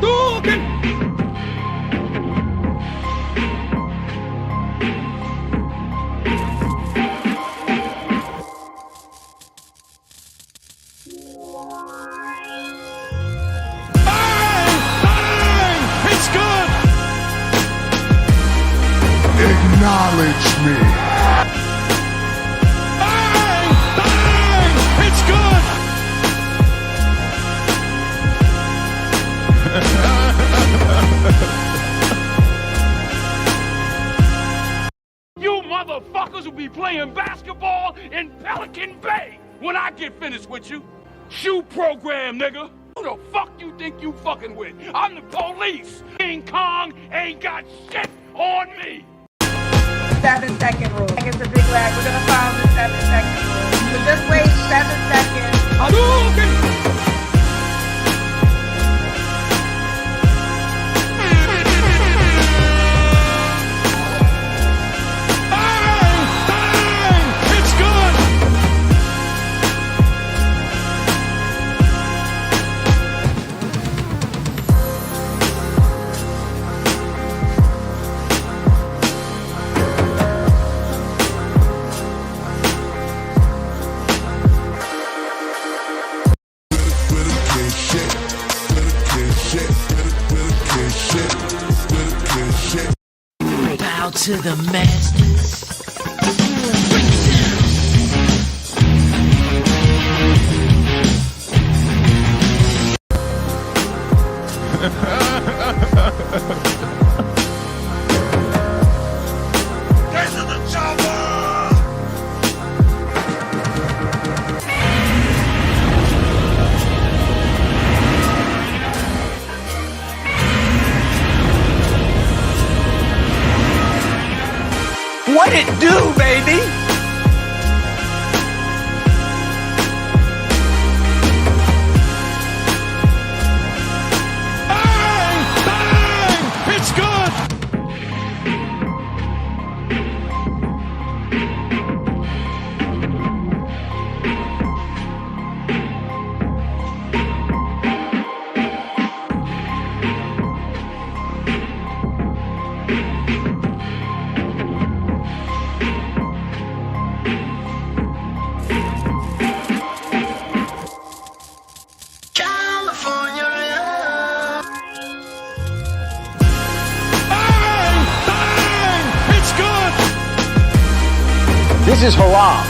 Hadouken! It's good! Acknowledge me. Bang! It's good! You motherfuckers will be playing basketball in Pelican Bay when I get finished with you. Shoe program, nigga. Who the fuck you think you fucking with? I'm the police. King Kong ain't got shit on me. 7-second rule. It's a big lag. We're gonna follow the 7-second rule. So just wait 7 seconds. Hadouken! Bang! It's good! Bow to the masters. Get to the chopper! What it do, baby? Bang! It's good! Bang! It's good! This is haram.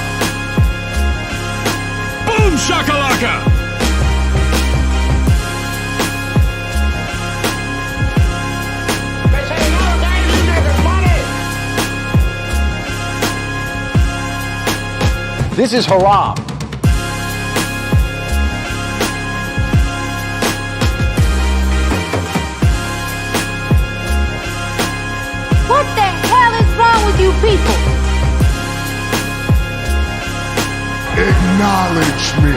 Boom shakalaka! This is haram. What the hell is wrong with you people? Acknowledge me.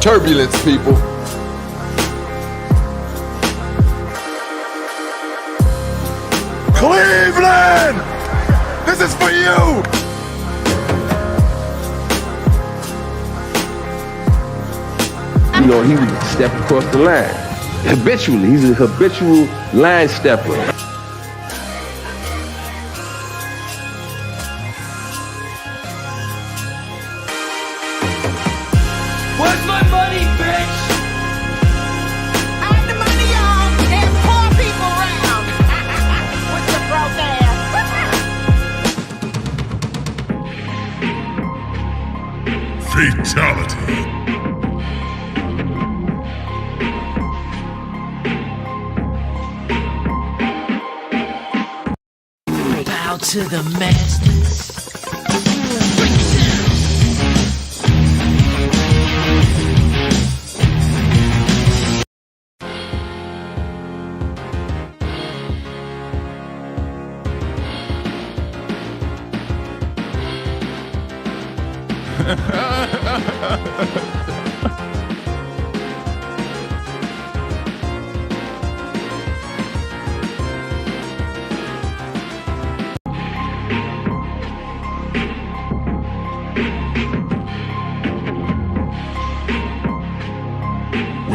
Turbulence, people. Cleveland! This is for you! You know, he would step across the line. Habitually, he's a habitual line stepper. Where's my money, bitch? Hide the money, y'all, and poor people around. With your broke ass. Fatality. Bow to the masters.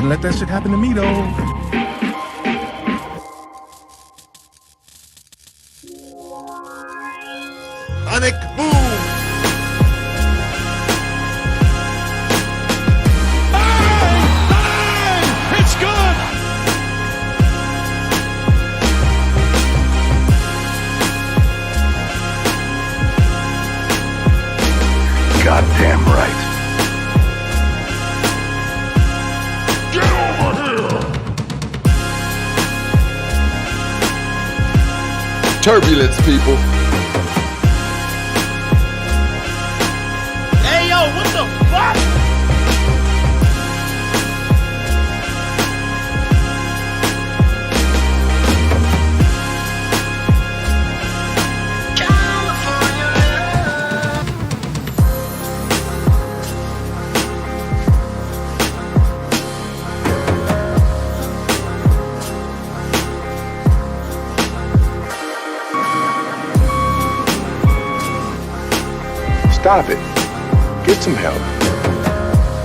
Wouldn't let that shit happen to me, though. Sonic boom! It's good! Goddamn right. Get over here! Turbulence, people. Hey, yo, what the fuck? Stop it. Get some help.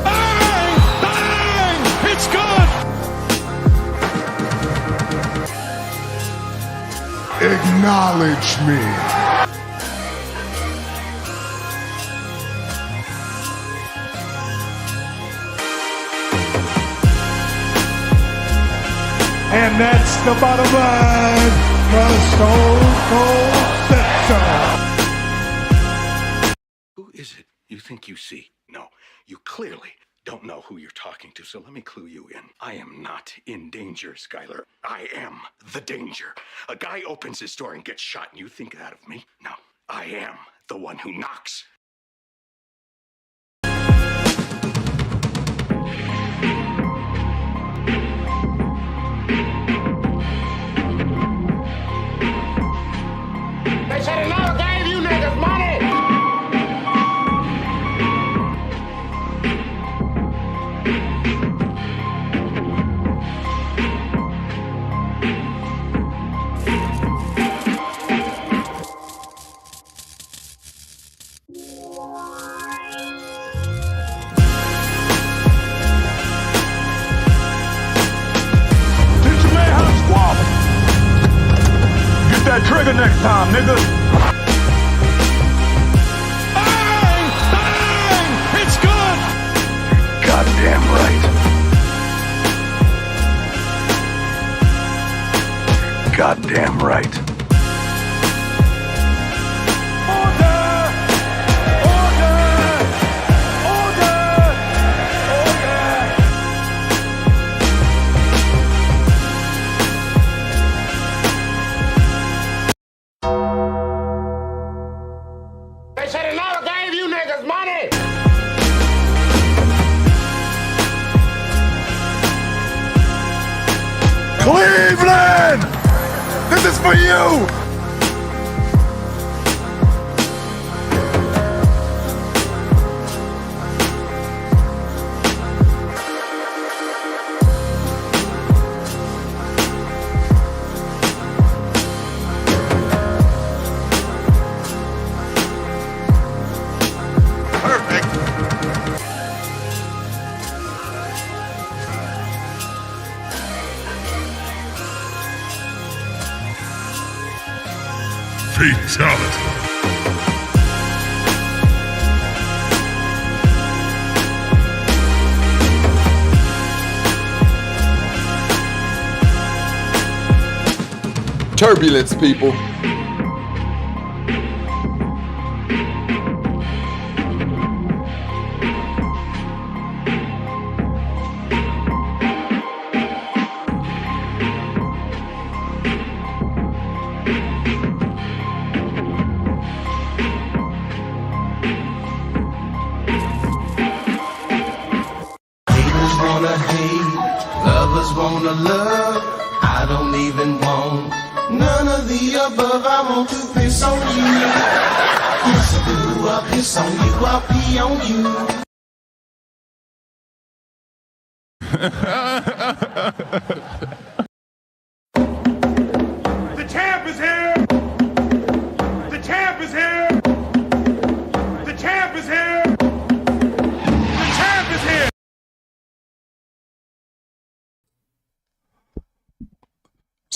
Bang! Bang! It's good! Acknowledge me. And that's the bottom line. The Stone Cold Stepson. Who is it you think you see? No, you clearly don't know who you're talking to, so let me clue you in. I am not in danger, Skylar. I am the danger. A guy opens his door and gets shot, and you think that of me? No, I am the one who knocks. They said he never gave you niggas money! Teach a man how to squabble. Get that trigger next time, nigga. Bang! Bang! It's good! Goddamn right. Goddamn right. They said he never gave you niggas money! Cleveland! This is for you! Perfect. Fatality. Turbulence, people. Haters wanna hate, lovers wanna love. I don't even want none of the above. I want to piss on you. Yes, I do. I'll piss on you. I'll pee on you.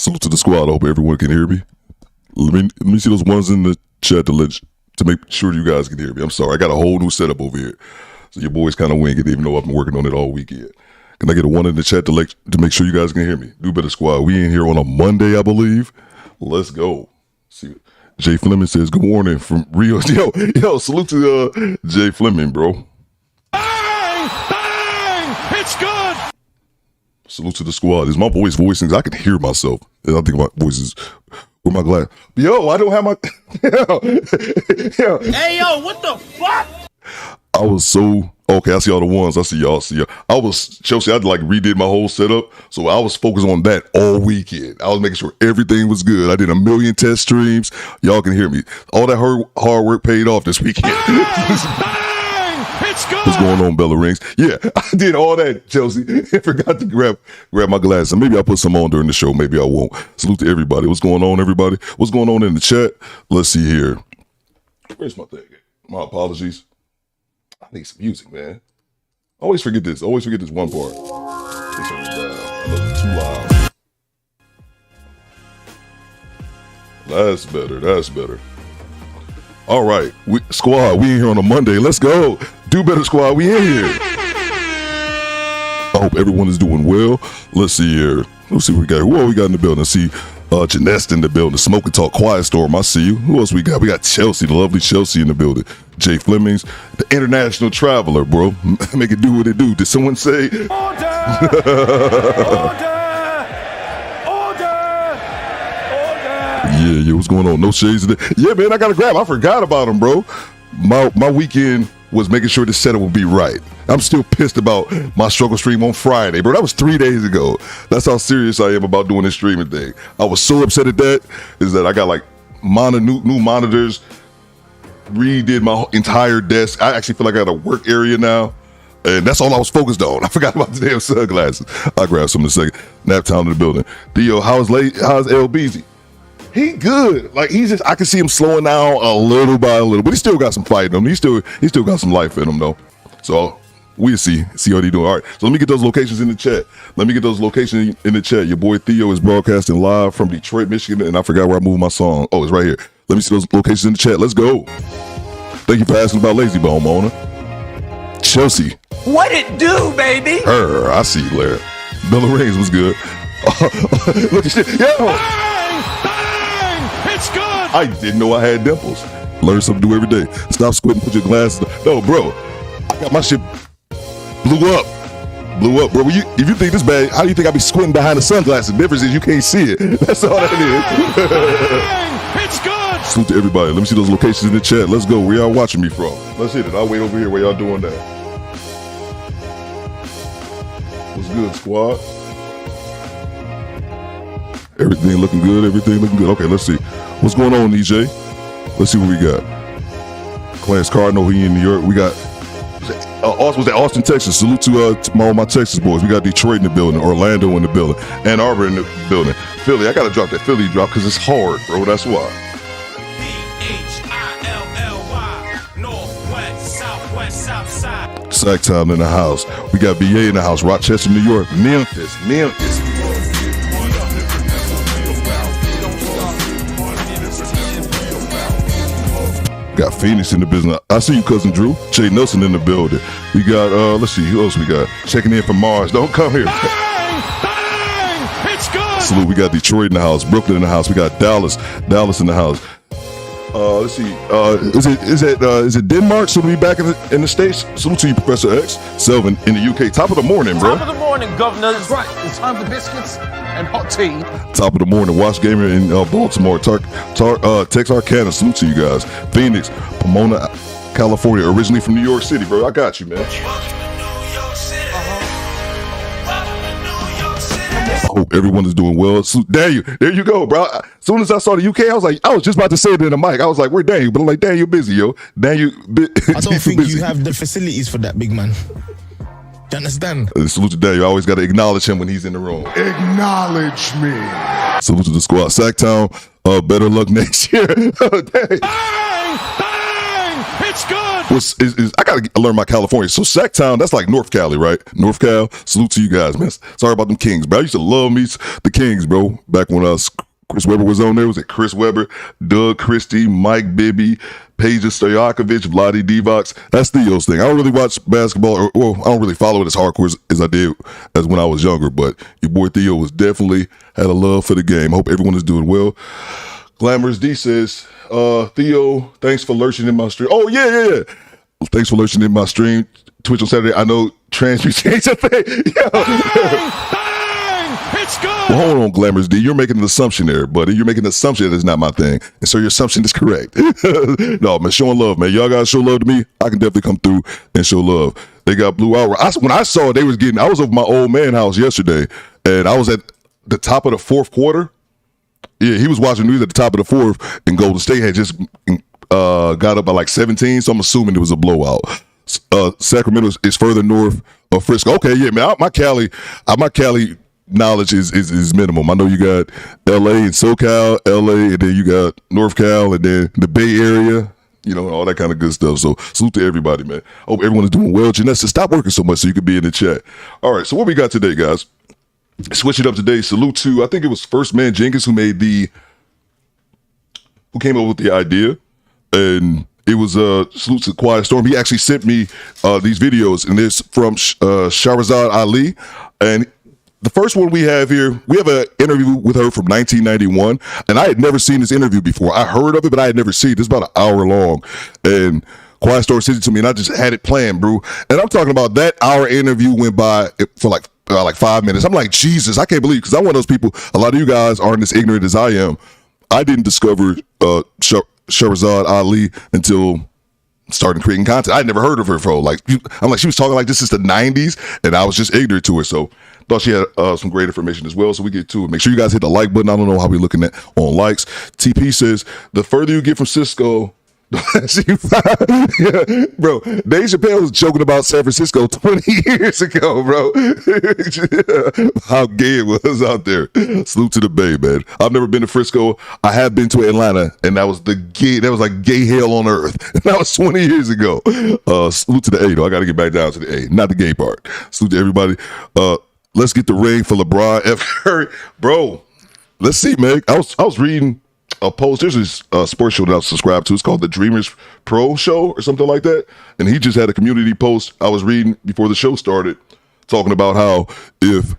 Salute to the squad. I hope everyone can hear me. Let me see those ones in the chat to make sure you guys can hear me. I'm sorry. I got a whole new setup over here. So your boy's kind of winging, even though I've been working on it all weekend. Can I get a one in the chat to make sure you guys can hear me? Do Better Squad. We in here on a Monday, I believe. Let's go. See, Jay Fleming says, good morning from Rio. Yo, salute to Jay Fleming, bro. Bang! Bang! It's good! Salute to the squad. Is my voice voicing? I can hear myself. And I think my voice is... With my glass. Yo, I don't have my... Yo. Hey, yo, what the fuck? I was so... Okay, I see all the ones. I see y'all. Chelsea, I like redid my whole setup. So I was focused on that all weekend. I was making sure everything was good. I did 1 million test streams. Y'all can hear me. All that hard work paid off this weekend. It's good. What's going on, Bella Rings? Yeah, I did all that, Chelsea. I forgot to grab my glasses. Maybe I'll put some on during the show. Maybe I won't. Salute to everybody. What's going on, everybody? What's going on in the chat? Let's see here. Where's my thing? My apologies. I need some music, man. I always forget this. One part. This one's down. I know it's too loud. That's better. All right, squad, we in here on a Monday. Let's go. Do Better Squad, we in here. I hope everyone is doing well. Let's see here. Let's see what we got. Who all we got in the building? I see Janesta in the building. Smoke and Talk Quiet Storm. I see you. Who else we got? We got Chelsea, the lovely Chelsea in the building. Jay Flemings, the international traveler, bro. Make it do what it do. Did someone say? Yeah, what's going on? No shades today. Yeah, man, I got to grab. I forgot about him, bro. My weekend was making sure the setup would be right. I'm still pissed about my struggle stream on Friday, bro. That was 3 days ago. That's how serious I am about doing this streaming thing. I was so upset at that, is that I got like new monitors, redid my entire desk. I actually feel like I got a work area now. And that's all I was focused on. I forgot about the damn sunglasses. I'll grab some in a second. Nap Town in the building. Theo, how's LBZ? He good. Like I can see him slowing down a little by a little, but he still got some fight in him. He still got some life in him though. So we'll see how they doing. All right. So let me get those locations in the chat. Your boy Theo is broadcasting live from Detroit, Michigan, and I forgot where I moved my song. Oh, it's right here. Let me see those locations in the chat. Let's go. Thank you for asking about Lazy Bone, Mona. Chelsea. What it do, baby? I see you, Larry. Bella Rings was good. Look at shit. Yo. It's good. I didn't know I had dimples. Learn something new every day. Stop squinting, put your glasses on. No, bro. I got my shit blew up, bro. If you think this bad, how do you think I be squinting behind the sunglasses? The difference is you can't see it. That's all that is. It's good. Salute to everybody. Let me see those locations in the chat. Let's go. Where y'all watching me from? Let's hit it. I'll wait over here while y'all doing that. What's good, squad? Everything looking good. Okay, let's see. What's going on, EJ? Let's see what we got. Clarence Cardinal, he in New York. We got was that Austin, Texas. Salute to all my Texas boys. We got Detroit in the building, Orlando in the building, Ann Arbor in the building. Philly, I gotta drop that Philly drop because it's hard, bro. That's why. Philly, northwest, southwest, southside. Sacktown in the house. We got BA in the house. Rochester, New York. Memphis. Got Phoenix in the business. I see you, cousin Drew. Jay Nelson in the building. We got, let's see, who else we got? Checking in from Mars. Don't come here. Bang! It's good. Salute. We got Detroit in the house. Brooklyn in the house. We got Dallas in the house. Let's see. Is it Denmark? So we back in the States. Salute to you, Professor X. Selvin in the UK. Top of the morning, bro. Top of the morning, governor. That's right. It's time for biscuits and hot tea. Top of the morning. Watch Gamer in Baltimore. Texarkana. Salute to you guys. Phoenix, Pomona, California. Originally from New York City, bro. I got you, man. I hope everyone is doing well. So, Daniel, there you go, bro. As soon as I saw the UK, I was just about to say it in the mic. I was like, where Daniel? But I'm like, Daniel busy, yo. Daniel, I don't think you have the facilities for that, big man. You understand? Salute to Daniel. I always got to acknowledge him when he's in the room. Acknowledge me. Salute to the squad. Sacktown, better luck next year. Bang! Bang! It's good. I gotta learn my California. So Sacktown, that's like North Cali, right? North Cal. Salute to you guys, man. Sorry about them Kings, bro. I used to love me the Kings, bro. Back when Chris Webber was on there. Was it Chris Webber, Doug Christie, Mike Bibby, Peja Stojakovic, Vlade Divac? That's Theo's thing. I don't really watch basketball, I don't really follow it as hardcore as I did as when I was younger, but your boy Theo was definitely had a love for the game. Hope everyone is doing well. Glamorous D says, Theo, thanks for lurching in my stream. Oh, yeah. Thanks for lurching in my stream. Twitch on Saturday. I know transmute changed the thing. It's good. Well, hold on, Glamorous D. You're making an assumption there, buddy. You're making an assumption that it's not my thing. And so your assumption is correct. No, man, showing love, man. Y'all guys show love to me. I can definitely come through and show love. They got Blue Hour. When I saw it, I was over my old man house yesterday, and I was at the top of the fourth quarter. Yeah, he was watching news at the top of the fourth, and Golden State had just got up by like 17, so I'm assuming it was a blowout. Sacramento is further north of Frisco. Okay, yeah, man, my Cali knowledge is minimum. I know you got LA and SoCal, LA, and then you got North Cal, and then the Bay Area, all that kind of good stuff. So salute to everybody, man. Hope everyone is doing well. Janessa, stop working so much so you can be in the chat. All right, so what we got today, guys? Switch it up today. Salute to, I think it was First Man Jenkins who came up with the idea, and it was salute to Quiet Storm. He actually sent me these videos, and it's from Shahrazad Ali, and the first one we have here, we have an interview with her from 1991, and I had never seen this interview before. I heard of it, but I had never seen it. It's about an hour long, and Quiet Storm sent it to me, and I just had it planned, bro. And I'm talking about that hour interview went by for like 5 minutes. I'm like, Jesus, I can't believe, because I'm one of those people, a lot of you guys aren't as ignorant as I am. I didn't discover Shahrazad Ali until starting creating content. I'd never heard of her before. I'm like, she was talking like this is the 90s, and I was just ignorant to her. So thought she had some great information as well. So we get to it. Make sure you guys hit the like button. I don't know how we're looking at on likes. TP says, the further you get from Cisco, yeah, bro, Dave Chappelle was joking about San Francisco 20 years ago, bro. How gay it was out there. Salute to the Bay, man. I've never been to Frisco. I have been to Atlanta, and that was like gay hell on earth. And that was 20 years ago. Salute to the A, though. I got to get back down to the A, not the gay part. Salute to everybody. Let's get the ring for LeBron F. Curry. Bro, let's see, man. I was reading a post. There's this sports show that I subscribe to. It's called the Dreamers Pro Show or something like that. And he just had a community post I was reading before the show started, talking about how if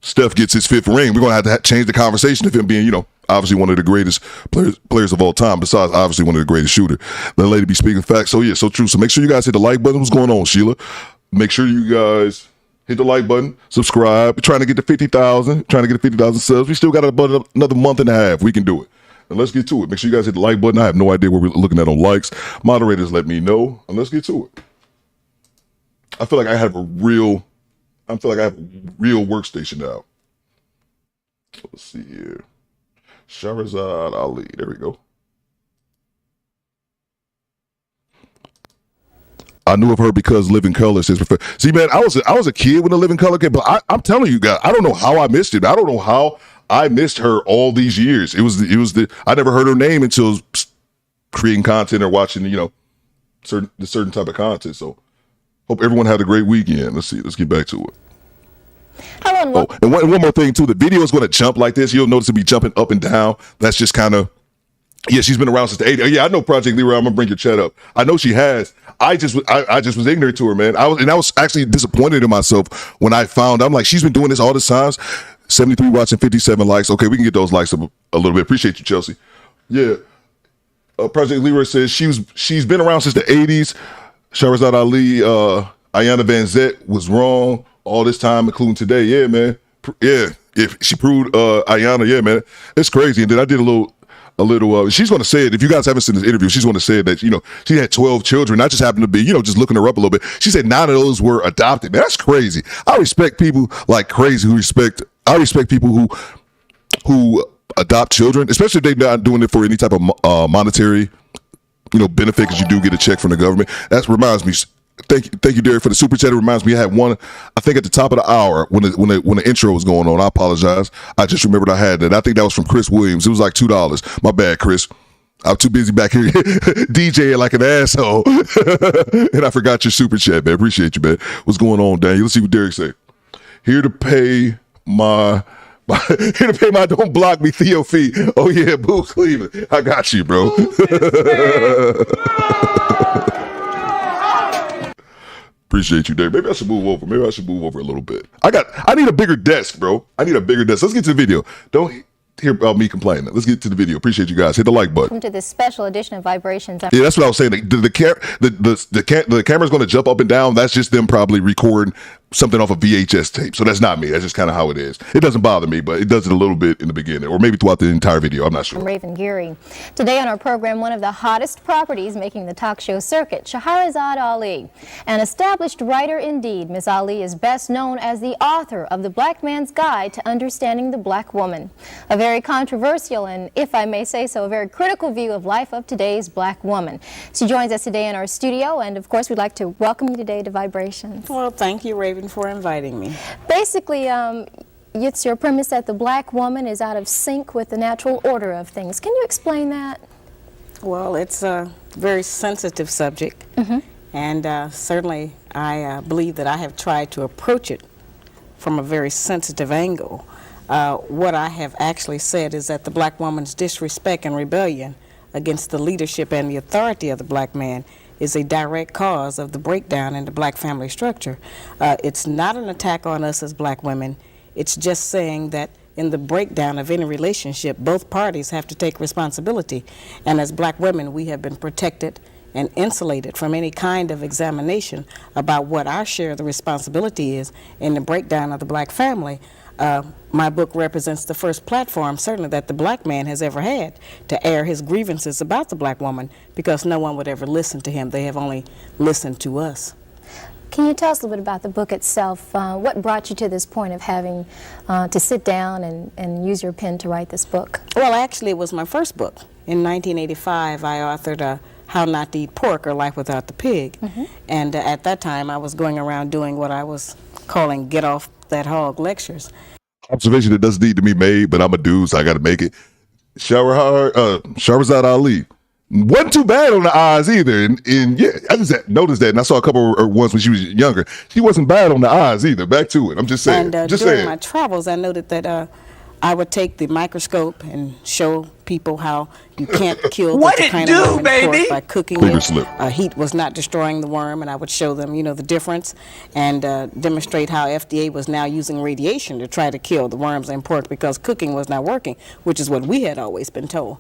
Steph gets his fifth ring, we're going to have to change the conversation of him being, obviously one of the greatest players of all time, besides obviously one of the greatest shooters. The lady be speaking facts. So yeah, so true. So make sure you guys hit the like button. What's going on, Sheila? Make sure you guys hit the like button, subscribe. We're trying to get to 50,000, subs. We still got about another month and a half. We can do it. And let's get to it. Make sure you guys hit the like button. I have no idea what we're looking at on likes. Moderators, let me know. And let's get to it. I feel like I have a real workstation now. Let's see here. Shahrazad Ali. There we go. I knew of her because Living Color says. See, man, I was a kid when the Living Color came, but I'm telling you guys, I don't know how I missed it. I don't know how I missed her all these years. I never heard her name until creating content or watching, certain type of content. So, hope everyone had a great weekend. Let's see. Let's get back to it. Hello. Oh, and one more thing too. The video is going to jump like this. You'll notice it be jumping up and down. That's just kind of. Yeah, she's been around since the 80s. Yeah, I know Project Leroy. I'm gonna bring your chat up. I know she has. I just was ignorant to her, man. I was actually disappointed in myself when I found. I'm like, she's been doing this all the times. 73 watching, 57 likes. Okay, we can get those likes up a little bit. Appreciate you, Chelsea. Yeah. Project Leroy says she's been around since the 80s. Shahrazad Ali, Ayanna Van Zet was wrong all this time, including today. Yeah, man. Yeah, if she proved Ayanna, yeah, man. It's crazy. And then I did a little. She's going to say it. If you guys haven't seen this interview, she's going to say that, she had 12 children. I just happened to be, just looking her up a little bit. She said 9 of those were adopted. Man, that's crazy. I respect people like crazy I respect people who adopt children, especially if they're not doing it for any type of monetary, benefit, because you do get a check from the government. That reminds me. Thank you, Derek, for the super chat. It reminds me, I had one, I think at the top of the hour when the intro was going on. I apologize. I just remembered I had that. I think that was from Chris Williams. It was like $2. My bad, Chris. I'm too busy back here DJing like an asshole. And I forgot your super chat, man. Appreciate you, man. What's going on, Daniel? Let's see what Derek say. Here to pay my don't block me Theo fee. Oh yeah, Boo Cleveland. I got you, bro. Appreciate you, Derek. Maybe I should move over. Maybe I should move over a little bit. I need a bigger desk, bro. I need a bigger desk. Let's get to the video. Don't hear about me complaining. Let's get to the video. Appreciate you guys. Hit the like button. Welcome to this special edition of Vibrations. Yeah, that's what I was saying. The camera's going to jump up and down. That's just them probably recording something off a VHS tape. So that's not me. That's just kind of how it is. It doesn't bother me, but it does it a little bit in the beginning, or maybe throughout the entire video. I'm not sure. I'm Raven Geary. Today on our program, one of the hottest properties making the talk show circuit, Shahrazad Ali. An established writer indeed, Miss Ali is best known as the author of The Black Man's Guide to Understanding the Black Woman. A very controversial and, if I may say so, a very critical view of life of today's black woman. She joins us today in our studio, and of course we'd like to welcome you today to Vibrations. Well, thank you, Raven, for inviting me. Basically, it's your premise that the black woman is out of sync with the natural order of things. Can you explain that? Well, it's a very sensitive subject, and certainly I believe that I have tried to approach it from a very sensitive angle. What I have actually said is that the black woman's disrespect and rebellion against the leadership and the authority of the black man is a direct cause of the breakdown in the black family structure. It's not an attack on us as black women. It's just saying that in the breakdown of any relationship, both parties have to take responsibility. And as black women, we have been protected and insulated from any kind of examination about what our share of the responsibility is in the breakdown of the black family. My book represents the first platform, certainly, that the black man has ever had to air his grievances about the black woman, because no one would ever listen to him. They have only listened to us. Can you tell us a little bit about the book itself? What brought you to this point of having to sit down and use your pen to write this book? Well, actually, it was my first book. In 1985, I authored How Not to Eat Pork or Life Without the Pig. And at that time, I was going around doing what I was calling Get Off That Hog lectures. Observation that doesn't need to be made, but I'm a dude, so I got to make it. Shahrazad Ali wasn't too bad on the eyes either, and yeah, I just noticed that, and I saw a couple of ones when she was younger. She wasn't bad on the eyes either. Back to it. I'm just saying. And during my travels, I noted that I would take the microscope and show people how you can't kill the kind of worm in pork by cooking it. Heat was not destroying the worm, and I would show them, the difference, and demonstrate how FDA was now using radiation to try to kill the worms in pork because cooking was not working, which is what we had always been told.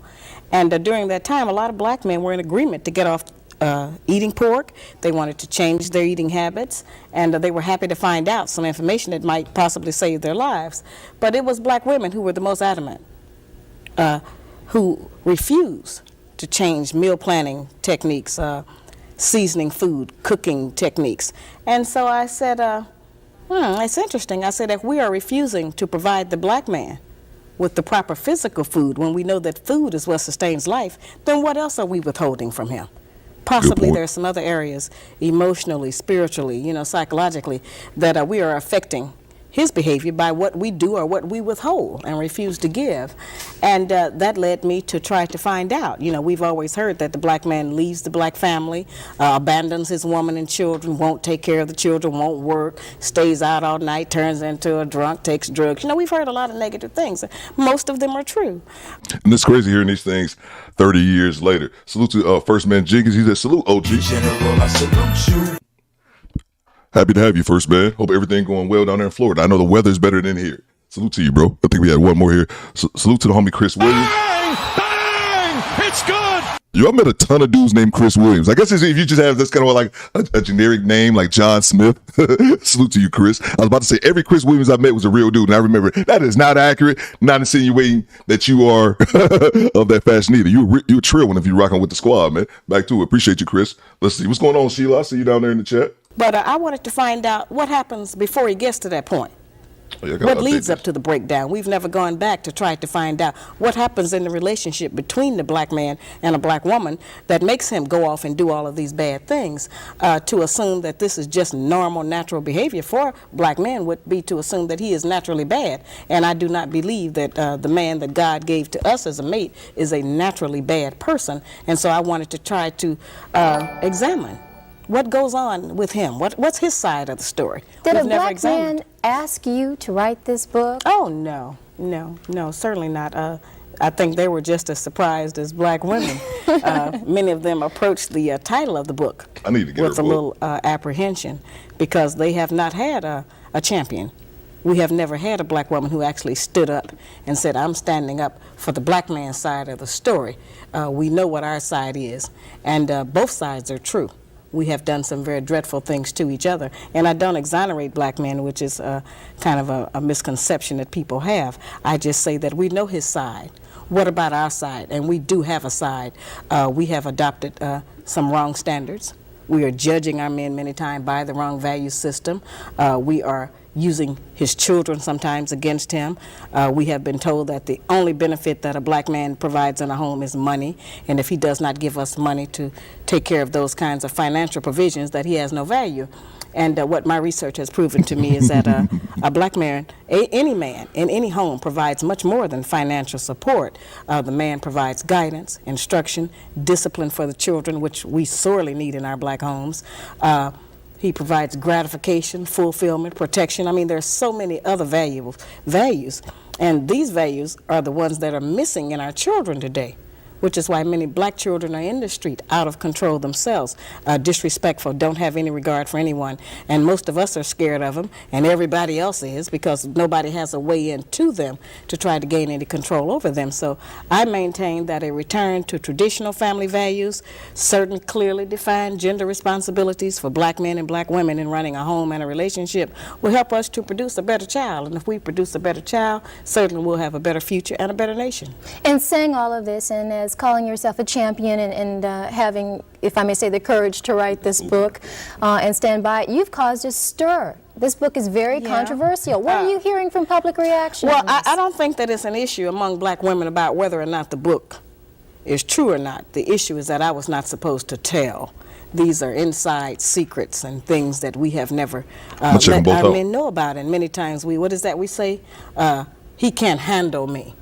And during that time, a lot of black men were in agreement to get off eating pork. They wanted to change their eating habits, and they were happy to find out some information that might possibly save their lives. But it was black women who were the most adamant, who refused to change meal planning techniques, seasoning food, cooking techniques. And so I said, it's interesting. I said, if we are refusing to provide the black man with the proper physical food when we know that food is what sustains life, then what else are we withholding from him? Possibly there are some other areas, emotionally, spiritually, psychologically, that we are affecting his behavior by what we do or what we withhold and refuse to give. And that led me to try to find out. We've always heard that the black man leaves the black family, abandons his woman and children, won't take care of the children, won't work, stays out all night, turns into a drunk, takes drugs. We've heard a lot of negative things. Most of them are true. And it's crazy hearing these things 30 years later. Salute to First Man Jenkins. He said, salute, OG. General, I salute you. Happy to have you, First Man. Hope everything going well down there in Florida. I know the weather's better than here. Salute to you, bro. I think we had one more here. Salute to the homie Chris Williams. Bang! Bang! It's good! I met a ton of dudes named Chris Williams. I guess if you just have this kind of like a generic name like John Smith. Salute to you, Chris. I was about to say every Chris Williams I met was a real dude. And I remember that is not accurate, not insinuating that you are of that fashion either. You're a trill one if you're rocking with the squad, man. Back to it. Appreciate you, Chris. Let's see. What's going on, Sheila? I see you down there in the chat. But I wanted to find out what happens before he gets to that point. What leads up to the breakdown? We've never gone back to try to find out what happens in the relationship between the black man and a black woman that makes him go off and do all of these bad things. To assume that this is just normal, natural behavior for black men would be to assume that he is naturally bad. And I do not believe that the man that God gave to us as a mate is a naturally bad person. And so I wanted to try to examine what goes on with him. What's his side of the story? Did a black man ask you to write this book? Oh, no, certainly not. I think they were just as surprised as black women. Many of them approached the title of the book with a little apprehension because they have not had a champion. We have never had a black woman who actually stood up and said, I'm standing up for the black man's side of the story. We know what our side is, and both sides are true. We have done some very dreadful things to each other. And I don't exonerate black men, which is kind of a misconception that people have. I just say that we know his side. What about our side? And we do have a side. We have adopted some wrong standards. We are judging our men many times by the wrong value system. We are using his children sometimes against him. We have been told that the only benefit that a black man provides in a home is money, and if he does not give us money to take care of those kinds of financial provisions, that he has no value. And what my research has proven to me is that a black man, any man in any home provides much more than financial support. The man provides guidance, instruction, discipline for the children, which we sorely need in our black homes. He provides gratification, fulfillment, protection. I mean, there's so many other values, and these values are the ones that are missing in our children today, which is why many black children are in the street, out of control themselves, disrespectful, don't have any regard for anyone. And most of us are scared of them, and everybody else is, because nobody has a way into them to try to gain any control over them. So I maintain that a return to traditional family values, certain clearly defined gender responsibilities for black men and black women in running a home and a relationship will help us to produce a better child. And if we produce a better child, certainly we'll have a better future and a better nation. And saying all of this, and as calling yourself a champion and having, if I may say, the courage to write this book and stand by it, you've caused a stir. This book is very controversial. What are you hearing from public reaction? Well, I don't think that it's an issue among black women about whether or not the book is true or not. The issue is that I was not supposed to tell. These are inside secrets and things that we have never let our men know about. And many times what is that we say? He can't handle me.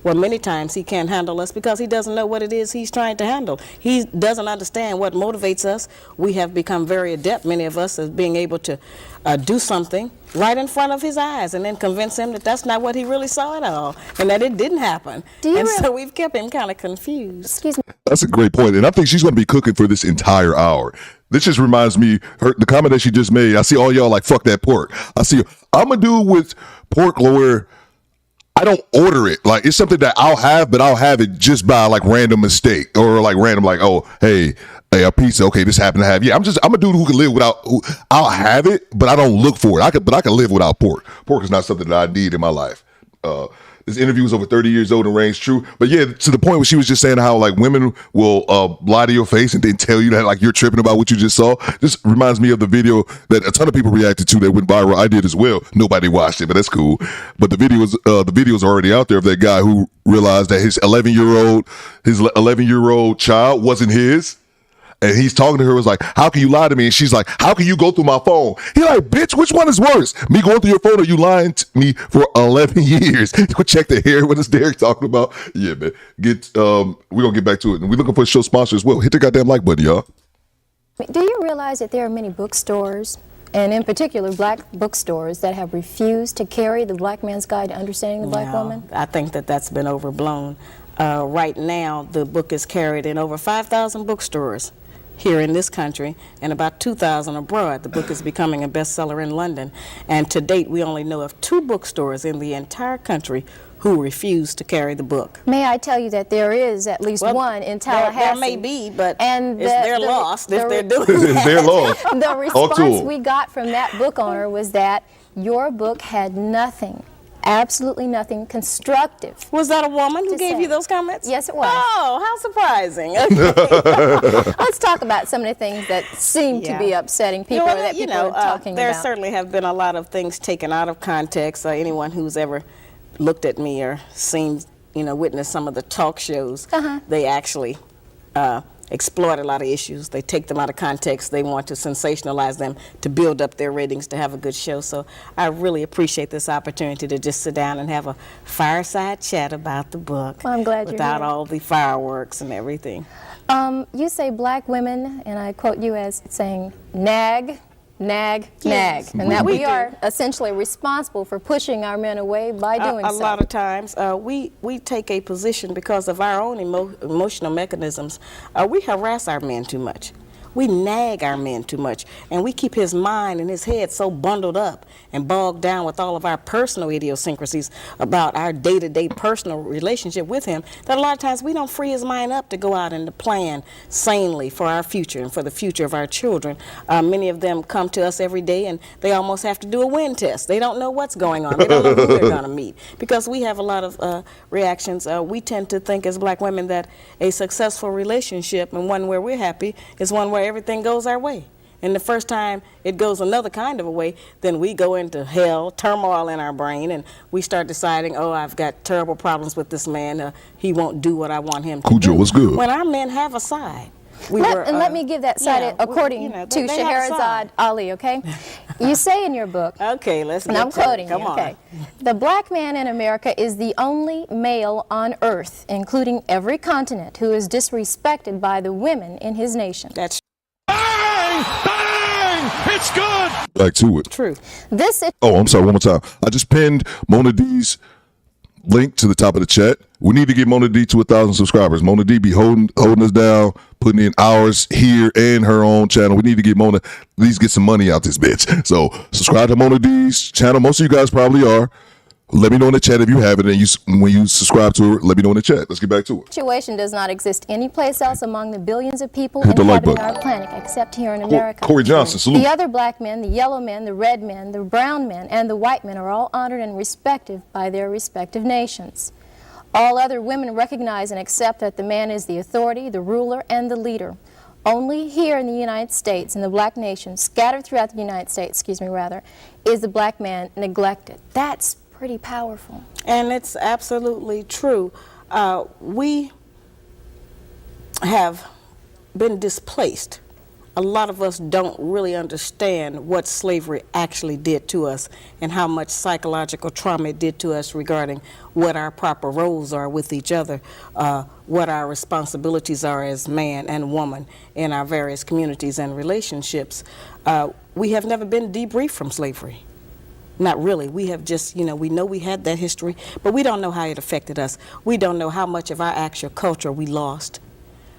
Well, many times he can't handle us because he doesn't know what it is he's trying to handle. He doesn't understand what motivates us. We have become very adept, many of us, at being able to do something right in front of his eyes and then convince him that that's not what he really saw at all and that it didn't happen. And so we've kept him kind of confused. Excuse me. That's a great point, and I think she's going to be cooking for this entire hour. This just reminds me, the comment that she just made, I see all y'all like, fuck that pork. I'm a dude with pork where I don't order it. Like, it's something that I'll have, but I'll have it just by like random mistake or like random, like, oh, hey, a pizza. Okay, this happened to have. Yeah, I'm a dude who can live without. I'll have it, but I don't look for it. But I can live without pork. Pork is not something that I need in my life. This interview was over 30 years old and reigns true. But yeah, to the point where she was just saying how like women will lie to your face and then tell you that like you're tripping about what you just saw. This reminds me of the video that a ton of people reacted to that went viral. I did as well. Nobody watched it, but that's cool. But the videos are already out there of that guy who realized that his 11-year-old child wasn't his. And he's talking to her, was like, how can you lie to me? And she's like, how can you go through my phone? He's like, bitch, which one is worse? Me going through your phone or you lying to me for 11 years? Go check the hair. What is Derek talking about? Yeah, man. We're going to get back to it. And we're looking for a show sponsor as well. Hit the goddamn like button, y'all. Do you realize that there are many bookstores, and in particular black bookstores, that have refused to carry the Black Man's Guide to Understanding the Black Woman? I think that that's been overblown. Right now, the book is carried in over 5,000 bookstores here in this country and about 2,000 abroad. The book is becoming a bestseller in London. And to date, we only know of 2 bookstores in the entire country who refuse to carry the book. May I tell you that there is at least one in Tallahassee? There may be, but it's their loss if they're doing that. It's their loss. The response we got from that book owner was that your book had nothing absolutely nothing constructive. Was that a woman who gave you those comments? Yes, it was. Oh, how surprising. Okay. Let's talk about some of the things that seem to be upsetting people or that people are talking there about. certainly have been a lot of things taken out of context. Anyone who's ever looked at me or seen, witnessed some of the talk shows, they actually exploit a lot of issues. They take them out of context. They want to sensationalize them to build up their ratings to have a good show. So I really appreciate this opportunity to just sit down and have a fireside chat about the book. Well, I'm glad you're without here. all the fireworks and everything. You say black women, and I quote you as saying, nag, nag, nag, and that we are essentially responsible for pushing our men away by doing so. A lot of times, we take a position because of our own emotional mechanisms. We harass our men too much. We nag our men too much, and we keep his mind and his head so bundled up and bogged down with all of our personal idiosyncrasies about our day-to-day personal relationship with him that a lot of times we don't free his mind up to go out and to plan sanely for our future and for the future of our children. Many of them come to us every day and they almost have to do a wind test. They don't know what's going on. They don't know who they're going to meet because we have a lot of reactions. We tend to think as black women that a successful relationship and one where we're happy is one where everything goes our way. And the first time it goes another kind of a way, then we go into hell, turmoil in our brain, and we start deciding, oh, I've got terrible problems with this man. He won't do what I want him to do. Cujo, what's good? When our men have a side. Let me give that side according to Shahrazad Ali, okay? You say in your book, okay, let's and get I'm quoting you, okay? The black man in America is the only male on earth, including every continent, who is disrespected by the women in his nation. That's Bang! Bang! It's good! Back to it. true. Oh, I'm sorry, one more time. I just pinned Mona D's link to the top of the chat. We need to get Mona D to 1,000 subscribers. Mona D be holding us down, putting in hours here and her own channel. We need to get Mona, at least get some money out this bitch. So subscribe to Mona D's channel. Most of you guys probably are. Let me know in the chat if you have it, and when you subscribe to her, let me know in the chat. Let's get back to it. Situation does not exist anyplace else among the billions of people inhabiting our planet except here in America. Corey Johnson, salute. The other black men, the yellow men, the red men, the brown men, and the white men are all honored and respected by their respective nations. All other women recognize and accept that the man is the authority, the ruler, and the leader. Only here in the United States, in the black nation, scattered throughout the United States, is the black man neglected. That's pretty powerful. And it's absolutely true. We have been displaced. A lot of us don't really understand what slavery actually did to us and how much psychological trauma it did to us regarding what our proper roles are with each other, what our responsibilities are as man and woman in our various communities and relationships. We have never been debriefed from slavery. Not really. We have just, we know we had that history, but we don't know how it affected us. We don't know how much of our actual culture we lost,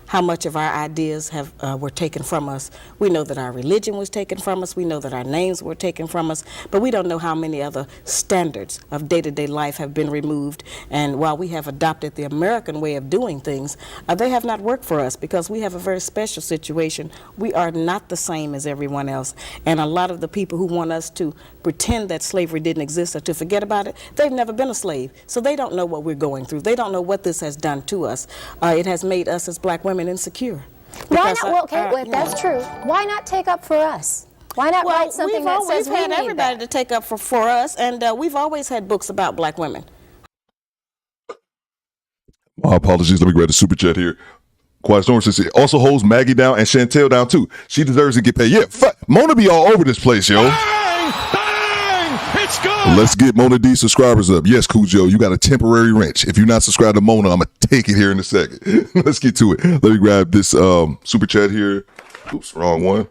how much of our ideas were taken from us. We know that our religion was taken from us. We know that our names were taken from us, but we don't know how many other standards of day-to-day life have been removed. And while we have adopted the American way of doing things, they have not worked for us because we have a very special situation. We are not the same as everyone else. And a lot of the people who want us to pretend that slavery didn't exist or to forget about it, they've never been a slave. So they don't know what we're going through. They don't know what this has done to us. It has made us as black women insecure. Why not? Well, okay, if that's true, why not take up for us? Why not write something that says we need that? We've had everybody to take up for us, and we've always had books about black women. My apologies. Let me grab the super chat here. Quiet Storm says it also holds Maggie down and Chantel down too. She deserves to get paid. Yeah, Mona be all over this place, yo. Bang! Bang! It's good! Let's get Mona D subscribers up. Yes, Cujo, you got a temporary wrench. If you're not subscribed to Mona, I'm going to take it here in a second. Let's get to it. Let me grab this super chat here. Oops, wrong one.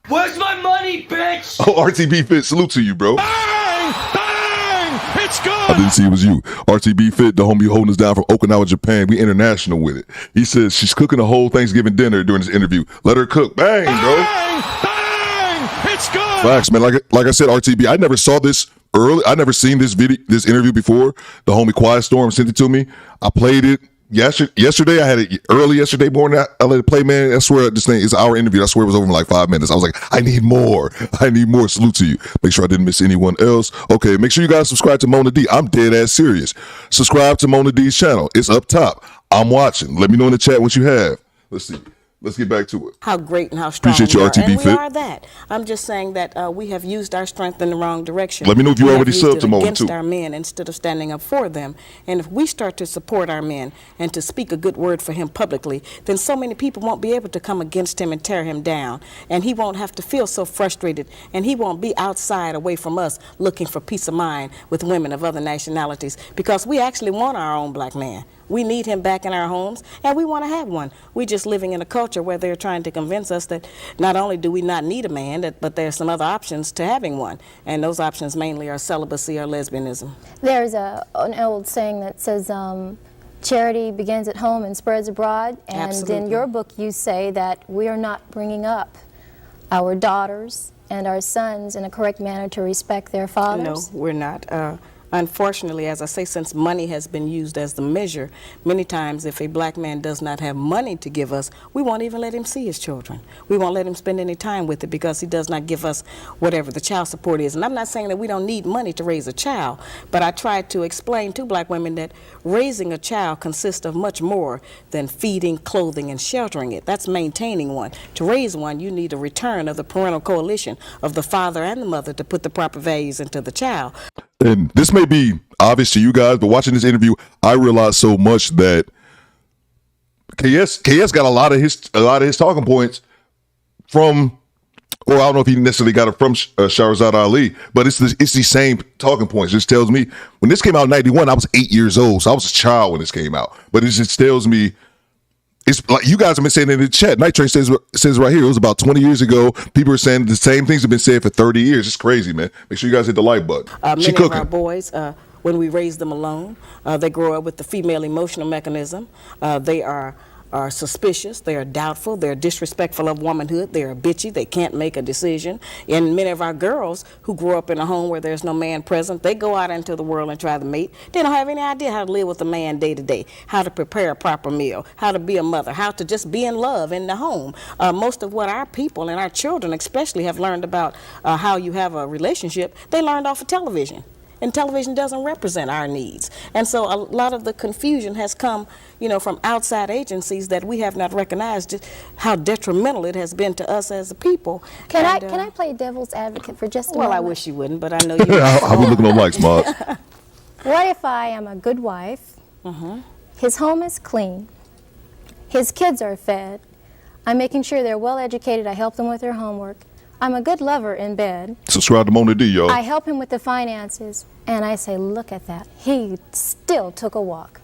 Where's my money, bitch? Oh, RTB Fit, salute to you, bro. Bang! Bang! It's good! I didn't see it was you. RTB Fit, the homie holding us down from Okinawa, Japan. We international with it. He says she's cooking a whole Thanksgiving dinner during this interview. Let her cook. Bang, bro. Bang! Bang! It's good! Facts, man. Like I said, RTB, I never saw this early. I never seen this interview before. The homie Quiet Storm sent it to me. I played it Yesterday, I had it early yesterday morning. I let it play, man. I swear this thing is our interview. I swear it was over in like 5 minutes. I was like, I need more. Salute to you. Make sure I didn't miss anyone else. Okay, make sure you guys subscribe to Mona D. I'm dead ass serious. Subscribe to Mona D's channel. It's up top. I'm watching. Let me know in the chat what you have. Let's see. Let's get back to it. How great and how strong Appreciate we your are. RTB And fit. we are that. I'm just saying that we have used our strength in the wrong direction. Let me know if you already subbed to Mona, against too. our men instead of standing up for them. And if we start to support our men and to speak a good word for him publicly, then so many people won't be able to come against him and tear him down. And he won't have to feel so frustrated. And he won't be outside away from us looking for peace of mind with women of other nationalities, because we actually want our own black man. We need him back in our homes, and we want to have one. We're just living in a culture where they're trying to convince us that not only do we not need a man, but there are some other options to having one. And those options mainly are celibacy or lesbianism. There's an old saying that says, charity begins at home and spreads abroad. And Absolutely. in your book, you say that we are not bringing up our daughters and our sons in a correct manner to respect their fathers. No, we're not. Unfortunately, as I say, since money has been used as the measure, many times if a black man does not have money to give us, we won't even let him see his children. We won't let him spend any time with it because he does not give us whatever the child support is. And I'm not saying that we don't need money to raise a child, but I try to explain to black women that raising a child consists of much more than feeding, clothing, and sheltering it. That's maintaining one. To raise one, you need a return of the parental coalition of the father and the mother to put the proper values into the child. And this may be obvious to you guys, but watching this interview, I realized so much that KS got a lot of his talking points from, or I don't know if he necessarily got it from Shahrazad Ali, but it's the same talking points. It just tells me when this came out in '91, I was 8 years old, so I was a child when this came out. But it just tells me. It's like you guys have been saying in the chat. Night Train says right here, it was about 20 years ago. People are saying the same things have been said for 30 years. It's crazy, man. Make sure you guys hit the like button. Many of our boys, when we raise them alone, they grow up with the female emotional mechanism. They are suspicious, they are doubtful, they're disrespectful of womanhood, they are bitchy, they can't make a decision. And many of our girls who grow up in a home where there's no man present, they go out into the world and try to mate. They don't have any idea how to live with a man day to day, how to prepare a proper meal, how to be a mother, how to just be in love in the home. Most of what our people and our children especially have learned about how you have a relationship, they learned off of television. And television doesn't represent our needs. And so a lot of the confusion has come, from outside agencies that we have not recognized how detrimental it has been to us as a people. Can I play devil's advocate for just a moment? Well, I wish you wouldn't, but I know you I've been looking on likes, Mods. What if I am a good wife, his home is clean, his kids are fed, I'm making sure they're well educated, I help them with their homework, I'm a good lover in bed. Subscribe to Mona D, y'all. I help him with the finances, and I say, look at that. He still took a walk.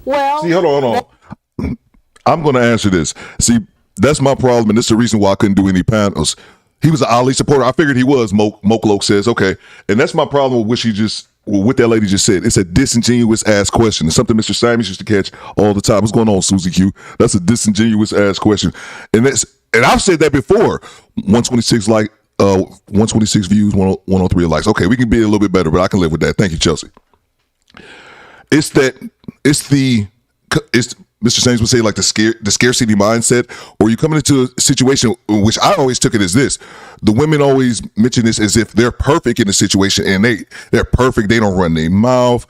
Well, see, hold on. I'm going to answer this. See, that's my problem, and this is the reason why I couldn't do any panels. He was an Ali supporter. I figured he was, Mokloke says. Okay. And that's my problem with what that lady just said. It's a disingenuous ass question. It's something Mr. Simons used to catch all the time. What's going on, Susie Q? That's a disingenuous ass question. And I've said that before. 126 126 views, 103 likes. Okay, we can be a little bit better, but I can live with that. Thank you, Chelsea. It's Mr. Sainz would say, like the scarcity mindset, or you come into a situation, which I always took it as this. The women always mention this as if they're perfect in the situation, and they're perfect. They don't run their mouth.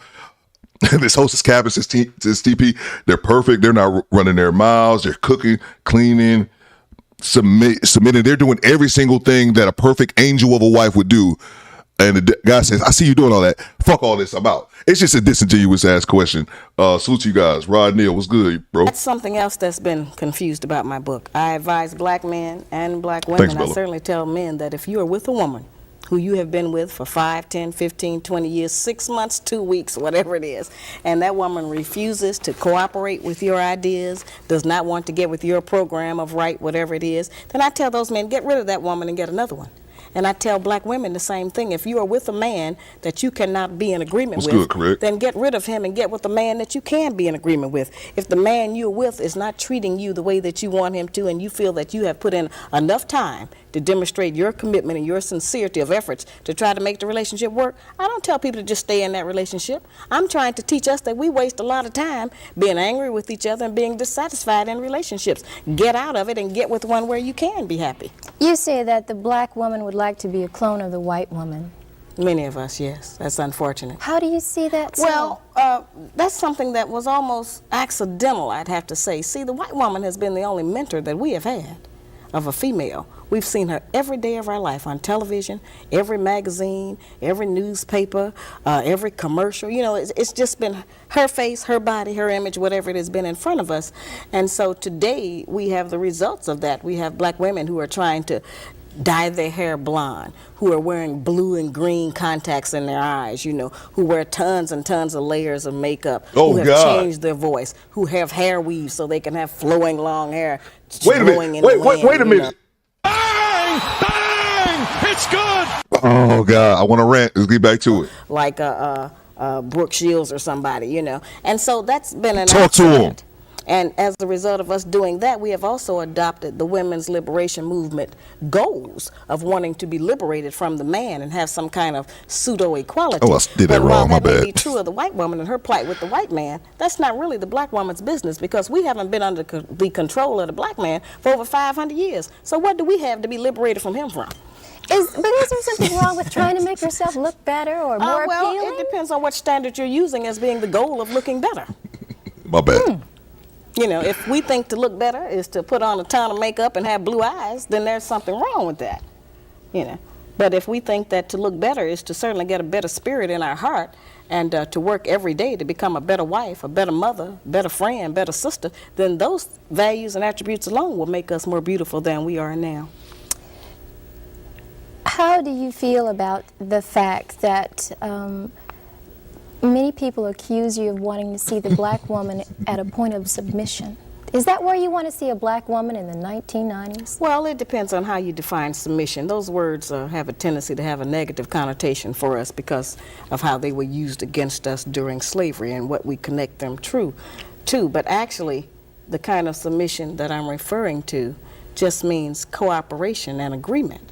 This hostess cabin says TP, they're perfect. They're not running their mouths. They're cooking, cleaning, submitting. They're doing every single thing that a perfect angel of a wife would do. And the guy says, I see you doing all that. Fuck all this, I'm out. It's just a disingenuous ass question. Salute you guys. Rod Neal, what's good, bro? That's something else that's been confused about my book. I advise black men and black women. Thanks, I certainly tell men that if you are with a woman who you have been with for 5, 10, 15, 20 years, 6 months, 2 weeks, whatever it is, and that woman refuses to cooperate with your ideas, does not want to get with your program of right, whatever it is, then I tell those men, get rid of that woman and get another one. And I tell black women the same thing. If you are with a man that you cannot be in agreement with, then get rid of him and get with a man that you can be in agreement with. If the man you're with is not treating you the way that you want him to, and you feel that you have put in enough time to demonstrate your commitment and your sincerity of efforts to try to make the relationship work, I don't tell people to just stay in that relationship. I'm trying to teach us that we waste a lot of time being angry with each other and being dissatisfied in relationships. Get out of it and get with one where you can be happy. You say that the black woman would like to be a clone of the white woman. Many of us, yes. That's unfortunate. How do you see that? Well, that's something that was almost accidental, I'd have to say. See, the white woman has been the only mentor that we have had of a female. We've seen her every day of our life on television, every magazine, every newspaper, every commercial. You know, it's just been her face, her body, her image, whatever it has been in front of us. And so today we have the results of that. We have black women who are trying to dye their hair blonde, who are wearing blue and green contacts in their eyes, you know, who wear tons and tons of layers of makeup, who have changed their voice, who have hair weaves so they can have flowing long hair. Wait a minute. Wait a minute. Bang! Bang! It's good! Oh, God. I want to rant. Let's get back to it. Like Brooke Shields or somebody, you know. And so that's been an Talk to him. And as a result of us doing that, we have also adopted the women's liberation movement goals of wanting to be liberated from the man and have some kind of pseudo-equality. Oh, I did that wrong, my bad. But while that may be true of the white woman and her plight with the white man, that's not really the black woman's business, because we haven't been under the control of the black man for over 500 years. So what do we have to be liberated from him from? But is there something wrong with trying to make yourself look better or more appealing? Well, it depends on what standard you're using as being the goal of looking better. My bad. You know, if we think to look better is to put on a ton of makeup and have blue eyes, then there's something wrong with that, you know. But if we think that to look better is to certainly get a better spirit in our heart and to work every day to become a better wife, a better mother, better friend, better sister, then those values and attributes alone will make us more beautiful than we are now. How do you feel about the fact that many people accuse you of wanting to see the black woman at a point of submission? Is that where you want to see a black woman in the 1990s? Well, it depends on how you define submission. Those words have a tendency to have a negative connotation for us because of how they were used against us during slavery and what we connect them to. But actually, the kind of submission that I'm referring to just means cooperation and agreement.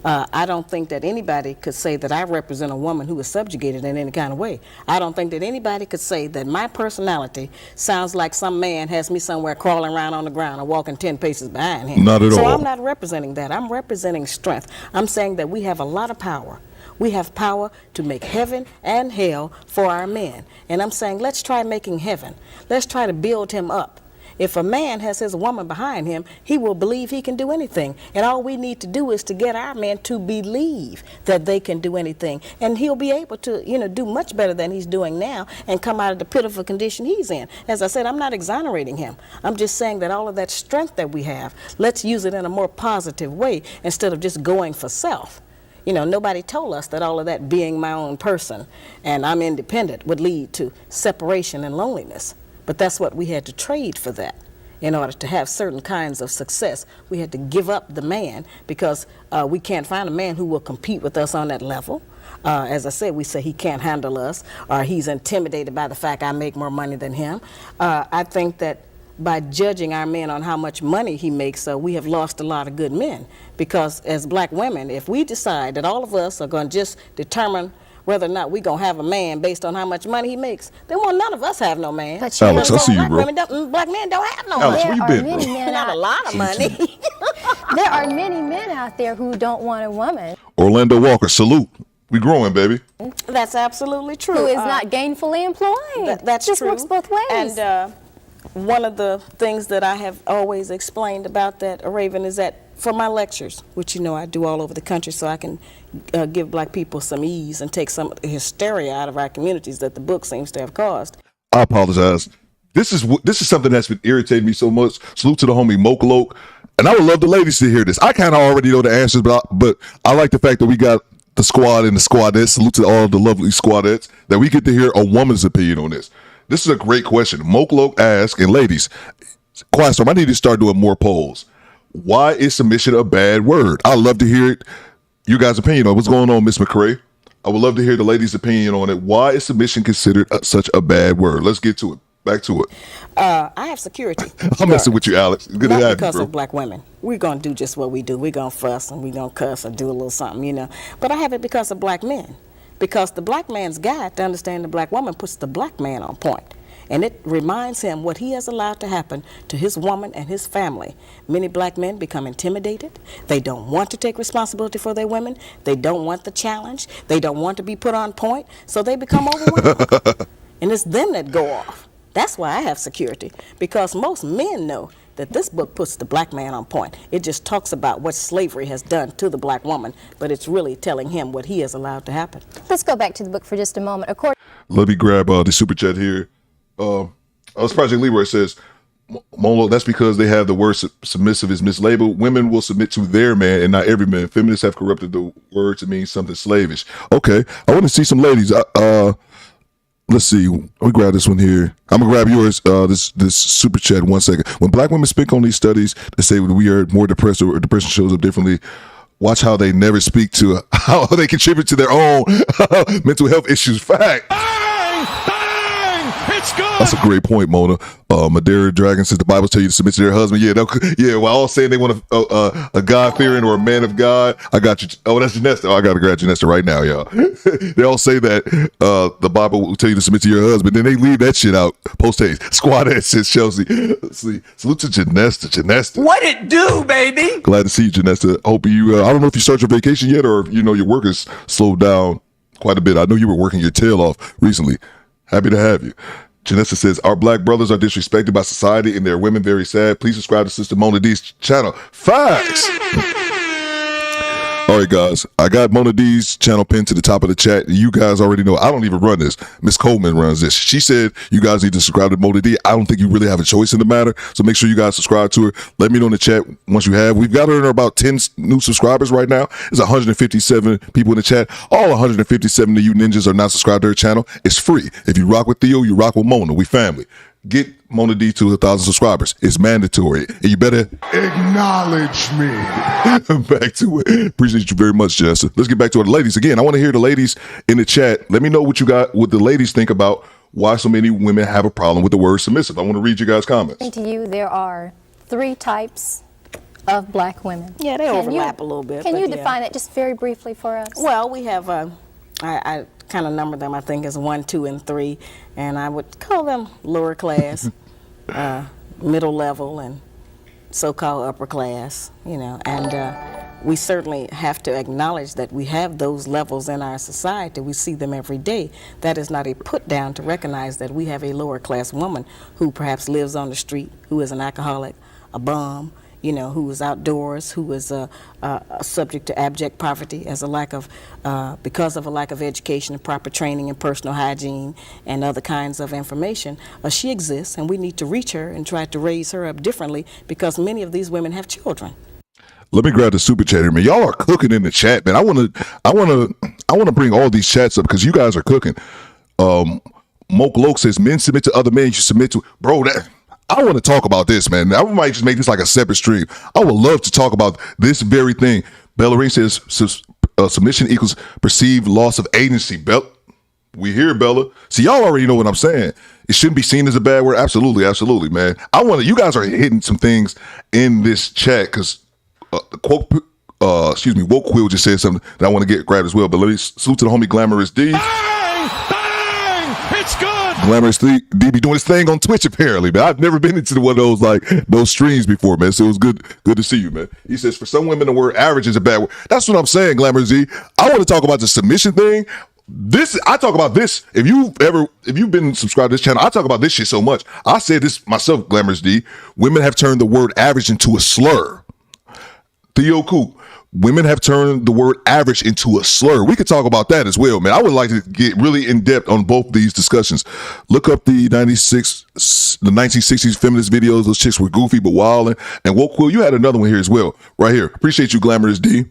I don't think that anybody could say that I represent a woman who is subjugated in any kind of way. I don't think that anybody could say that my personality sounds like some man has me somewhere crawling around on the ground or walking 10 paces behind him. Not at all. So I'm not representing that. I'm representing strength. I'm saying that we have a lot of power. We have power to make heaven and hell for our men. And I'm saying let's try making heaven. Let's try to build him up. If a man has his woman behind him, he will believe he can do anything. And all we need to do is to get our men to believe that they can do anything. And he'll be able to, you know, do much better than he's doing now and come out of the pitiful condition he's in. As I said, I'm not exonerating him. I'm just saying that all of that strength that we have, let's use it in a more positive way instead of just going for self. You know, nobody told us that all of that being my own person and I'm independent would lead to separation and loneliness. But that's what we had to trade for that. In order to have certain kinds of success, we had to give up the man because we can't find a man who will compete with us on that level. As I said, we say he can't handle us or he's intimidated by the fact I make more money than him. I think that by judging our men on how much money he makes, we have lost a lot of good men. Because as black women, if we decide that all of us are going to just determine whether or not we're going to have a man based on how much money he makes, then well, none of us have no man. Alex, I see you, bro. Black men don't have no Alex, man. where you been, bro? Not a lot of money. There are many men out there who don't want a woman. Orlando Walker, salute. We growing, baby. That's absolutely true. Who is not gainfully employed. That's just true. Works both ways. And one of the things that I have always explained about that, Raven, is that for my lectures, which you know I do all over the country so I can give black people some ease and take some of the hysteria out of our communities that the book seems to have caused. I apologize. This is something that's been irritating me so much. Salute to the homie Mokaloke. And I would love the ladies to hear this. I kind of already know the answers, but I like the fact that we got the squad and the squadettes. Salute to all the lovely squadettes that we get to hear a woman's opinion on this. This is a great question. Mokaloke asks, and ladies, Quiet Storm, I need to start doing more polls. Why is submission a bad word? I love to hear it. your guys' opinion on what's going on, Miss McCrae. I would love to hear the ladies' opinion on it. Why is submission considered such a bad word? Let's get to it. Back to it. I have security. I'm messing with you, Alex. Good to have you, because bro. of black women. We're going to do just what we do. We're going to fuss and we're going to cuss or do a little something, you know. But I have it because of black men. Because the black man's guide to understand the black woman puts the black man on point. And it reminds him what he has allowed to happen to his woman and his family. Many black men become intimidated. They don't want to take responsibility for their women. They don't want the challenge. They don't want to be put on point. So they become overwhelmed. And it's them that go off. That's why I have security. Because most men know that this book puts the black man on point. It just talks about what slavery has done to the black woman, but it's really telling him what he has allowed to happen. Let's go back to the book for just a moment. Let me grab the super chat here. Project Leroy says, Molo, that's because they have the word submissive is mislabeled. Women will submit to their man and not every man. Feminists have corrupted the word to mean something slavish. Okay, I want to see some ladies. Let's see. Let me grab this one here. I'm gonna grab yours. This super chat. 1 second. When black women speak on these studies, they say we are more depressed or depression shows up differently. Watch how they never speak to how they contribute to their own mental health issues. Fact. It's good. That's a great point, Mona. Madeira Dragon says the Bible tells you to submit to their husband. Yeah, while all saying they want a God-fearing or a man of God. I got you. Oh, that's Janessa. Oh, I got to grab Janessa right now, y'all. They all say that the Bible will tell you to submit to your husband. Then they leave that shit out. Post-haste. Squad head says Chelsea. Let's see. Salute to Janessa. What it do, baby? Glad to see you, Janessa. Hope you, I don't know if you started your vacation yet or if, your work has slowed down quite a bit. I know you were working your tail off recently. Happy to have you. Janessa says, our black brothers are disrespected by society and their women very sad. Please subscribe to Sister Mona D's channel. Facts! All right, guys. I got Mona D's channel pinned to the top of the chat. You guys already know. I don't even run this. Miss Coleman runs this. She said you guys need to subscribe to Mona D. I don't think you really have a choice in the matter. So make sure you guys subscribe to her. Let me know in the chat once you have. We've got her in about 10 new subscribers right now. There's 157 people in the chat. All 157 of you ninjas are not subscribed to her channel. It's free. If you rock with Theo, you rock with Mona. We family. Get Mona D to 1,000 subscribers. It's mandatory. And you better acknowledge me. Back to it. Appreciate you very much, Jessa. Let's get back to it. Ladies, again, I want to hear the ladies in the chat. Let me know what the ladies think about why so many women have a problem with the word submissive. I want to read you guys' comments. To you, there are 3 types of black women. Yeah, they overlap a little bit. Can you define that just very briefly for us? Well, we have, I kind of number them, I think, as 1, 2, and 3, and I would call them lower class, middle level, and so-called upper class, and we certainly have to acknowledge that we have those levels in our society. We see them every day. That is not a put down to recognize that we have a lower class woman who perhaps lives on the street, who is an alcoholic, a bum, who is outdoors, who is subject to abject poverty as because of a lack of education and proper training and personal hygiene and other kinds of information. She exists, and we need to reach her and try to raise her up differently because many of these women have children. Let me grab the super chat here, man. Y'all are cooking in the chat, man. I want to bring all these chats up because you guys are cooking. Moke Loke says men submit to other men. You submit to I want to talk about this, man. I might just make this like a separate stream. I would love to talk about this very thing. Bellarine says submission equals perceived loss of agency. We hear Bella. See, y'all already know what I'm saying. It shouldn't be seen as a bad word. Absolutely, absolutely, man. You guys are hitting some things in this chat because Woke Quill just said something that I want to get grabbed as well. But let me salute to the homie Glamorous D. Bang! It's good! Glamorous D be doing his thing on Twitch apparently, man. I've never been into one of those streams before, man. So it was good to see you, man. He says for some women the word average is a bad word. That's what I'm saying, Glamorous D. I want to talk about the submission thing. I talk about this. If you've been subscribed to this channel, I talk about this shit so much. I said this myself, Glamorous D. Women have turned the word average into a slur. Theo Coop. Women have turned the word average into a slur. We could talk about that as well, man. I would like to get really in depth on both these discussions. Look up the 1960s feminist videos. Those chicks were goofy but wildin'. And Woke Quill, you had another one here as well, right here. Appreciate you, Glamorous D.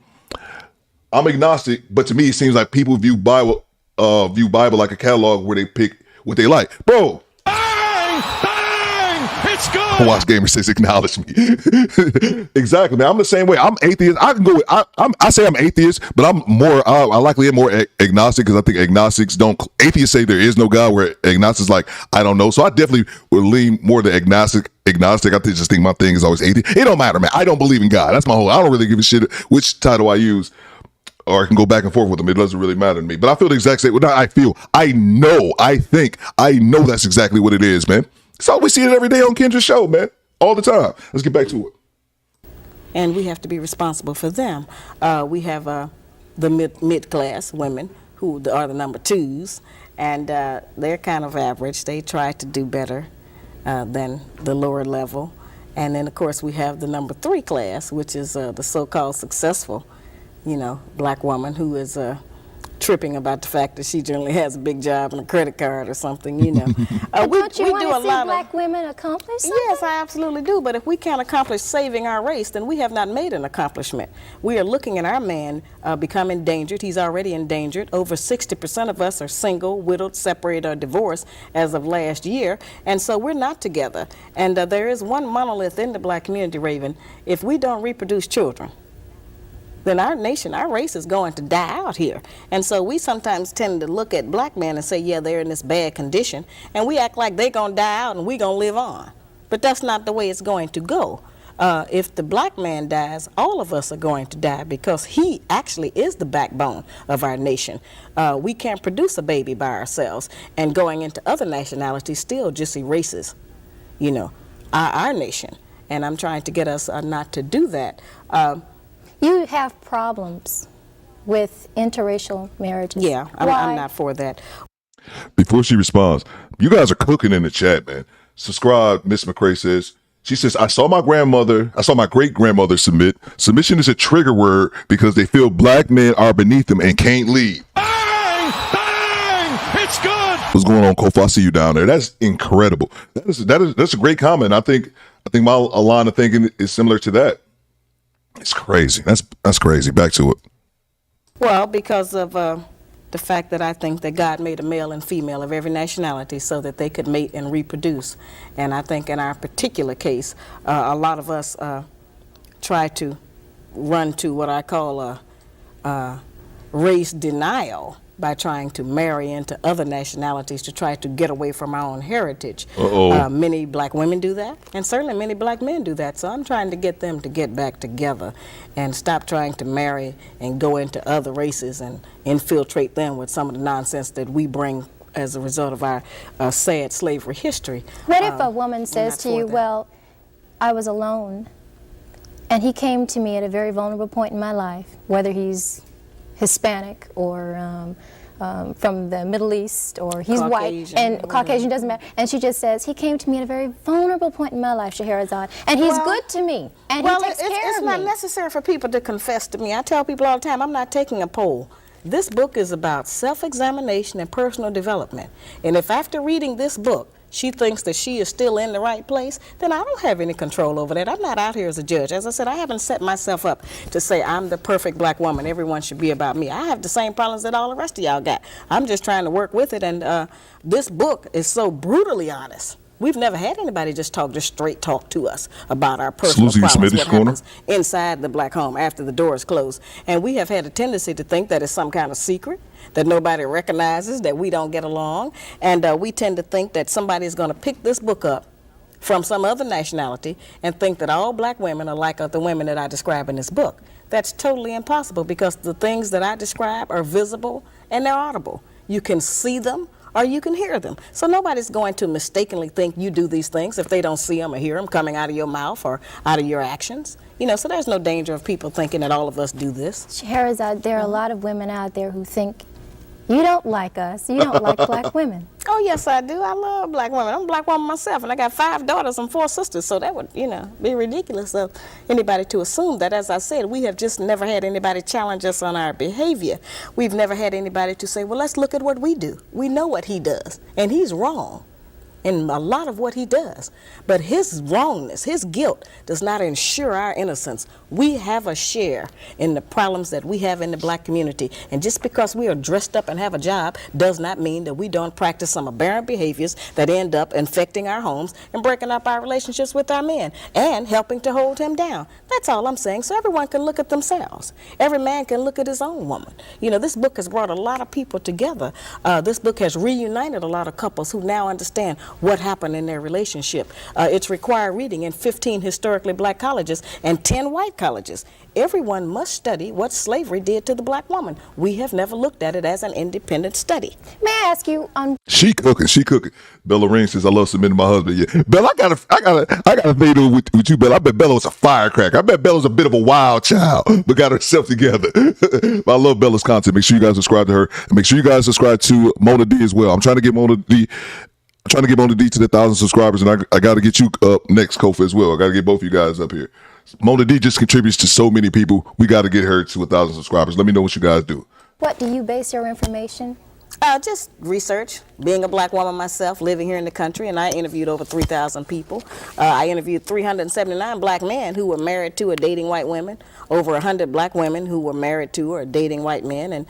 I'm agnostic, but to me it seems like people view Bible like a catalog where they pick what they like, bro. Bang! It's good. Watch Gamer says acknowledge me. Exactly, man. I'm the same way. I'm atheist. I can go. I say I'm atheist, but I'm more. I likely am more agnostic because I think agnostics don't. Atheists say there is no God, where agnostics like I don't know. So I definitely would lean more to agnostic. I just think my thing is always atheist. It don't matter, man. I don't believe in God. That's my whole. I don't really give a shit which title I use, or I can go back and forth with them. It doesn't really matter to me. But I feel the exact same. Well, not I feel. I know. I think. I know that's exactly what it is, man. So we see it every day on Kendra's show, man. All the time. Let's get back to it. And we have to be responsible for them. We have the mid-class women who are the number twos, and they're kind of average. They try to do better than the lower level. And then, of course, we have the number three class, which is the so-called successful, black woman who is tripping about the fact that she generally has a big job and a credit card or something, Don't you want to see black women accomplish something? Yes, I absolutely do. But if we can't accomplish saving our race, then we have not made an accomplishment. We are looking at our man become endangered. He's already endangered. Over 60% of us are single, widowed, separated, or divorced as of last year. And so we're not together. And there is one monolith in the black community, Raven. If we don't reproduce children, then our nation, our race is going to die out here. And so we sometimes tend to look at black men and say, yeah, they're in this bad condition, and we act like they're going to die out and we're going to live on. But that's not the way it's going to go. If the black man dies, all of us are going to die because he actually is the backbone of our nation. We can't produce a baby by ourselves, and going into other nationalities still just erases, our nation. And I'm trying to get us not to do that. You have problems with interracial marriages. Yeah, I'm not for that. Before she responds, you guys are cooking in the chat, man. Subscribe, Miss McCrae says. She says, I saw my great grandmother submit. Submission is a trigger word because they feel black men are beneath them and can't lead. Bang! Bang! It's good. What's going on, Kofi? I see you down there. That's incredible. That's a great comment. I think my line of thinking is similar to that. It's crazy. That's crazy. Back to it. Well, because of the fact that I think that God made a male and female of every nationality so that they could mate and reproduce. And I think in our particular case, a lot of us try to run to what I call race denial by trying to marry into other nationalities to try to get away from our own heritage. Many black women do that, and certainly many black men do that. So I'm trying to get them to get back together and stop trying to marry and go into other races and infiltrate them with some of the nonsense that we bring as a result of our sad slavery history. What if a woman says to you, well, I was alone, and he came to me at a very vulnerable point in my life, whether he's Hispanic or from the Middle East, or he's white and Caucasian, doesn't matter. And she just says, he came to me at a very vulnerable point in my life, Shahrazad, and he's good to me, and he takes care of me. It's not necessary for people to confess to me. I tell people all the time, I'm not taking a poll. This book is about self-examination and personal development. And if after reading this book, she thinks that she is still in the right place, then I don't have any control over that. I'm not out here as a judge. As I said, I haven't set myself up to say I'm the perfect black woman. Everyone should be about me. I have the same problems that all the rest of y'all got. I'm just trying to work with it, and this book is so brutally honest. We've never had anybody just straight talk to us about our personal problems, what happens inside the black home after the door is closed. And we have had a tendency to think that it's some kind of secret, that nobody recognizes, that we don't get along. And we tend to think that somebody is going to pick this book up from some other nationality and think that all black women are like the women that I describe in this book. That's totally impossible, because the things that I describe are visible and they're audible. You can see them or you can hear them. So nobody's going to mistakenly think you do these things if they don't see them or hear them coming out of your mouth or out of your actions. So there's no danger of people thinking that all of us do this. Shahrazad, there are a lot of women out there who think you don't like us, you don't like black women. Oh, yes, I do. I love black women. I'm a black woman myself, and I got 5 daughters and 4 sisters, so that would, be ridiculous of anybody to assume that. As I said, we have just never had anybody challenge us on our behavior. We've never had anybody to say, well, let's look at what we do. We know what he does, and he's wrong. in a lot of what he does. But his wrongness, his guilt, does not ensure our innocence. We have a share in the problems that we have in the black community. And just because we are dressed up and have a job does not mean that we don't practice some aberrant behaviors that end up infecting our homes and breaking up our relationships with our men and helping to hold him down. That's all I'm saying. So everyone can look at themselves. Every man can look at his own woman. You know, this book has brought a lot of people together. This book has reunited a lot of couples who now understand what happened in their relationship. It's required reading in 15 historically black colleges and 10 white colleges. Everyone must study what slavery did to the black woman. We have never looked at it as an independent study. May I ask you on... She cooking. Bella Ring says, I love submitting my husband. Yeah. Bella, I gotta say with you, Bella. I bet Bella was a firecracker. I bet Bella was a bit of a wild child, but got herself together. But I love Bella's content. Make sure you guys subscribe to her. And make sure you guys subscribe to Mona D as well. I'm trying to get Mona D to the 1,000 subscribers, and I got to get you up next, Kofa, as well. I got to get both of you guys up here. Mona D just contributes to so many people. We got to get her to 1,000 subscribers. Let me know what you guys do. What do you base your information? Just research. Being a black woman myself, living here in the country, and I interviewed over 3,000 people. I interviewed 379 black men who were married to or dating white women, over 100 black women who were married to or dating white men, and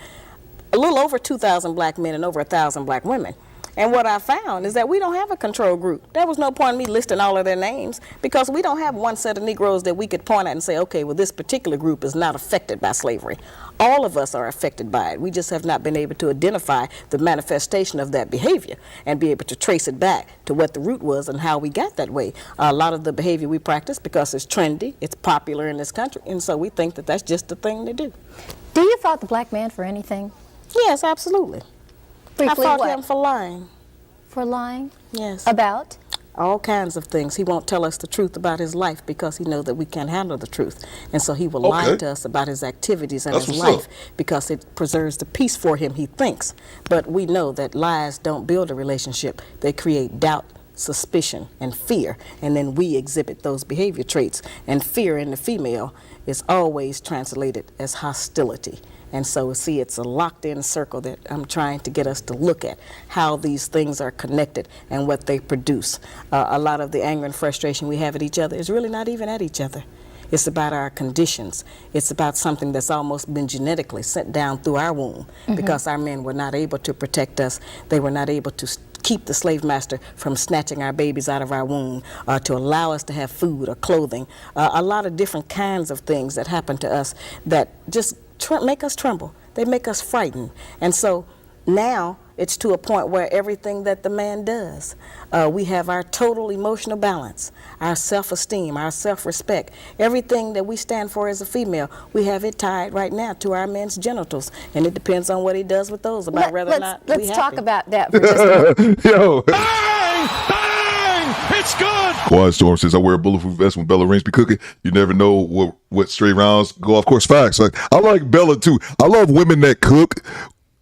a little over 2,000 black men and over 1,000 black women. And what I found is that we don't have a control group. There was no point in me listing all of their names because we don't have one set of Negroes that we could point at and say, okay, well, this particular group is not affected by slavery. All of us are affected by it. We just have not been able to identify the manifestation of that behavior and be able to trace it back to what the root was and how we got that way. A lot of the behavior we practice because it's trendy, it's popular in this country, and so we think that that's just the thing to do. Do you fault the black man for anything? Yes, absolutely. Briefly, I fought him for lying. For lying? Yes. About? All kinds of things. He won't tell us the truth about his life because he knows that we can't handle the truth. And so he will lie to us about his activities and his life because it preserves the peace for him, he thinks. But we know that lies don't build a relationship. They create doubt, suspicion, and fear. And then we exhibit those behavior traits. And fear in the female is always translated as hostility. And so, see, it's a locked-in circle that I'm trying to get us to look at, how these things are connected and what they produce. A lot of the anger and frustration we have at each other is really not even at each other. It's about our conditions. It's about something that's almost been genetically sent down through our womb because our men were not able to protect us. They were not able to keep the slave master from snatching our babies out of our womb, to allow us to have food or clothing. A lot of different kinds of things that happen to us that just make us tremble. They make us frightened. And so now it's to a point where everything that the man does, we have our total emotional balance, our self-esteem, our self-respect, everything that we stand for as a female, we have it tied right now to our men's genitals. And it depends on what he does with those about whether or not Let's talk about that for just a minute. Yo. Bang! Bang! It's good! Quiet Storm says, I wear a bulletproof vest when Bella Rings be cooking. You never know what stray rounds go off course. Facts. Like, I like Bella too. I love women that cook.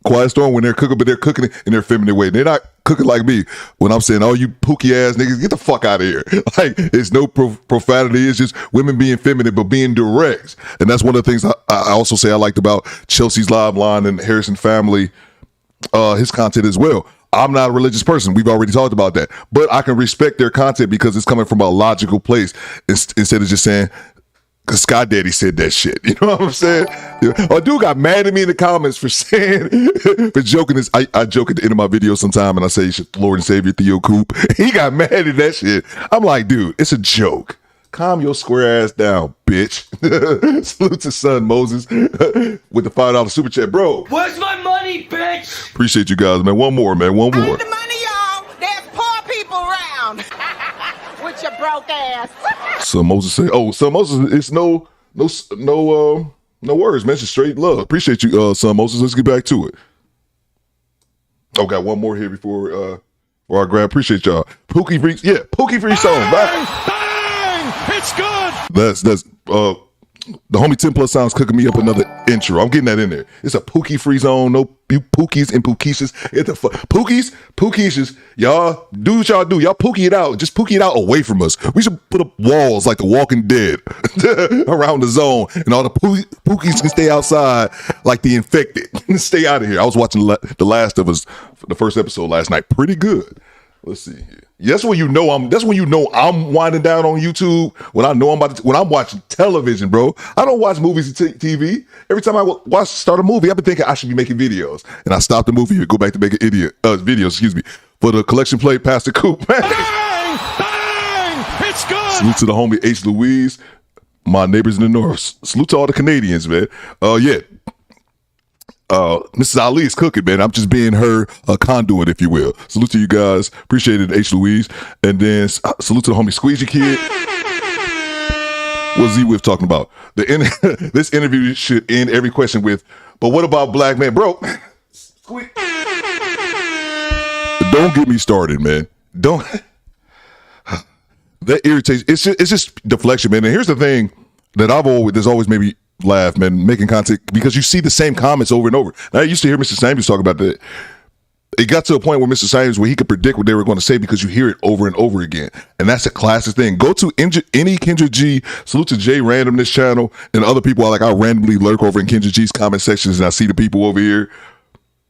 Quiet Storm, when they're cooking, but they're cooking it in their feminine way. They're not cooking like me when I'm saying, oh, you pookie ass niggas, get the fuck out of here. Like, it's no profanity. It's just women being feminine, but being direct. And that's one of the things I also say I liked about Chelsea's live line and Harrison family, his content as well. I'm not a religious person. We've already talked about that. But I can respect their content because it's coming from a logical place instead of just saying, because Sky Daddy said that shit. You know what I'm saying? A dude got mad at me in the comments for saying, for joking this. I joke at the end of my video sometime and I say, Lord and Savior Theo Coop. He got mad at that shit. I'm like, dude, it's a joke. Calm your square ass down, bitch. Salute to son Moses with the $5 super chat. Bro. Where's my money, bitch? Appreciate you guys, man. One more, man. One more. Earn the money, y'all. There's poor people around. With your broke ass. Son Moses say, son Moses, it's no words, man. It's just straight love. Appreciate you, son Moses. Let's get back to it. Oh, got one more here before I grab. Appreciate y'all. Pookie Free, Pookie Free song. Bang! Bang! It's good! That's the homie 10 Plus Sounds cooking me up another intro. I'm getting that in there. It's a Pookie Free zone. No Pookies and Pookishas. Pookishas. Y'all do what y'all do. Y'all Pookie it out. Just Pookie it out away from us. We should put up walls like The Walking Dead around the zone, and all the Pookies can stay outside like the infected. Stay out of here. I was watching The Last of Us, the first episode last night. Pretty good. Let's see here. That's when you know I'm winding down on YouTube when I know when I'm watching television, bro. I don't watch movies and TV. Every time I start a movie, I've been thinking I should be making videos, and I stop the movie and go back to making videos. For the collection plate, Pastor Coop. Bang, bang, it's good. Salute to the homie H. Louise, my neighbors in the north. Salute to all the Canadians, man. Mrs. Ali is cooking, man. I'm just being her conduit, if you will. Salute to you guys. Appreciate it, H. Louise. And then salute to the homie Squeezy Kid. What's Z-Whiff talking about? This interview should end every question with, but what about black men? Bro, don't get me started, man. Don't. That irritates. It's just deflection, man. And here's the thing that there's always made me laugh, man, making content, because you see the same comments over and over. Now, I used to hear Mr. Samuels talk about that. It got to a point with Mr. Samuels where he could predict what they were going to say because you hear it over and over again. And that's a classic thing. Go to any Kendra G, salute to Jay Random, this channel, and other people I randomly lurk over in Kendra G's comment sections and I see the people over here.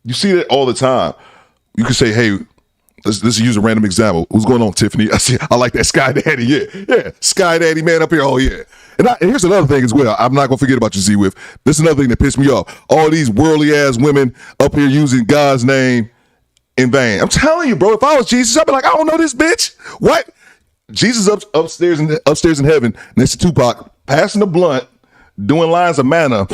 You see that all the time. You can say, hey, let's use a random example. What's going on, Tiffany? I like that Sky Daddy. Yeah. Sky Daddy, man, up here. Oh, yeah. And here's another thing as well. I'm not going to forget about you, Z-Whiff. This is another thing that pissed me off. All these worldly-ass women up here using God's name in vain. I'm telling you, bro, if I was Jesus, I'd be like, I don't know this bitch. What? Jesus upstairs in heaven next to Tupac, passing the blunt, doing lines of manna,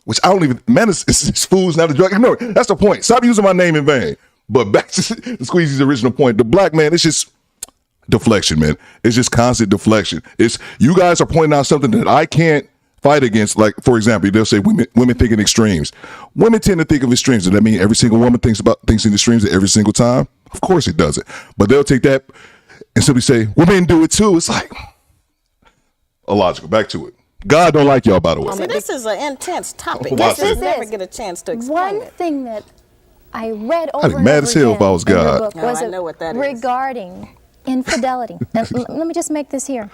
which I don't even, manna is food's not a drug. No, that's the point. Stop using my name in vain. But back to the Squeezy's original point, the black man, it's just deflection, man. It's just constant deflection. It's you guys are pointing out something that I can't fight against. Like, for example, they'll say women think in extremes. Women tend to think of extremes. Does that mean every single woman thinks in extremes every single time? Of course it doesn't. But they'll take that and simply say, women do it too. It's like illogical. Back to it. God don't like y'all, by the way. See, this is an intense topic. This is never get a chance to explain one thing that I read over and over mad as hell if I was God. Was I know what that is. Regarding infidelity. And let me just make this here.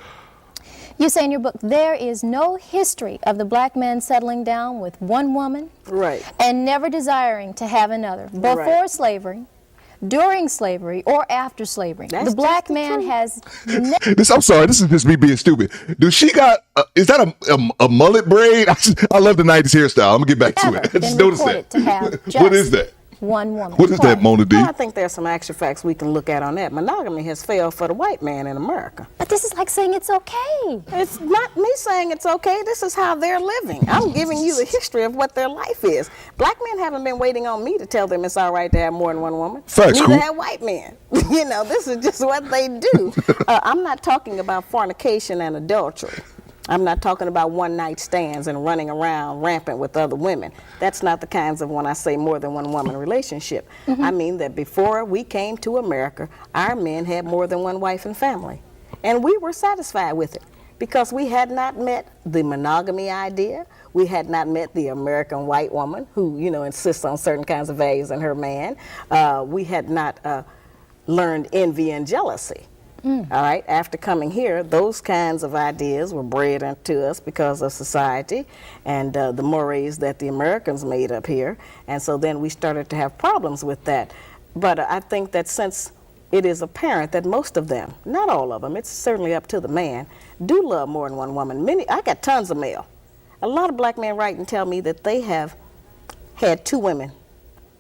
You say in your book, there is no history of the black man settling down with one woman, right, and never desiring to have another, before slavery, during slavery, or after slavery. The black man has I'm sorry, this is just me being stupid. Dude, she got, is that a mullet braid? I love the 90s hairstyle. I'm going to get back to it. I just noticed that. To have what is that? One woman. What is that, Mona D? Well, I think there's some actual facts we can look at on that. Monogamy has failed for the white man in America. But this is like saying it's okay. It's not me saying it's okay. This is how they're living. I'm giving you the history of what their life is. Black men haven't been waiting on me to tell them it's all right to have more than one woman. Facts, Neither cool. have white men. This is just what they do. I'm not talking about fornication and adultery. I'm not talking about one-night stands and running around rampant with other women. That's not the kinds of, when I say more than one woman relationship. I mean that before we came to America, our men had more than one wife and family. And we were satisfied with it because we had not met the monogamy idea. We had not met the American white woman who, insists on certain kinds of values in her man. We had not learned envy and jealousy. All right, after coming here, those kinds of ideas were bred into us because of society and the mores that the Americans made up here. And so then we started to have problems with that. But I think that since it is apparent that most of them, not all of them, it's certainly up to the man, do love more than one woman. I got tons of mail. A lot of black men write and tell me that they have had two women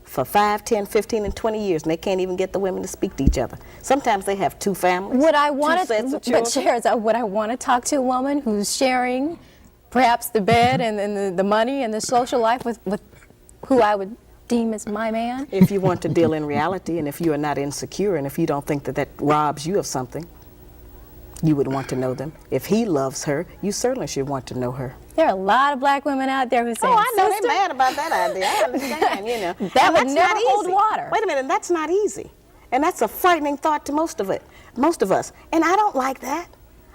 for 5, 10, 15, and 20 years, and they can't even get the women to speak to each other. Sometimes they have two families, would I want two sets of children. Would I want to talk to a woman who's sharing perhaps the bed and the money and the social life with who I would deem as my man? If you want to deal in reality, and if you are not insecure, and if you don't think that robs you of something, you would want to know them. If he loves her, you certainly should want to know her. There are a lot of black women out there who say, "Oh, I know they're mad about that idea. I understand, that would never hold water." Wait a minute, that's not easy, and that's a frightening thought to most of us. And I don't like that.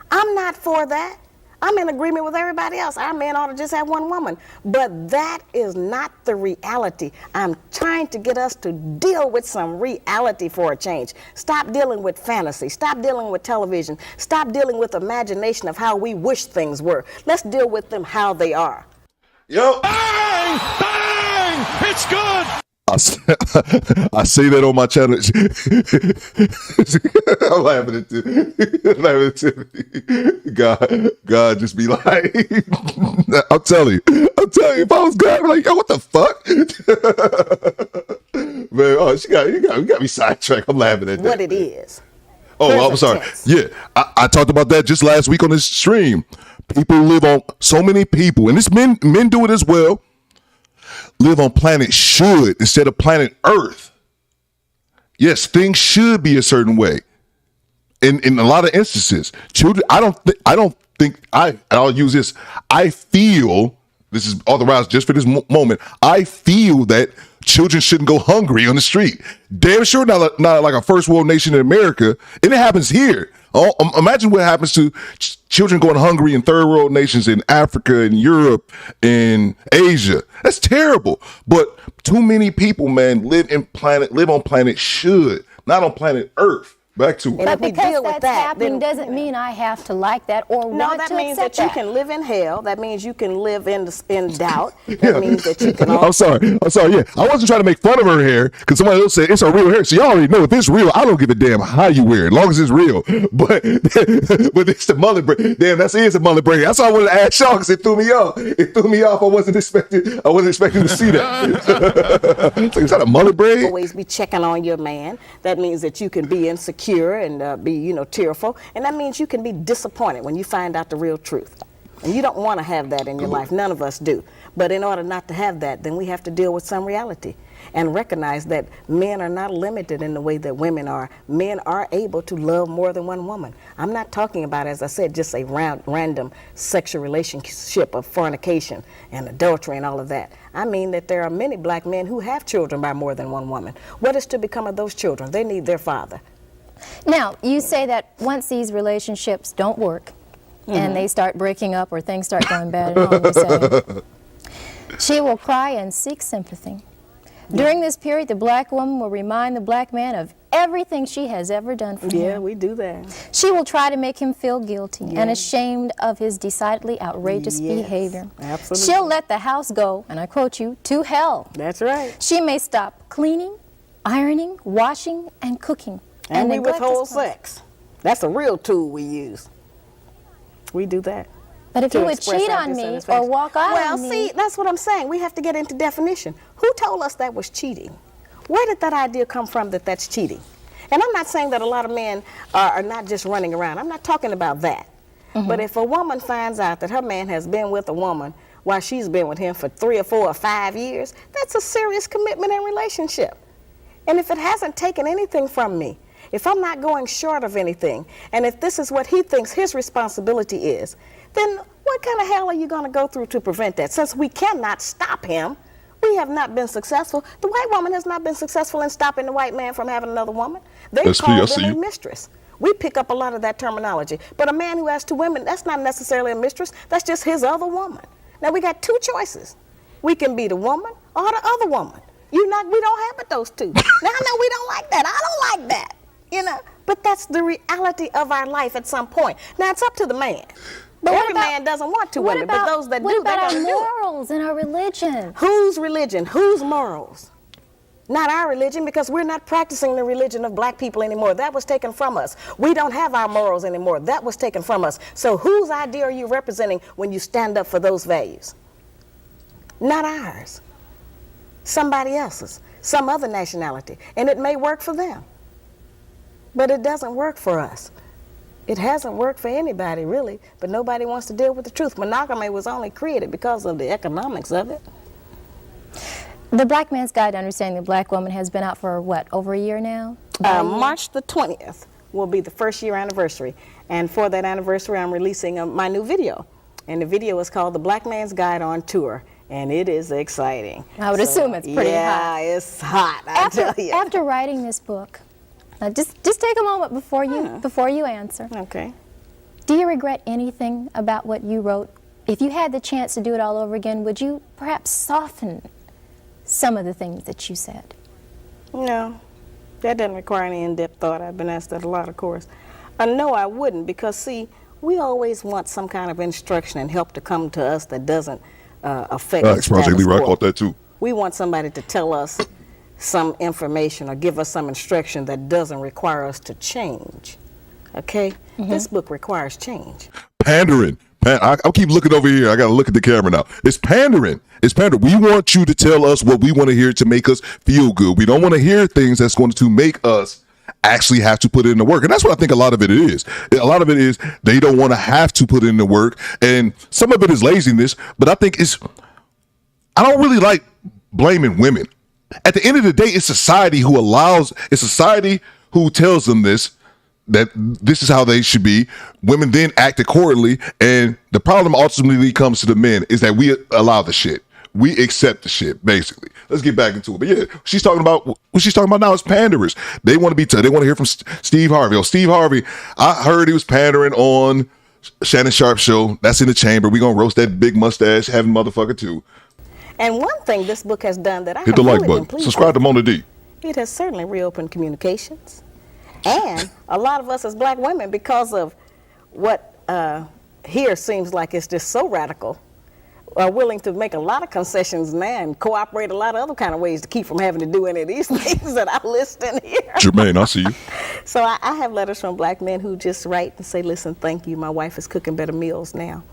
I'm not for that. I'm in agreement with everybody else. Our men ought to just have one woman. But that is not the reality. I'm trying to get us to deal with some reality for a change. Stop dealing with fantasy. Stop dealing with television. Stop dealing with imagination of how we wish things were. Let's deal with them how they are. Yo. Bang! Bang! It's good! I say that on my channel. I'm laughing at Timmy. God just be like, I'm telling you, if I was God, I'm like, yo, what the fuck? Man, you got me sidetracked. I'm laughing at that. What it is. Oh, I'm sorry. Yeah, I talked about that just last week on this stream. People live on, so many people, and this men do it as well, live on planet should instead of planet Earth. Yes, things should be a certain way. In a lot of instances, children, I'll use this. I feel, this is authorized just for this moment, I feel that children shouldn't go hungry on the street. Damn sure not like a first world nation in America, and it happens here. Oh, imagine what happens to children going hungry in third world nations in Africa and Europe and Asia. That's terrible. But too many people, man, live on planet should, not on planet Earth. Back to it. But because that's happening doesn't mean I have to like that or want to accept that. No, that means that you can live in hell. That means you can live in doubt. That means that you can. I'm sorry. Yeah, I wasn't trying to make fun of her hair because somebody else said it's a real hair. So y'all already know if it's real, I don't give a damn how you wear it, as long as it's real. But it's the mullet braid. Damn, that is a mullet braid. That's why I wanted to ask y'all because it threw me off. I wasn't expecting to see that. So is that a mullet braid? Always be checking on your man. That means that you can be insecure and be, tearful, and that means you can be disappointed when you find out the real truth. And you don't want to have that in your life. None of us do. But in order not to have that, then we have to deal with some reality and recognize that men are not limited in the way that women are. Men are able to love more than one woman. I'm not talking about, as I said, just a random sexual relationship of fornication and adultery and all of that. I mean that there are many black men who have children by more than one woman. What is to become of those children? They need their father. Now, you say that once these relationships don't work and they start breaking up or things start going bad at home, you say, she will cry and seek sympathy. During this period, the black woman will remind the black man of everything she has ever done for him. Yeah, we do that. She will try to make him feel guilty and ashamed of his decidedly outrageous behavior. Absolutely. She'll let the house go, and I quote you, to hell. That's right. She may stop cleaning, ironing, washing, and cooking. And we withhold sex. That's a real tool we use. We do that. But if you would cheat on me or walk out on me... Well, see, that's what I'm saying. We have to get into definition. Who told us that was cheating? Where did that idea come from that that's cheating? And I'm not saying that a lot of men are not just running around. I'm not talking about that. But if a woman finds out that her man has been with a woman while she's been with him for 3 or 4 or 5 years, that's a serious commitment and relationship. And if it hasn't taken anything from me, if I'm not going short of anything, and if this is what he thinks his responsibility is, then what kind of hell are you going to go through to prevent that? Since we cannot stop him, we have not been successful. The white woman has not been successful in stopping the white man from having another woman. They call them a mistress. We pick up a lot of that terminology. But a man who has 2 women, that's not necessarily a mistress. That's just his other woman. Now, we got 2 choices. We can be the woman or the other woman. We don't have but those 2. Now, I know we don't like that. I don't like that. But that's the reality of our life at some point. Now, it's up to the man. But every man doesn't want 2 women, but those that do, what they about gotta our do it. morals and our religion? Whose religion? Whose morals? Not our religion, because we're not practicing the religion of black people anymore. That was taken from us. We don't have our morals anymore. That was taken from us. So whose idea are you representing when you stand up for those values? Not ours. Somebody else's. Some other nationality. And it may work for them. But it doesn't work for us. It hasn't worked for anybody, really, but nobody wants to deal with the truth. Monogamy was only created because of the economics of it. The Black Man's Guide to Understanding the Black Woman has been out for, what, over a year now? March the 20th will be the 1st year anniversary. And for that anniversary, I'm releasing my new video. And the video is called The Black Man's Guide on Tour. And it is exciting. I would assume it's pretty hot. Yeah, it's hot, I tell you. After writing this book, now just take a moment before you answer. Okay. Do you regret anything about what you wrote? If you had the chance to do it all over again, would you perhaps soften some of the things that you said? No, that doesn't require any in-depth thought. I've been asked that a lot, of course. No, I wouldn't, because see, we always want some kind of instruction and help to come to us that doesn't affect us. Project Leroy, I caught that too. We want somebody to tell us some information or give us some instruction that doesn't require us to change. Okay? This book requires change. Pandering. I keep looking over here. I got to look at the camera now. It's pandering. It's pandering. We want you to tell us what we want to hear to make us feel good. We don't want to hear things that's going to make us actually have to put in the work. And that's what I think a lot of it is. A lot of it is they don't want to have to put in the work. And some of it is laziness. But I think I don't really like blaming women. At the end of the day, it's society who tells them that this is how they should be. Women then act accordingly, and the problem ultimately comes to the men is that we allow the shit. We accept the shit, basically. Let's get back into it. But yeah, what she's talking about now is panderers. They want to hear from Steve Harvey. Steve Harvey, I heard he was pandering on Shannon Sharp's show. That's in the chamber. We're gonna roast that big mustache having motherfucker too. And one thing this book has done that I hit the like button. Subscribe to Mona D. It has certainly reopened communications. And a lot of us as black women, because of what here seems like it's just so radical, are willing to make a lot of concessions now and cooperate a lot of other kind of ways to keep from having to do any of these things that I list in here. Jermaine, I see you. So I have letters from black men who just write and say, listen, thank you. My wife is cooking better meals now.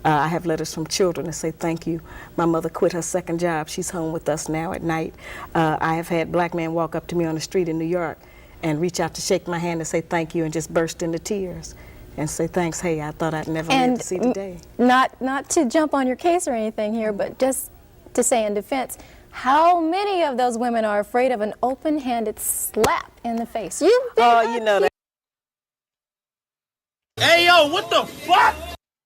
I have letters from children that say, thank you. My mother quit her second job. She's home with us now at night. I have had black men walk up to me on the street in New York and reach out to shake my hand and say thank you and just burst into tears and say thanks. Hey, I thought I'd never live to see the day. Not to jump on your case or anything here, but just to say in defense, how many of those women are afraid of an open-handed slap in the face? You know that. Hey, yo, what the fuck?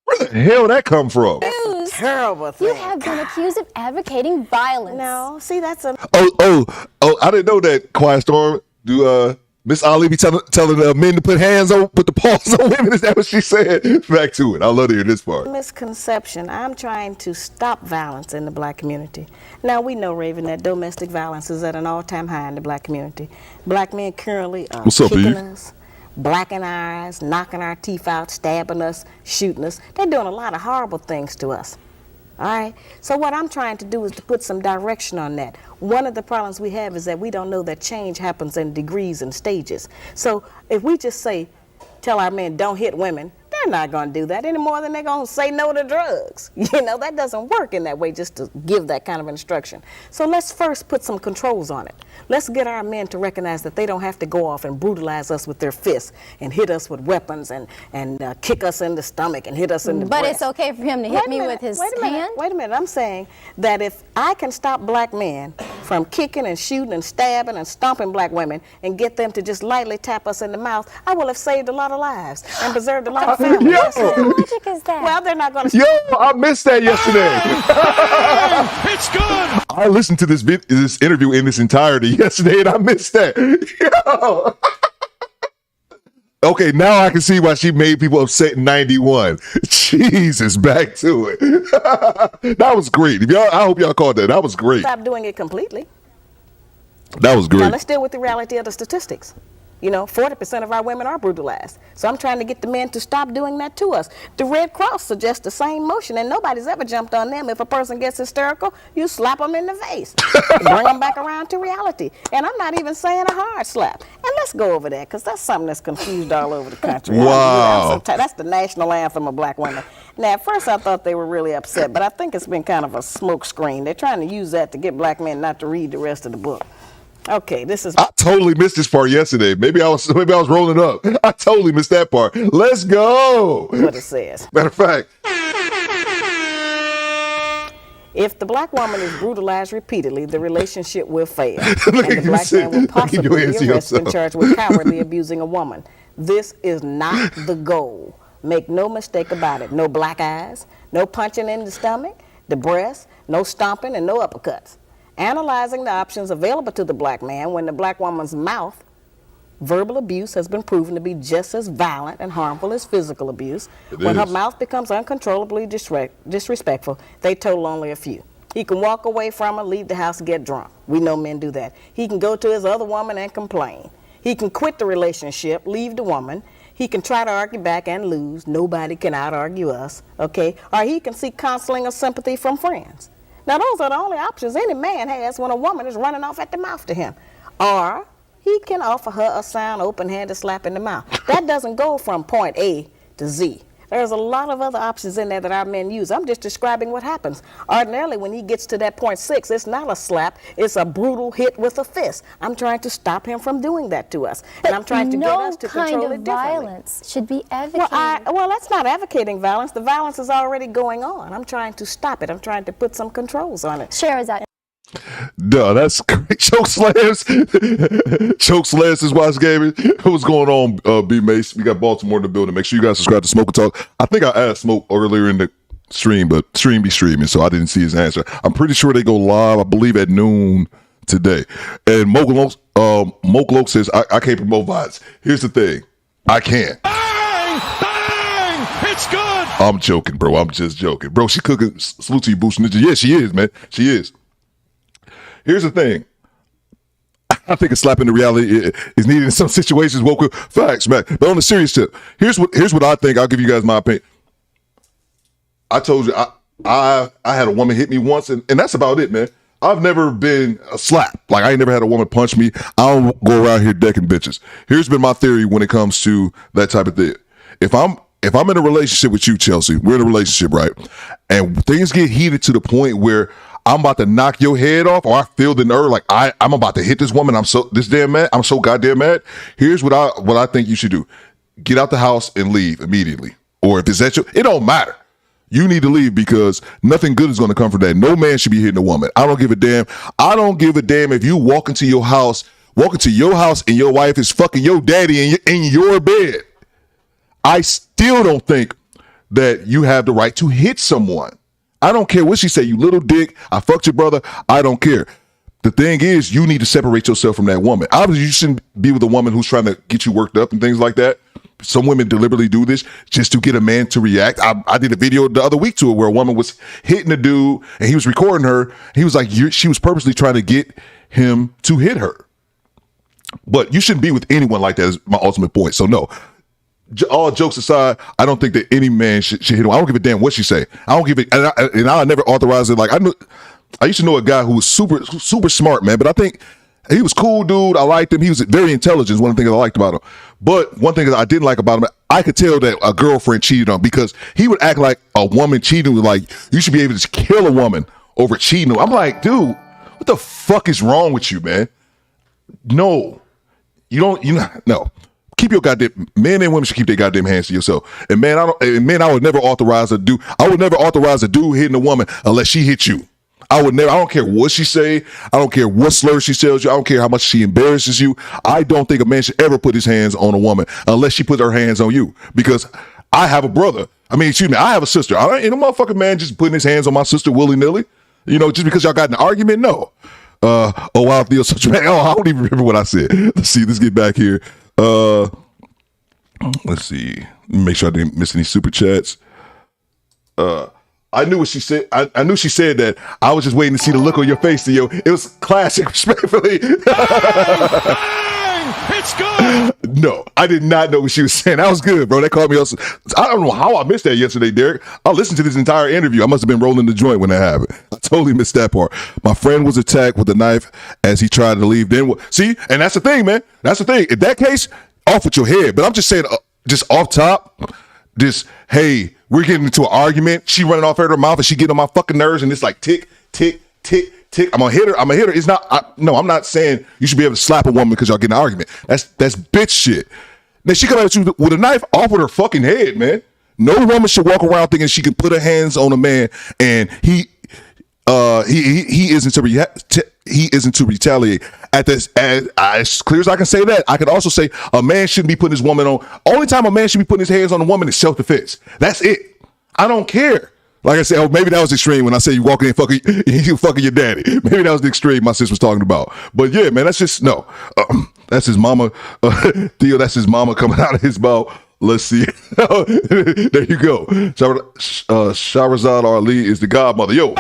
Where the hell that come from? That's a terrible thing. You have been accused of advocating violence. No, see, that's a... Oh, I didn't know that, Quiet Storm. Do Miss Ali be telling men to put the paws on women? Is that what she said? Back to it. I love to hear this part. Misconception. I'm trying to stop violence in the black community. Now, we know, Raven, that domestic violence is at an all-time high in the black community. Black men currently are kicking us, blacking our eyes, knocking our teeth out, stabbing us, shooting us. They're doing a lot of horrible things to us. All right? So what I'm trying to do is to put some direction on that. One of the problems we have is that we don't know that change happens in degrees and stages. So if we just tell our men, don't hit women, they're not going to do that any more than they're going to say no to drugs. You know, that doesn't work in that way, just to give that kind of instruction. So let's first put some controls on it. Let's get our men to recognize that they don't have to go off and brutalize us with their fists and hit us with weapons and kick us in the stomach and hit us in the breast. But it's okay for him to hit me with his hand? Wait a minute. I'm saying that if I can stop black men from kicking and shooting and stabbing and stomping black women and get them to just lightly tap us in the mouth, I will have saved a lot of lives and preserved a lot of families. What kind of logic is that? Well, they're not going to... Yo, I missed that yesterday. It's good. I listened to this interview in its entirety yesterday, and I missed that. Yo. Okay, now I can see why she made people upset in 91. Jesus, back to it. That was great. I hope y'all caught that. That was great. Stop doing it completely. That was great. Now, let's deal with the reality of the statistics. You know, 40% of our women are brutalized. So I'm trying to get the men to stop doing that to us. The Red Cross suggests the same motion, and nobody's ever jumped on them. If a person gets hysterical, you slap them in the face. Bring them back around to reality. And I'm not even saying a hard slap. And let's go over that, because that's something that's confused all over the country. Wow. That's the national anthem of black women. Now, at first I thought they were really upset, but I think it's been kind of a smoke screen. They're trying to use that to get black men not to read the rest of the book. Okay, this is... I totally missed this part yesterday. Maybe I was rolling up. I totally missed that part. Let's go. What it says. Matter of fact. If the black woman is brutalized repeatedly, the relationship will fail. And the black man will possibly be arrested and charged with cowardly abusing a woman. This is not the goal. Make no mistake about it. No black eyes, no punching in the stomach, the breast, no stomping, and no uppercuts. Analyzing the options available to the black man when the black woman's mouth, verbal abuse has been proven to be just as violent and harmful as physical abuse. When her mouth becomes uncontrollably disrespectful, they total only a few. He can walk away from her, leave the house, get drunk. We know men do that. He can go to his other woman and complain. He can quit the relationship, leave the woman. He can try to argue back and lose. Nobody can out-argue us, okay? Or he can seek counseling or sympathy from friends. Now, those are the only options any man has when a woman is running off at the mouth to him. Or he can offer her a sound, open-handed slap in the mouth. That doesn't go from point A to Z. There's a lot of other options in there that our men use. I'm just describing what happens. Ordinarily, when he gets to that point 6, it's not a slap, it's a brutal hit with a fist. I'm trying to stop him from doing that to us. And I'm trying to get us to control it differently. No kind of violence should be advocated. Well, that's not advocating violence. The violence is already going on. I'm trying to stop it. I'm trying to put some controls on it. Shahrazad. Duh, that's great. Choke slams. Choke slams is why it's gaming. What's going on, B Mace? We got Baltimore in the building. Make sure you guys subscribe to Smoke and Talk. I think I asked Smoke earlier in the stream, but stream be streaming, so I didn't see his answer. I'm pretty sure they go live, I believe, at noon today. And Moklo says, I can't promote violence. Here's the thing. I can't. Bang! Bang! It's good! I'm joking, bro. I'm just joking. Bro, she cooking. Salute to you, Boost Ninja. Yeah, she is, man. She is. Here's the thing. I think a slap in the reality is needed in some situations. Woke facts, man. But on the serious tip, here's what I think. I'll give you guys my opinion. I told you I had a woman hit me once, and that's about it, man. I've never been a slap. Like I ain't never had a woman punch me. I don't go around here decking bitches. Here's been my theory when it comes to that type of thing. If I'm in a relationship with you, Chelsea, we're in a relationship, right? And things get heated to the point where I'm about to knock your head off, or I feel the nerve, like I'm about to hit this woman. I'm so goddamn mad. Here's what I think you should do: get out the house and leave immediately. Or if it's at you, it don't matter. You need to leave because nothing good is going to come from that. No man should be hitting a woman. I don't give a damn. I don't give a damn if you walk into your house and your wife is fucking your daddy in your bed. I still don't think that you have the right to hit someone. I don't care what she say, you little dick, I fucked your brother, I don't care. The thing is, you need to separate yourself from that woman. Obviously, you shouldn't be with a woman who's trying to get you worked up and things like that. Some women deliberately do this just to get a man to react. I did a video the other week to it where a woman was hitting a dude and he was recording her. He was like, she was purposely trying to get him to hit her. But you shouldn't be with anyone like that is my ultimate point. So no. All jokes aside, I don't think that any man should hit him. I don't give a damn what she say. I don't give it, and I'll never authorize it. Like I used to know a guy who was super smart, man. But I think he was cool, dude. I liked him. He was very intelligent. One of the things I liked about him. But one thing that I didn't like about him, I could tell that a girlfriend cheated on him because he would act like a woman cheating was like you should be able to kill a woman over cheating. I'm like, dude, what the fuck is wrong with you, man? No, you don't. No. Keep your goddamn men and women should keep their goddamn hands to yourself. And man, I would never authorize a dude. I would never authorize a dude hitting a woman unless she hit you. I would never. I don't care what she say. I don't care what slur she tells you. I don't care how much she embarrasses you. I don't think a man should ever put his hands on a woman unless she puts her hands on you. Because I have a brother. I have a sister. Ain't no motherfucking man just putting his hands on my sister willy nilly. Just because y'all got in an argument. No. I feel such a man. I don't even remember what I said. Let's see. Let's get back here. Let's see. Make sure I didn't miss any super chats. I knew what she said. I knew she said that. I was just waiting to see the look on your face, Theo. It was classic, respectfully. It's good. No, I did not know what she was saying. That was good, bro. That caught me. I don't know how I missed that yesterday, Derek. I listened to this entire interview. I must have been rolling the joint when that happened. I totally missed that part. My friend was attacked with a knife as he tried to leave. Then see, and that's the thing, man. That's the thing. In that case, off with your head. But I'm just saying, just off top, hey, we're getting into an argument. She running off her mouth and she getting on my fucking nerves, and it's like tick, tick, tick, tick. I'm gonna hit her. It's not. No, I'm not saying you should be able to slap a woman because y'all get in an argument. That's bitch shit. Then she come at you with a knife off with her fucking head, man. No woman should walk around thinking she can put her hands on a man and he isn't to retaliate. As clear as I can say that, I could also say a man shouldn't be putting his woman on. Only time a man should be putting his hands on a woman is self-defense. That's it. I don't care. Like I said, maybe that was extreme when I say you walking in you fucking your daddy. Maybe that was the extreme my sis was talking about. But yeah, man, that's just no. That's his mama. Theo, that's his mama coming out of his mouth. Let's see. There you go. Shahrazad Ali is the godmother. Yo.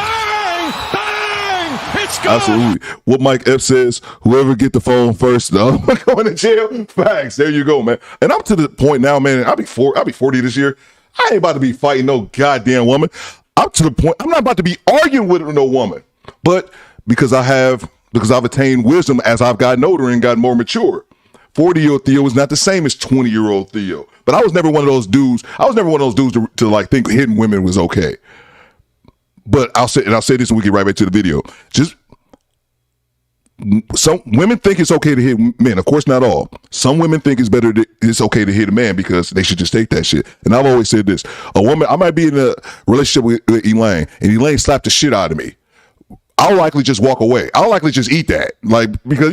Absolutely. What Mike F says, whoever get the phone first, the other one going to jail. Facts. There you go, man. And I'm to the point now, man. I'll be 40 this year. I ain't about to be fighting no goddamn woman. I'm to the point, I'm not about to be arguing with no woman. But because I've attained wisdom as I've gotten older and gotten more mature. 40-year-old Theo is not the same as 20-year-old Theo. But I was never one of those dudes. To like think hitting women was okay. But I'll say this and we get right back to the video. Just some women think it's okay to hit men. Of course, not all. Some women think it's okay to hit a man because they should just take that shit. And I've always said this: a woman, I might be in a relationship with Elaine, and Elaine slapped the shit out of me. I'll likely just walk away. I'll likely just eat that, like because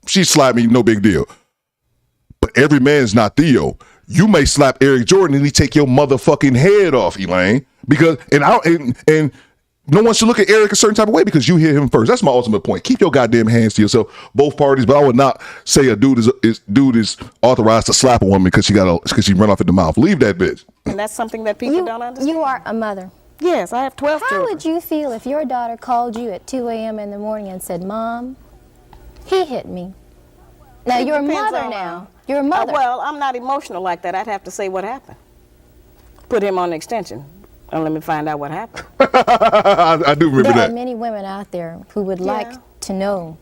she slapped me, no big deal. But every man's not Theo. You may slap Eric Jordan and he take your motherfucking head off, Elaine, because and no one should look at Eric a certain type of way because you hit him first. That's my ultimate point. Keep your goddamn hands to yourself, both parties. But I would not say a dude is authorized to slap a woman because she run off at the mouth. Leave that bitch. And that's something that people don't understand. You are a mother. Yes, I have 12 children. How would you feel if your daughter called you at 2 a.m. in the morning and said, "Mom, he hit me"? Now you're a mother now. You're a mother. Well, I'm not emotional like that. I'd have to say what happened. Put him on the extension and let me find out what happened. I do remember that. There are many women out there who would like to know,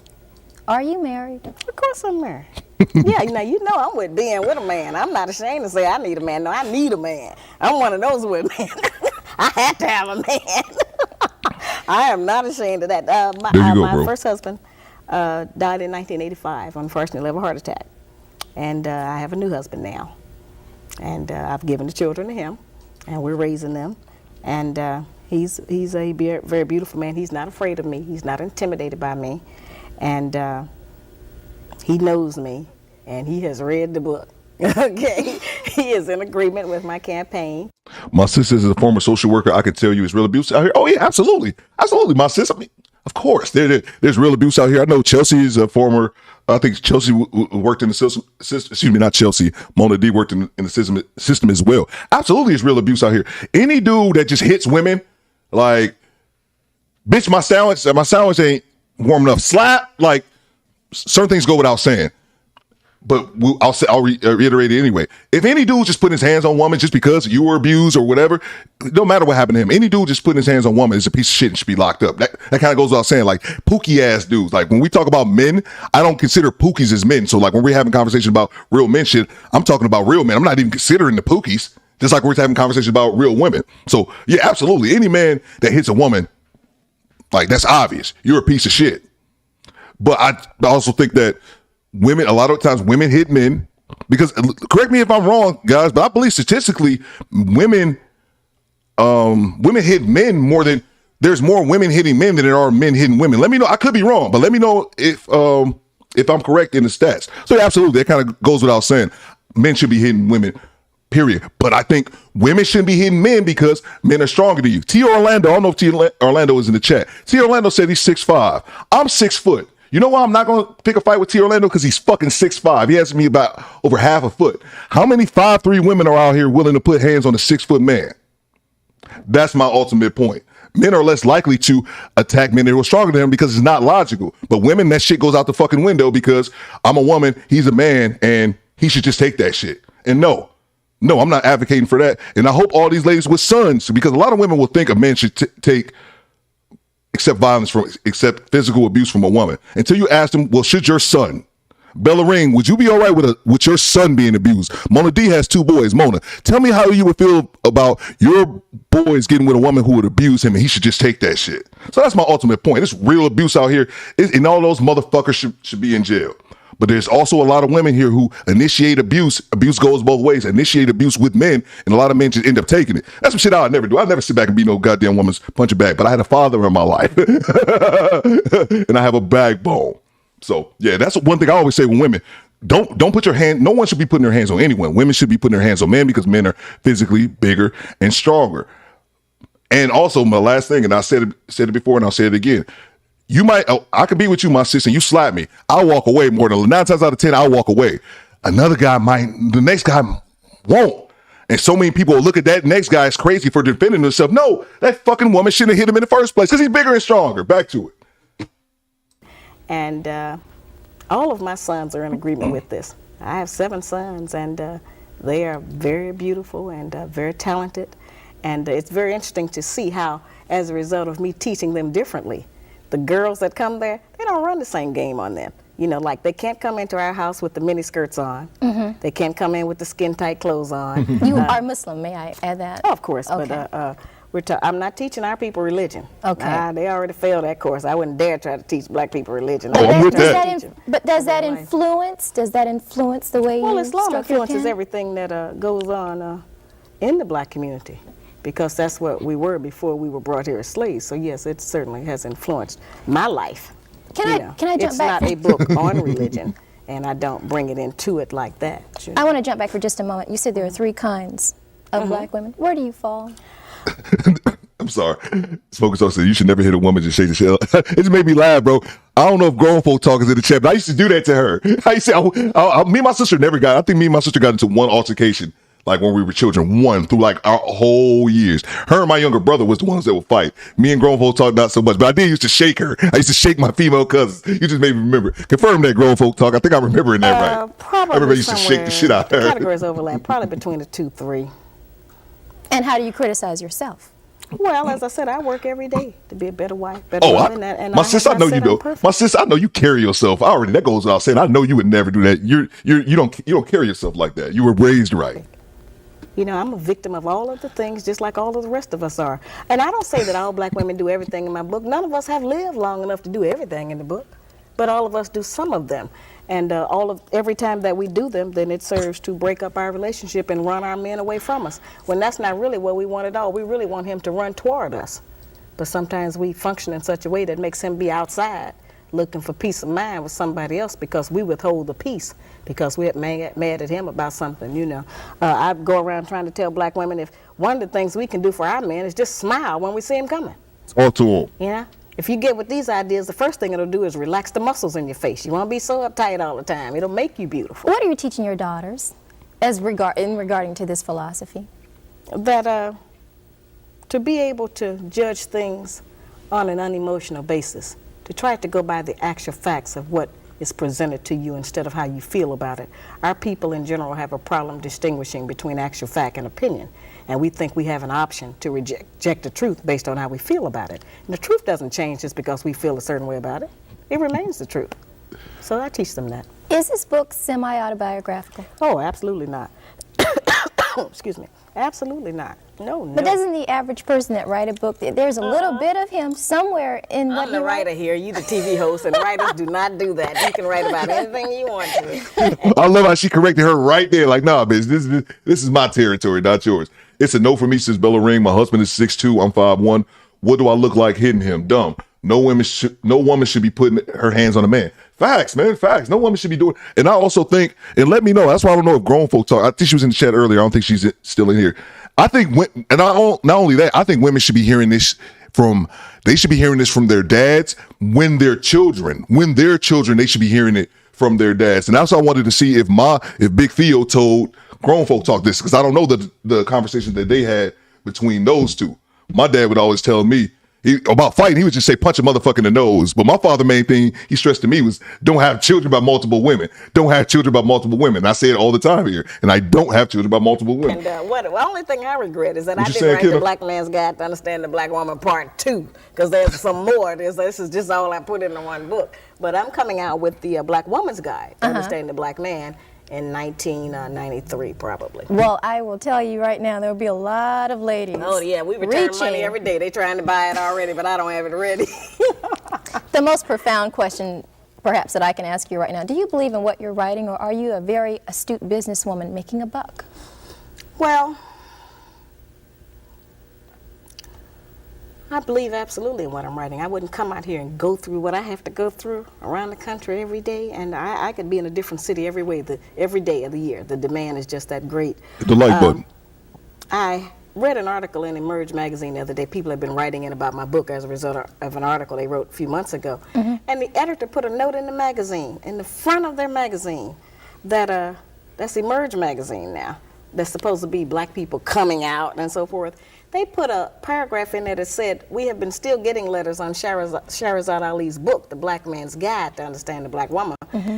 are you married? Of course I'm married. Yeah, I'm being with a man. I'm not ashamed to say I need a man. No, I need a man. I'm one of those with men. I had to have a man. I am not ashamed of that. My first husband died in 1985, unfortunately, of a heart attack. And I have a new husband now. And I've given the children to him, and we're raising them. And he's a very beautiful man. He's not afraid of me. He's not intimidated by me. And he knows me, and he has read the book. Okay, he is in agreement with my campaign. My sister is a former social worker. I can tell you it's real abuse out here. Oh yeah, absolutely. My sister. Of course, there's real abuse out here. I know Chelsea is a former. I think Chelsea worked in the system. Excuse me, not Chelsea. Mona D worked in the system as well. Absolutely, there's real abuse out here. Any dude that just hits women, like, bitch, my sandwich ain't warm enough. Slap, like, certain things go without saying. But I'll reiterate it anyway. If any dude just putting his hands on woman just because you were abused or whatever, no matter what happened to him, any dude just putting his hands on woman is a piece of shit and should be locked up. That kind of goes without saying. Like pookie ass dudes. Like when we talk about men, I don't consider pookies as men. So like when we're having conversations about real men shit, I'm talking about real men. I'm not even considering the pookies. Just like we're having conversations about real women. So yeah, absolutely. Any man that hits a woman, like that's obvious. You're a piece of shit. But I also think that women, a lot of times women hit men because, correct me if I'm wrong, guys, but I believe statistically women hit men more than, there's more women hitting men than there are men hitting women. Let me know, I could be wrong, but let me know if I'm correct in the stats. So yeah, absolutely, that kind of goes without saying. Men should be hitting women, period. But I think women shouldn't be hitting men because men are stronger than you. T. Orlando, I don't know if T. Orlando is in the chat. T. Orlando said he's 6'5". I'm 6 foot. You know why I'm not going to pick a fight with T. Orlando? Because he's fucking 6'5". He has me about over half a foot. How many 5'3" women are out here willing to put hands on a 6 foot man? That's my ultimate point. Men are less likely to attack men that are stronger than them because it's not logical. But women, that shit goes out the fucking window because I'm a woman, he's a man, and he should just take that shit. And no, I'm not advocating for that. And I hope all these ladies with sons, because a lot of women will think a man should accept physical abuse from a woman. Until you ask them, well, should your son, Bella Ring, would you be all right with your son being abused? Mona D has 2 boys. Mona, tell me how you would feel about your boys getting with a woman who would abuse him and he should just take that shit. So that's my ultimate point. It's real abuse out here, and all those motherfuckers should be in jail. But there's also a lot of women here who initiate abuse. Abuse goes both ways. Initiate abuse with men, and a lot of men just end up taking it. That's some shit I would never do. I'd never sit back and be no goddamn woman's punching bag. But I had a father in my life, and I have a backbone. So yeah, that's one thing I always say when women don't put your hand. No one should be putting their hands on anyone. Women should be putting their hands on men because men are physically bigger and stronger. And also, my last thing, and I said it before, and I'll say it again. I could be with you, my sister, and you slap me. I'll walk away more than 9 times out of 10, I'll walk away. The next guy won't. And so many people will look at that next guy as crazy for defending himself. No, that fucking woman shouldn't have hit him in the first place because he's bigger and stronger. Back to it. And all of my sons are in agreement with this. I have 7 sons, and they are very beautiful and very talented. And it's very interesting to see how, as a result of me teaching them differently, the girls that come there, they don't run the same game on them. You know, like they can't come into our house with the mini skirts on. They can't come in with the skin tight clothes on. You are Muslim, may I add that? Oh, of course, Okay. but I'm not teaching our people religion. Okay. They already failed that course. I wouldn't dare try to teach black people religion. Oh, I'm with that. But does that influence? Does that influence the way you Islam instruct your influences kids? everything that goes on in the black community, because that's what we were before we were brought here as slaves. So yes, it certainly has influenced my life. Can I jump it's back? It's not a book on religion, and I don't bring it into it like that. You know? I want to jump back for just a moment. You said there are 3 kinds of black women. Where do you fall? I'm sorry. Focus on said you should never hit a woman just shake the shell. It just made me laugh, bro. I don't know if grown folk talk is in the chat, but I used to do that to her. I used to, me and my sister never got. I think me and my sister got into one altercation. Like when we were children, one through like our whole years. Her and my younger brother was the ones that would fight. Me and grown folk talk not so much, but I did used to shake her. I used to shake my female cousins. You just made me remember. Confirm that grown folk talk. I think I'm remembering that right. Probably Everybody used to shake the shit out of her. The categories overlap, probably between the 2, 3. And how do you criticize yourself? Well, as I said, I work every day to be a better wife, better woman. And my sis, I know you do. My sis, I know you carry yourself. That goes without saying. I know you would never do that. You don't carry yourself like that. You were raised right. You know, I'm a victim of all of the things, just like all of the rest of us are. And I don't say that all black women do everything in my book. None of us have lived long enough to do everything in the book, but all of us do some of them. And every time that we do them, then it serves to break up our relationship and run our men away from us. When that's not really what we want at all. We really want him to run toward us. But sometimes we function in such a way that makes him be outside, looking for peace of mind with somebody else because we withhold the peace, because we're mad at him about something, you know. I go around trying to tell black women if one of the things we can do for our men is just smile when we see him coming. All to him. You know? If you get with these ideas, the first thing it'll do is relax the muscles in your face. You won't be so uptight all the time. It'll make you beautiful. What are you teaching your daughters regarding to this philosophy? That to be able to judge things on an unemotional basis, to try to go by the actual facts of what is presented to you instead of how you feel about it. Our people in general have a problem distinguishing between actual fact and opinion. And we think we have an option to reject the truth based on how we feel about it. And the truth doesn't change just because we feel a certain way about it. It remains the truth. So I teach them that. Is this book semi-autobiographical? Oh, absolutely not. Excuse me. Absolutely not. No. But doesn't the average person that write a book, there's a little bit of him somewhere in what I'm the writer here. You the TV host, and writers do not do that. You can write about anything you want to. I love how she corrected her right there. Like, nah, bitch, this is my territory, not yours. It's a no for me, says Bella Ring. My husband is 6'2", I'm 5'1". What do I look like hitting him? Dumb. No woman should be putting her hands on a man. Facts, man, facts. No woman should be doing. And I also think, and let me know, that's why I don't know if grown folk talk. I think she was in the chat earlier. I don't think she's still in here. I think, not only that, I think women should be hearing this from their dads when they're children. When they're children, they should be hearing it from their dads. And that's why I wanted to see if Big Theo told grown folk talk this, because I don't know the conversation that they had between those two. My dad would always tell me about fighting. He would just say, punch a motherfucker in the nose. But my father, main thing he stressed to me was, don't have children by multiple women. Don't have children by multiple women. I say it all the time here, and I don't have children by multiple women. And the only thing I regret is that I didn't write the Black Man's Guide to Understand the Black Woman Part 2, because there's some more. This is just all I put into one book. But I'm coming out with the Black Woman's Guide to Understand the Black Man in 1993, probably. Well, I will tell you right now, there will be a lot of ladies. Oh, yeah, we return money every day. They're trying to buy it already, but I don't have it ready. The most profound question, perhaps, that I can ask you right now, do you believe in what you're writing, or are you a very astute businesswoman making a buck? Well, I believe absolutely in what I'm writing. I wouldn't come out here and go through what I have to go through around the country every day, and I could be in a different city every day of the year. The demand is just that great. The like button. I read an article in Emerge magazine the other day. People have been writing in about my book as a result of an article they wrote a few months ago. And the editor put a note in the magazine, in the front of their magazine, that that's Emerge magazine now. That's supposed to be black people coming out and so forth. They put a paragraph in there that said, we have been still getting letters on Shahrazad Ali's book, The Black Man's Guide to Understand the Black Woman,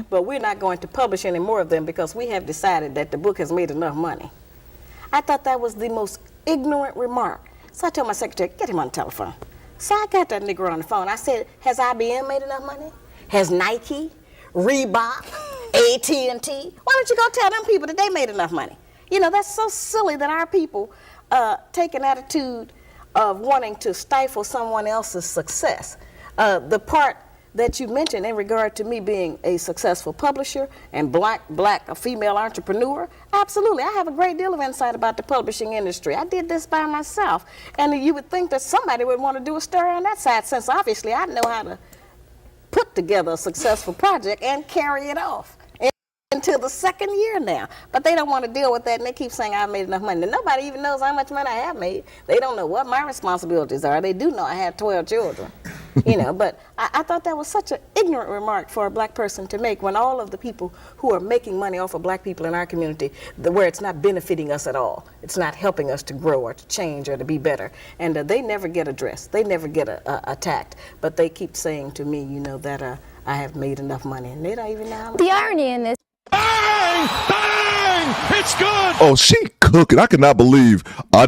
but we're not going to publish any more of them because we have decided that the book has made enough money. I thought that was the most ignorant remark. So I told my secretary, get him on the telephone. So I got that nigger on the phone. I said, has IBM made enough money? Has Nike, Reebok, AT&T? Why don't you go tell them people that they made enough money? You know, that's so silly that our people take an attitude of wanting to stifle someone else's success. The part that you mentioned in regard to me being a successful publisher and a female entrepreneur, absolutely. I have a great deal of insight about the publishing industry. I did this by myself. And you would think that somebody would want to do a story on that side, since obviously I know how to put together a successful project and carry it off until the second year now. But they don't want to deal with that, and they keep saying I've made enough money. And nobody even knows how much money I have made. They don't know what my responsibilities are. They do know I have 12 children. You know, but I thought that was such an ignorant remark for a black person to make, when all of the people who are making money off of black people in our community, where it's not benefiting us at all, it's not helping us to grow or to change or to be better, and they never get addressed, they never get attacked, but they keep saying to me, you know, that I have made enough money, and they don't even know how much. The irony in this. Bang! Bang! It's good! Oh, she cooking. I cannot believe I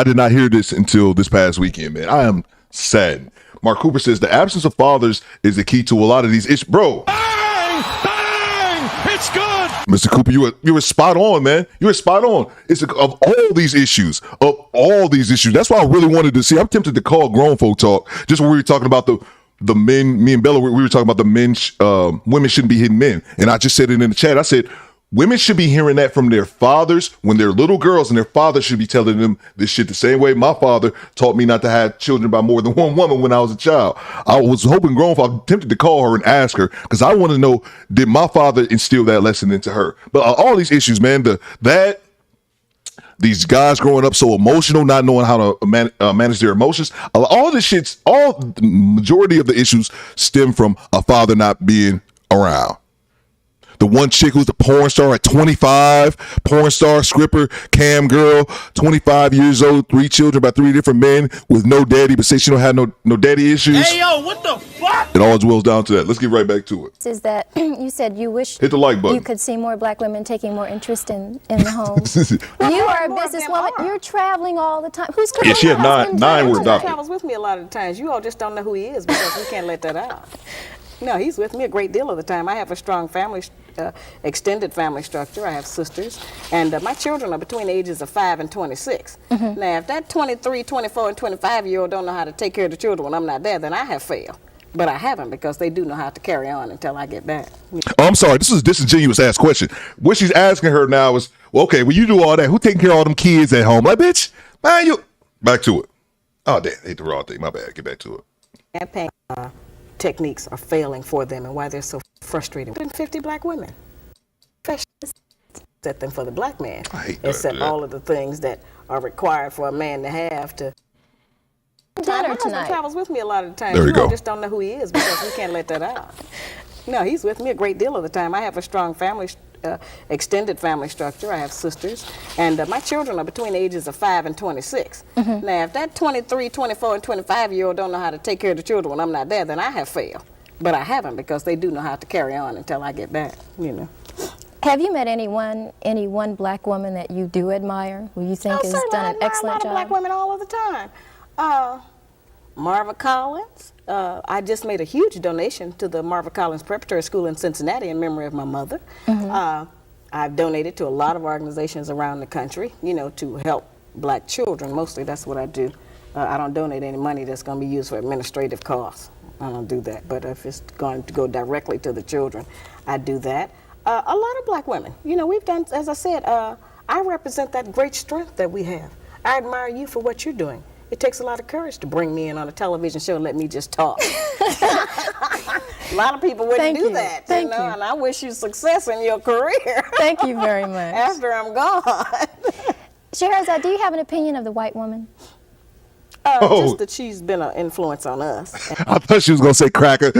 did not hear this until this past weekend, man. I am saddened. Mark Cooper says the absence of fathers is the key to a lot of these issues. Bro. Bang! Bang! It's good! Mr. Cooper, you were spot on, man. You were spot on. It's of all these issues. That's why I really wanted to see. I'm tempted to call Grown Folk Talk, just when we were talking about the men, me and Bella, we were talking about the men, women shouldn't be hitting men. And I just said it in the chat. I said, women should be hearing that from their fathers when they're little girls, and their fathers should be telling them this shit the same way my father taught me not to have children by more than one woman when I was a child. I was hoping Grown Folk, I'm tempted to call her and ask her, because I want to know, did my father instill that lesson into her? But all these issues, man, these guys growing up so emotional, not knowing how to manage their emotions. All this shit's, the majority of the issues stem from a father not being around. The one chick who's the porn star at 25, porn star, scripper, cam girl, 25 years old, 3 children by 3 different men with no daddy, but say she don't have no daddy issues. Hey, yo, what the fuck? It all boils down to that. Let's get right back to it. Is that you said you wish hit the like button. You could see more black women taking more interest in the home. You are a businesswoman. You're traveling all the time. Who's coming? Yeah, she had 9 were adopted. He travels with me a lot of the times. You all just don't know who he is because we can't let that out. No, he's with me a great deal of the time. I have a strong family, extended family structure. I have sisters, and my children are between the ages of 5 and 26. Mm-hmm. Now, if that 23, 24, and 25-year-old don't know how to take care of the children when I'm not there, then I have failed. But I haven't, because they do know how to carry on until I get back. Oh, I'm sorry. This is a disingenuous ass question. What she's asking her now is, well, okay, when you do all that, who taking care of all them kids at home? Like, bitch, man, you... Back to it. Oh, damn, I hate the raw thing. My bad. Get back to it. Campaign techniques are failing for them, and why they're so frustrated. 50 black women. Set them for the black man. Except all of the things that are required for a man to have to... My husband travels with me a lot of the time. There you go. Just don't know who he is because we can't let that out. No, he's with me a great deal of the time. I have a strong family, extended family structure. I have sisters, and my children are between the ages of 5 and 26. Mm-hmm. Now, if that 23, 24, and 25-year-old don't know how to take care of the children when I'm not there, then I have failed. But I haven't, because they do know how to carry on until I get back, you know. Have you met any one black woman that you do admire, who you think has done an excellent job? I admire a lot of black women all of the time. Marva Collins. I just made a huge donation to the Marva Collins Preparatory School in Cincinnati in memory of my mother. Mm-hmm. I've donated to a lot of organizations around the country, you know, to help black children. Mostly that's what I do. I don't donate any money that's going to be used for administrative costs. I don't do that. But if it's going to go directly to the children, I do that. A lot of black women. You know, we've done, as I said, I represent that great strength that we have. I admire you for what you're doing. It takes a lot of courage to bring me in on a television show and let me just talk. A lot of people wouldn't do that, you know, and I wish you success in your career. Thank you very much. After I'm gone. Shahrazad, do you have an opinion of the white woman? Just that she's been an influence on us. I thought she was going to say cracker.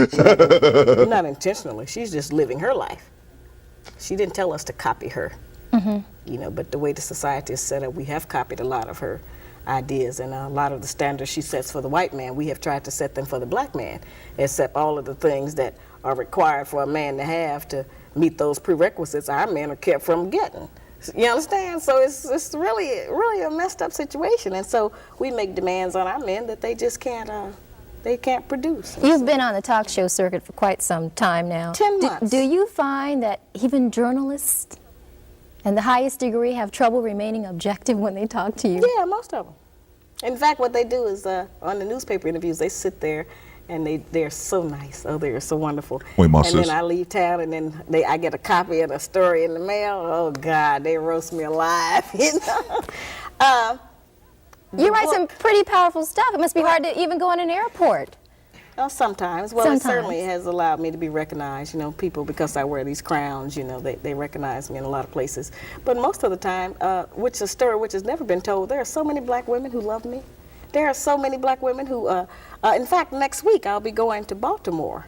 Not intentionally. She's just living her life. She didn't tell us to copy her. Mm-hmm. You know, but the way the society is set up, we have copied a lot of her ideas, and a lot of the standards she sets for the white man, we have tried to set them for the black man, except all of the things that are required for a man to have to meet those prerequisites, our men are kept from getting. You understand? So it's really a messed up situation, and so we make demands on our men that they just can't produce. You've been on the talk show circuit for quite some time now. 10 months. Do you find that even journalists and the highest degree have trouble remaining objective when they talk to you? Yeah, most of them. In fact, what they do is on the newspaper interviews, they sit there and they're so nice. Oh, they're so wonderful. Wait, my and sis. then I leave town, and then I get a copy of the story in the mail. Oh God, they roast me alive. You know. You write some pretty powerful stuff. It must be hard to even go in an airport. Well, sometimes. Well, it certainly has allowed me to be recognized. You know, people, because I wear these crowns, you know, they recognize me in a lot of places. But most of the time, which is a story which has never been told, there are so many black women who love me. There are so many black women who, in fact, next week I'll be going to Baltimore.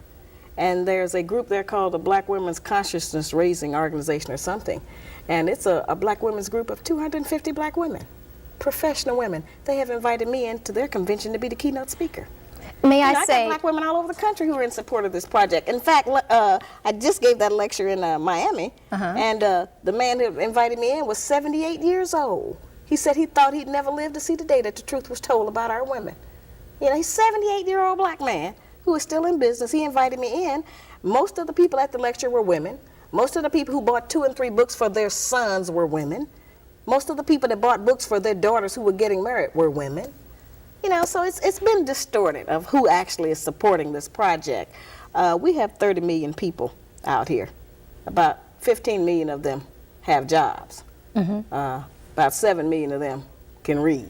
And there's a group there called the Black Women's Consciousness Raising Organization or something. And it's a black women's group of 250 black women, professional women. They have invited me into their convention to be the keynote speaker. May I got black women all over the country who are in support of this project. In fact, I just gave that lecture in Miami, and the man who invited me in was 78 years old. He said he thought he'd never live to see the day that the truth was told about our women. You know, he's a 78-year-old black man who is still in business. He invited me in. Most of the people at the lecture were women. Most of the people who bought 2 and 3 books for their sons were women. Most of the people that bought books for their daughters who were getting married were women. You know, so it's been distorted of who actually is supporting this project. We have 30 million people out here. About 15 million of them have jobs. About 7 million of them can read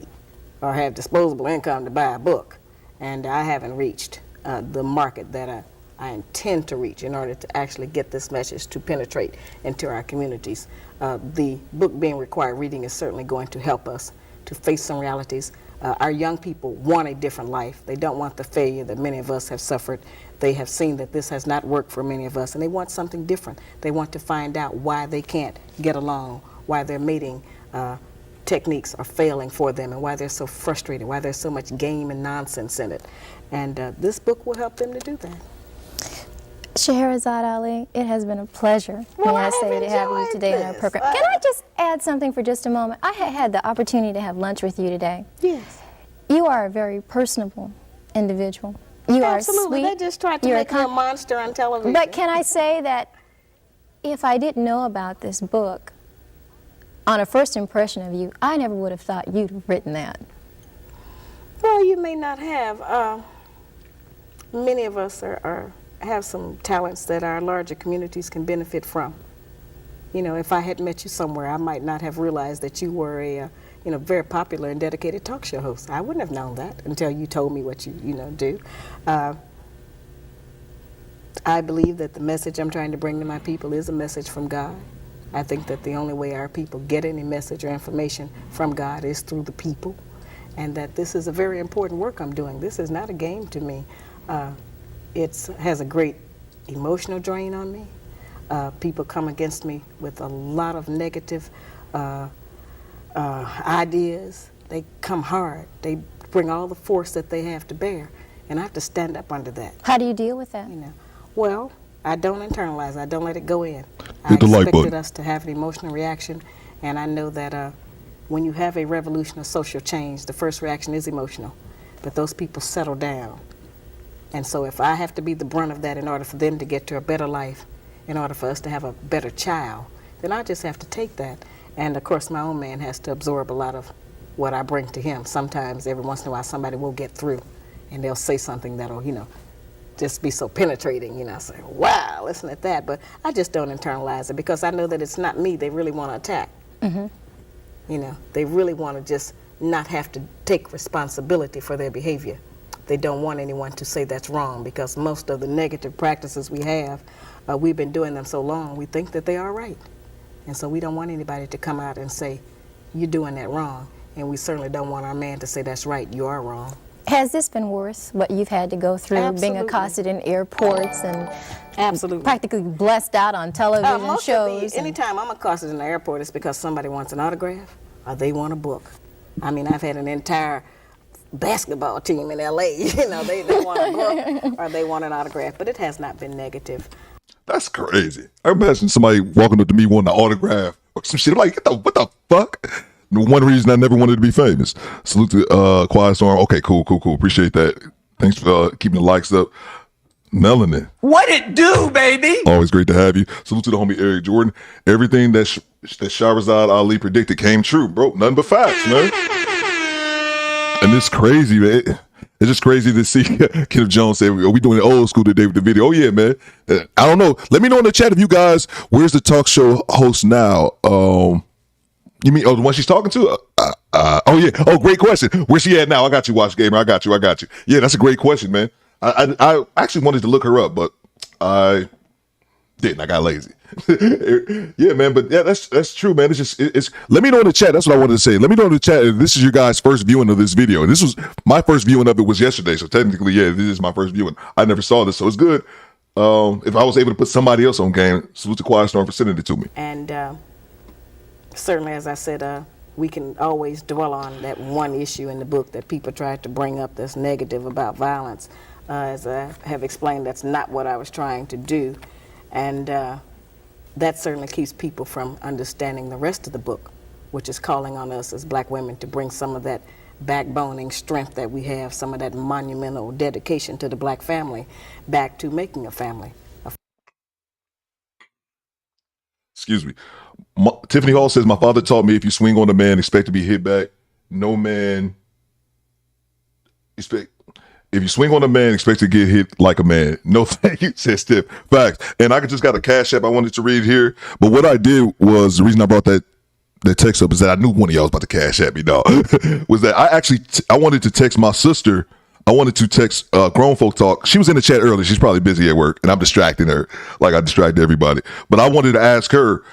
or have disposable income to buy a book. And I haven't reached the market that I intend to reach in order to actually get this message to penetrate into our communities. The book being required reading is certainly going to help us to face some realities. Our young people want a different life. They don't want the failure that many of us have suffered. They have seen that this has not worked for many of us, and they want something different. They want to find out why they can't get along, why their mating techniques are failing for them, and why they're so frustrated, why there's so much game and nonsense in it. And this book will help them to do that. Shahrazad Ali, it has been a pleasure, may I say, to have you today on our program. Can I just add something for just a moment? I had the opportunity to have lunch with you today. Yes. You are a very personable individual. You Absolutely. are sweet. They just tried to make me a monster on television. But can I say that if I didn't know about this book, on a first impression of you, I never would have thought you'd have written that. Well, you may not have. Many of us have some talents that our larger communities can benefit from. You know, if I had met you somewhere, I might not have realized that you were a very popular and dedicated talk show host. I wouldn't have known that until you told me what you do. I believe that the message I'm trying to bring to my people is a message from God. I think that the only way our people get any message or information from God is through the people, and that this is a very important work I'm doing. This is not a game to me. It has a great emotional drain on me. People come against me with a lot of negative ideas. They come hard. They bring all the force that they have to bear, and I have to stand up under that. How do you deal with that? Well, I don't internalize it. I don't let it go in. Hit the I like expected button. us to have an emotional reaction, and I know that when you have a revolution or social change, the first reaction is emotional, but those people settle down. And so if I have to be the brunt of that in order for them to get to a better life, in order for us to have a better child, then I just have to take that. And of course, my own man has to absorb a lot of what I bring to him. Sometimes, every once in a while, somebody will get through, and they'll say something that'll, just be so penetrating, say, wow, listen at that. But I just don't internalize it, because I know that it's not me they really want to attack. They really want to just not have to take responsibility for their behavior. They don't want anyone to say that's wrong, because most of the negative practices we have, we've been doing them so long, we think that they are right. And so we don't want anybody to come out and say, you're doing that wrong. And we certainly don't want our man to say, that's right, you are wrong. Has this been worth what you've had to go through, being accosted in airports and practically blessed out on television shows? Anytime I'm accosted in the airport, it's because somebody wants an autograph or they want a book. I mean, I've had an entire basketball team in L.A., they want a book or they want an autograph, but it has not been negative. That's crazy. I imagine somebody walking up to me wanting an autograph or some shit. I'm like, what the fuck? One reason I never wanted to be famous. Salute to Quiet Storm. Okay, cool. Appreciate that. Thanks for keeping the likes up. Melanin. What it do, baby? Always great to have you. Salute to the homie Eric Jordan. Everything that Shahrazad Ali predicted came true, bro. Nothing but facts, man. And it's crazy, man. It's just crazy to see Kenneth Jones say, are we doing it old school today with the video? Oh, yeah, man. I don't know. Let me know in the chat if you guys, where's the talk show host now? You mean, the one she's talking to? Oh, yeah. Oh, great question. Where's she at now? I got you, Watch Gamer. I got you. Yeah, that's a great question, man. I actually wanted to look her up, but I didn't. I got lazy. Yeah, man. But yeah, that's true, man. It's. Let me know in the chat. That's what I wanted to say. Let me know in the chat if this is your guys' first viewing of this video. And this was my first viewing of it was yesterday. So technically, yeah, this is my first viewing. I never saw this, so it's good. If I was able to put somebody else on game, salute to Quiet Storm for sending it to me. And certainly, as I said, we can always dwell on that one issue in the book that people tried to bring up that's negative about violence. As I have explained, that's not what I was trying to do. And that certainly keeps people from understanding the rest of the book, which is calling on us as black women to bring some of that backboning strength that we have, some of that monumental dedication to the black family back to making a family. Excuse me. Tiffany Hall says, my father taught me if you swing on a man, expect to be hit back. No man expect. If you swing on a man, expect to get hit like a man. No thank you, says Tiff. Facts. And I just got a cash app I wanted to read here. But what I did was, the reason I brought that text up is that I knew one of y'all was about to cash at me, dog. Was that I wanted to text my sister. I wanted to text Grown Folk Talk. She was in the chat earlier. She's probably busy at work, and I'm distracting her like I distracted everybody. But I wanted to ask her,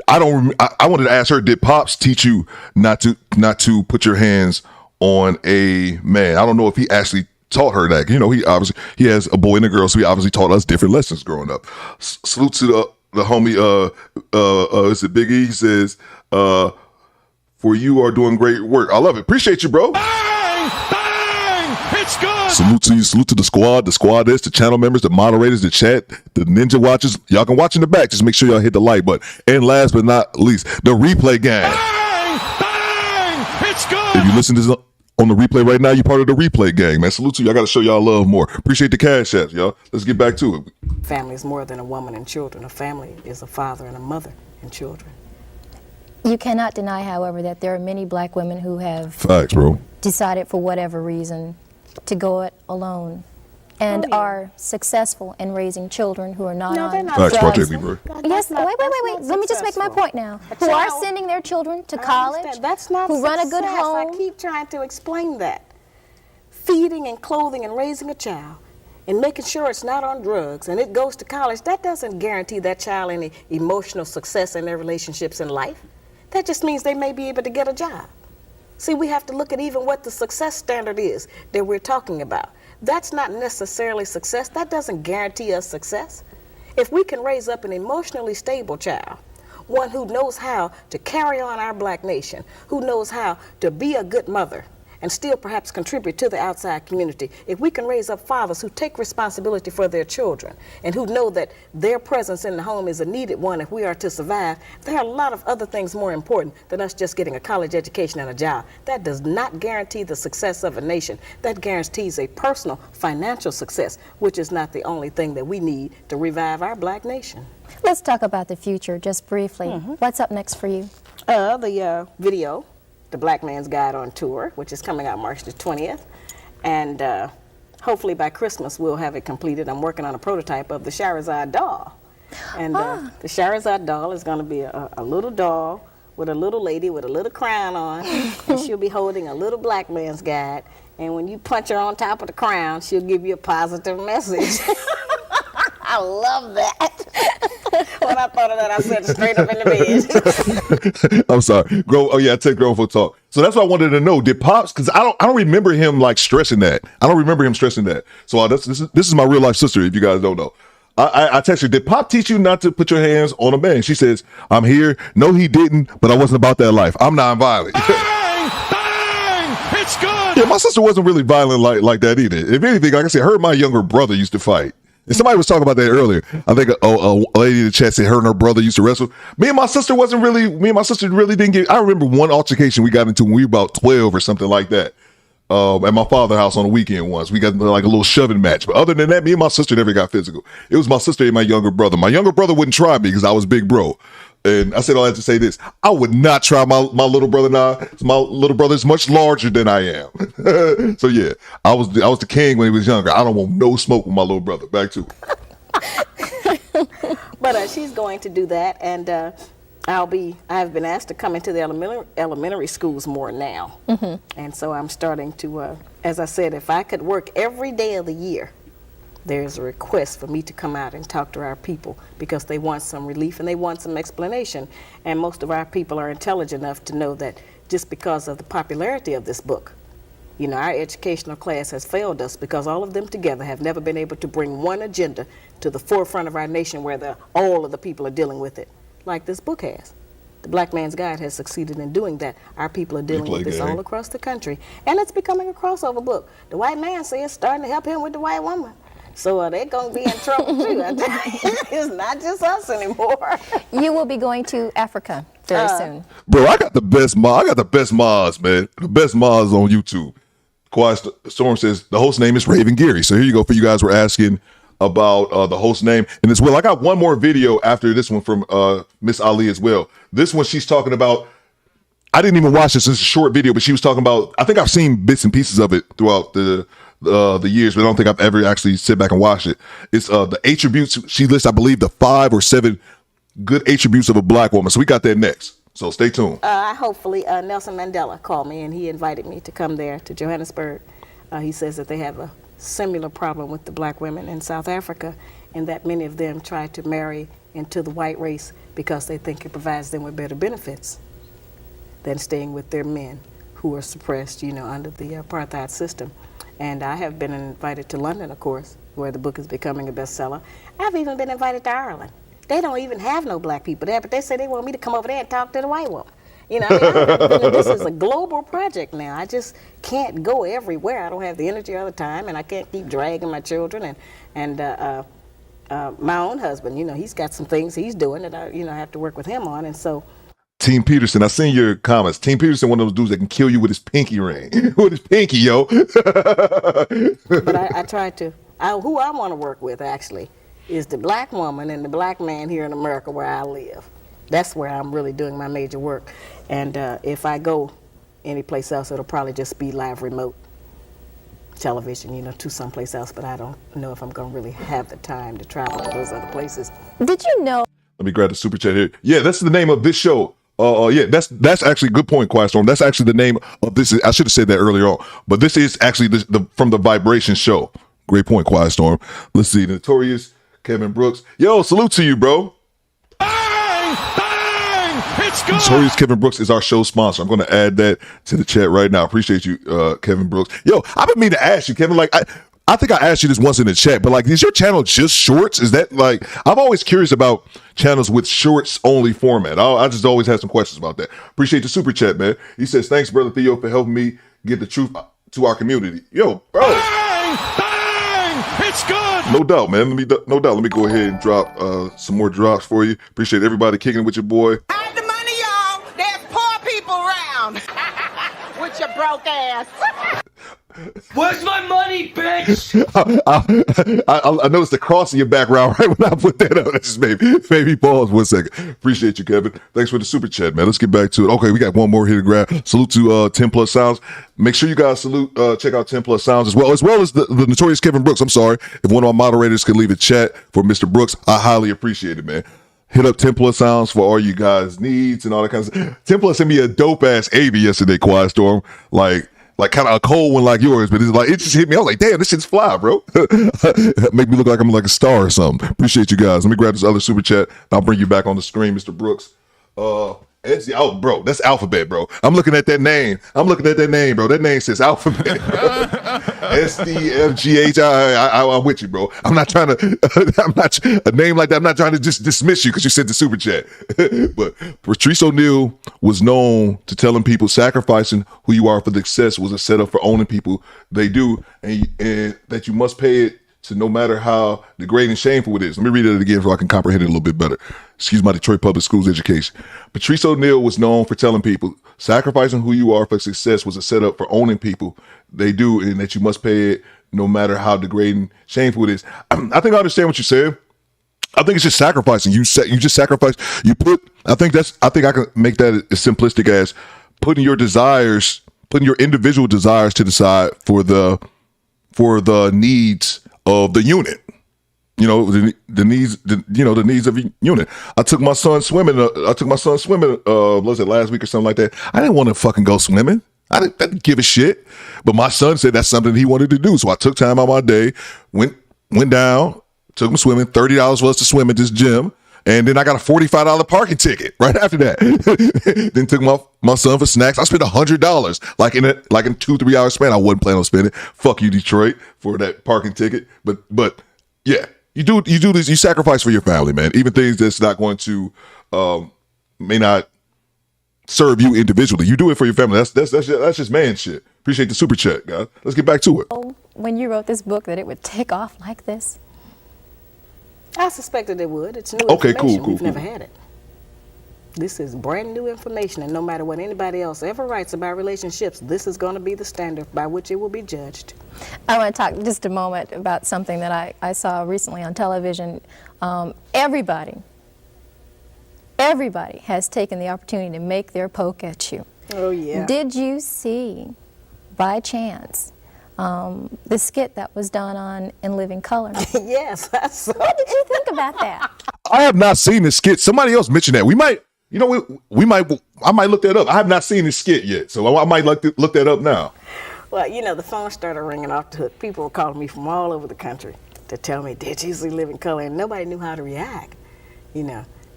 I wanted to ask her, did Pops teach you not to put your hands on a man? I don't know if he actually taught her that. You know, he has a boy and a girl, so he obviously taught us different lessons growing up. Salute to the homie, is it Big E? He says, for you are doing great work. I love it. Appreciate you, bro. Bang! Bang! It's good! Salute to you. Salute to the squad, the channel members, the moderators, the chat, the ninja watchers. Y'all can watch in the back. Just make sure y'all hit the like button. And last but not least, the replay gang. Bang! Bang! It's good! If you listen to this on the replay right now, you're part of the replay gang, man. Salute to you. I got to show y'all love more. Appreciate the cash apps, y'all. Let's get back to it. Family is more than a woman and children. A family is a father and a mother and children. You cannot deny, however, that there are many black women who have facts, bro, decided for whatever reason to go it alone and are successful in raising children who are not on drugs. Yes, wait. Let me just make my point now. Who are sending their children to college, that's not who run a good home. I keep trying to explain that. Feeding and clothing and raising a child and making sure it's not on drugs and it goes to college, that doesn't guarantee that child any emotional success in their relationships in life. That just means they may be able to get a job. See, we have to look at even what the success standard is that we're talking about. That's not necessarily success. That doesn't guarantee us success. If we can raise up an emotionally stable child, one who knows how to carry on our black nation, who knows how to be a good mother, and still perhaps contribute to the outside community, if we can raise up fathers who take responsibility for their children and who know that their presence in the home is a needed one if we are to survive, there are a lot of other things more important than us just getting a college education and a job. That does not guarantee the success of a nation. That guarantees a personal financial success, which is not the only thing that we need to revive our black nation. Let's talk about the future just briefly. What's up next for you? The video, The Black Man's Guide on Tour, which is coming out March the 20th. And hopefully by Christmas we'll have it completed. I'm working on a prototype of the Shahrazad doll. And the Shahrazad doll is going to be a little doll with a little lady with a little crown on. And she'll be holding a little black man's guide. And when you punch her on top of the crown, she'll give you a positive message. I love that. When I thought of that, I said straight up in the bed. I'm sorry. I take Grown Folk Talk. So that's what I wanted to know. Did Pops? Because I don't remember him like stressing that. I don't remember him stressing that. So this is my real life sister. If you guys don't know, I text her. Did Pop teach you not to put your hands on a man? She says, "I'm here." No, he didn't. But I wasn't about that life. I'm non-violent. Bang! Bang! It's good. Yeah, my sister wasn't really violent like that either. If anything, like I said, her and my younger brother used to fight. And somebody was talking about that earlier. I think a lady in the chat said her and her brother used to wrestle. Me and my sister really didn't get. I remember one altercation we got into when we were about 12 or something like that. At my father's house on the weekend once. We got like a little shoving match. But other than that, me and my sister never got physical. It was my sister and my younger brother. My younger brother wouldn't try me because I was big bro. And I said all that to say this. I would not try my little brother now. My little brother is much larger than I am. So yeah, I was the king when he was younger. I don't want no smoke with my little brother. Back to it. But she's going to do that, and I've been asked to come into the elementary schools more now. And so I'm starting to, as I said, if I could work every day of the year, there's a request for me to come out and talk to our people because they want some relief and they want some explanation. And most of our people are intelligent enough to know that just because of the popularity of this book, you know, our educational class has failed us because all of them together have never been able to bring one agenda to the forefront of our nation where all of the people are dealing with it, like this book has. The Black Man's Guide has succeeded in doing that. Our people are dealing with this all across the country. And it's becoming a crossover book. The white man says it's starting to help him with the white woman. So they're going to be in trouble too. It's not just us anymore. You will be going to Africa very soon. Bro, I got the best mods. I got the best mods, man. The best mods on YouTube. Quiet Storm says the host name is Raven Gary. So here you go. For you guys were asking about the host name. And as well, I got one more video after this one from Miss Ali as well. This one she's talking about. I didn't even watch this. It's a short video, but she was talking about, I think I've seen bits and pieces of it throughout the years, but I don't think I've ever actually sit back and watched it. It's the attributes. She lists, I believe, the 5 or 7 good attributes of a black woman. So we got that next. So stay tuned. Hopefully, Nelson Mandela called me and he invited me to come there to Johannesburg. He says that they have a similar problem with the black women in South Africa and that many of them try to marry into the white race because they think it provides them with better benefits than staying with their men who are suppressed, you know, under the apartheid system. And I have been invited to London, of course, where the book is becoming a bestseller. I've even been invited to Ireland. They don't even have no black people there, but they say they want me to come over there and talk to the white woman. You know, I mean, this is a global project now. I just can't go everywhere. I don't have the energy all the time, and I can't keep dragging my children and my own husband. You know, he's got some things he's doing that I have to work with him on, and so. Team Peterson, I seen your comments. Team Peterson, one of those dudes that can kill you with his pinky ring. With his pinky, yo. But I try to. Who I want to work with, actually, is the black woman and the black man here in America where I live. That's where I'm really doing my major work. And if I go anyplace else, it'll probably just be live remote television, you know, to someplace else. But I don't know if I'm going to really have the time to travel to those other places. Did you know? Let me grab the super chat here. Yeah, that's the name of this show. Yeah, that's actually a good point, Quiet Storm. That's actually the name of this. I should have said that earlier on, but this is actually the from the Vibration show. Great point, Quiet Storm. Let's see, Notorious Kevin Brooks. Yo, salute to you, bro. Bang! Bang! It's good. Notorious Kevin Brooks is our show sponsor. I'm going to add that to the chat right now. Appreciate you, Kevin Brooks. Yo, I've been meaning to ask you, Kevin. Like, I think I asked you this once in the chat, but like, is your channel just shorts? Is that like, I'm always curious about channels with shorts only format. I just always have some questions about that. Appreciate the super chat, man. He says, thanks, brother Theo, for helping me get the truth to our community. Yo, bro. Bang! Bang! It's good. No doubt, man. Let me go ahead and drop some more drops for you. Appreciate everybody kicking it with your boy. Hide the money, y'all. There's poor people around. With your broke ass. Where's my money, bitch? I noticed the cross in your background right when I put that up. That just made me pause 1 second. Appreciate you, Kevin. Thanks for the super chat, man. Let's get back to it. Okay, we got one more here to grab. Salute to 10 Plus Sounds. Make sure you guys check out 10 Plus Sounds as well as the Notorious Kevin Brooks. I'm sorry. If one of my moderators could leave a chat for Mr. Brooks, I highly appreciate it, man. Hit up 10 Plus Sounds for all you guys' needs and all that kind of stuff. 10 Plus sent me a dope ass AV yesterday, Quiet Storm. Like kind of a cold one like yours, but it just hit me. I was like, damn, this shit's fly, bro. Make me look like I'm like a star or something. Appreciate you guys. Let me grab this other super chat. I'll bring you back on the screen, Mr. Brooks. Bro, that's Alphabet, bro. I'm looking at that name, bro. That name says Alphabet. SDFGH. I'm with you, bro. I'm not trying to, a name like that, I'm not trying to just dismiss you because you said the super chat. But Patrice O'Neal was known to telling people sacrificing who you are for success was a setup for owning people they do, and that you must pay it So no matter how degrading and shameful it is, let me read it again so I can comprehend it a little bit better. Excuse my Detroit Public Schools education. Patrice O'Neal was known for telling people, sacrificing who you are for success was a setup for owning people they do, and that you must pay it no matter how degrading, shameful it is. I think I understand what you said. I think it's just sacrificing. You just sacrifice. You put. I think I can make that as simplistic as putting your individual desires to the side for the needs of the unit. You know, the needs. The needs of a unit. I took my son swimming. Was it last week or something like that? I didn't want to fucking go swimming. I didn't give a shit. But my son said that's something he wanted to do. So I took time out of my day, went down. Took him swimming, $30 for us to swim at this gym. And then I got a $45 parking ticket right after that. Then took my son for snacks. I spent $100 like in 2-3 hours span. I wasn't planning on spending. Fuck you, Detroit, for that parking ticket. But yeah, you do this. You sacrifice for your family, man. Even things that's not going to may not serve you individually. You do it for your family. That's just man shit. Appreciate the super chat, guys. Let's get back to it. When you wrote this book, that it would take off like this? I suspected it would. It's new okay, information. cool. We've never had it. This is brand new information, and no matter what anybody else ever writes about relationships, this is going to be the standard by which it will be judged. I want to talk just a moment about something that I saw recently on television. Everybody has taken the opportunity to make their poke at you. Oh, yeah. Did you see, by chance, the skit that was done on In Living Color? Yes, I saw it. What did you think about that? I have not seen the skit. Somebody else mentioned that. We might, I might look that up. I have not seen the skit yet, so I might look that up now. Well, the phone started ringing off the hook. People were calling me from all over the country to tell me, did you see Living Color? And nobody knew how to react,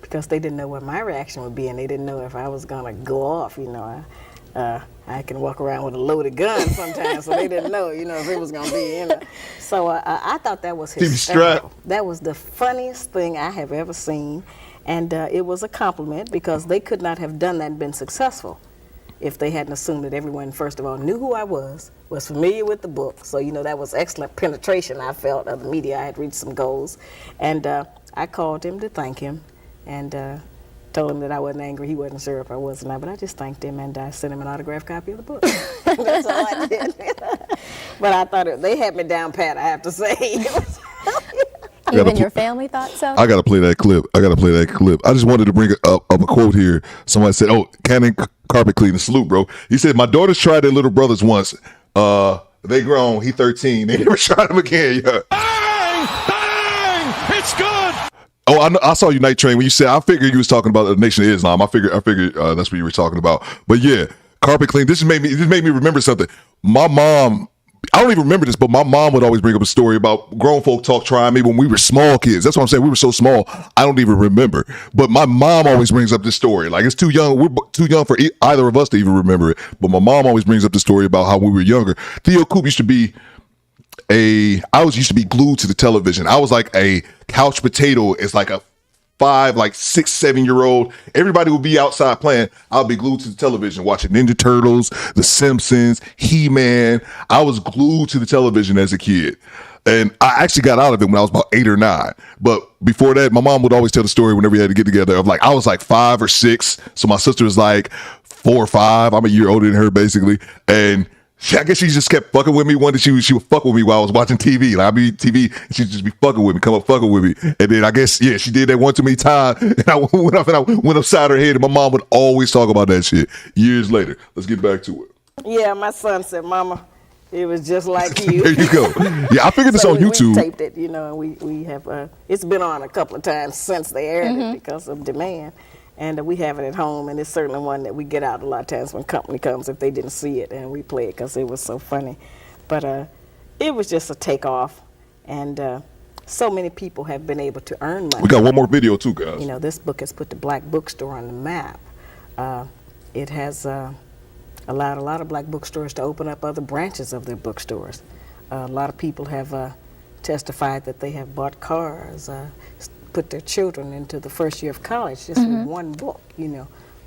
because they didn't know what my reaction would be, and they didn't know if I was going to go off, I can walk around with a loaded gun sometimes, so they didn't know, if it was going to be, So I thought that was hysterical. That was the funniest thing I have ever seen, and it was a compliment because they could not have done that and been successful if they hadn't assumed that everyone, first of all, knew who I was familiar with the book. So, that was excellent penetration, I felt, of the media. I had reached some goals, and I called him to thank him, and told him that I wasn't angry. He wasn't sure if I was or not, but I just thanked him, and I sent him an autographed copy of the book. That's all I did. But I thought they had me down pat, I have to say. Even your family thought so? I got to play that clip. I just wanted to bring up a quote here. Somebody said, Cannon carpet cleaning, salute, bro. He said, my daughters tried their little brothers once. They grown. He 13. They never tried him again. Yeah. Bang! It's good! Oh, I saw you, Night Train, when you said, I figured you was talking about the Nation of Islam. I figured that's what you were talking about. But yeah, carpet clean. This made me remember something. My mom, I don't even remember this, but my mom would always bring up a story about grown folk trying me when we were small kids. That's what I'm saying. We were so small, I don't even remember. But my mom always brings up this story. Like, it's too young. We're too young for either of us to even remember it. But my mom always brings up the story about how when we were younger, Theo Coop used to be I used to be glued to the television. I was like a couch potato. It's like a 6, 7-year-old. Everybody would be outside playing. I'll be glued to the television watching Ninja Turtles, The Simpsons, He-Man. I was glued to the television as a kid. And I actually got out of it when I was about 8 or 9. But before that, my mom would always tell the story whenever we had to get together of I was like 5 or 6. So my sister was like 4 or 5. I'm a year older than her basically. And I guess she just kept fucking with me. One day she would fuck with me while I was watching TV. I'd be TV, and she'd just be fucking with me, come up fucking with me. And then I guess, she did that one too many times. And I went upside her head, and my mom would always talk about that shit years later. Let's get back to it. Yeah, my son said, Mama, it was just like you. There you go. Yeah, I figured this on YouTube. We taped it, and we have, it's been on a couple of times since they aired it because of demand. And we have it at home, and it's certainly one that we get out a lot of times when company comes if they didn't see it, and we play it because it was so funny. But it was just a takeoff, and so many people have been able to earn money. We got one more video too, guys. This book has put the black bookstore on the map. It has allowed a lot of black bookstores to open up other branches of their bookstores. A lot of people have testified that they have bought cars, put their children into the first year of college just with one book.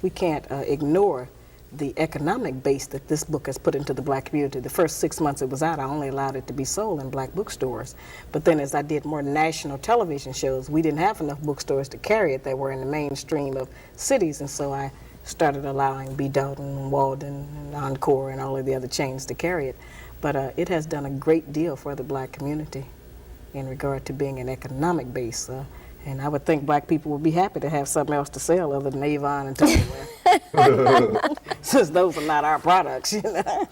We can't ignore the economic base that this book has put into the black community. The first 6 months it was out, I only allowed it to be sold in black bookstores. But then as I did more national television shows, we didn't have enough bookstores to carry it that were in the mainstream of cities, and so I started allowing B. Dalton, Walden, and Encore, and all of the other chains to carry it. But it has done a great deal for the black community in regard to being an economic base. And I would think black people would be happy to have something else to sell other than Avon and Tupperware. Since those are not our products, you know.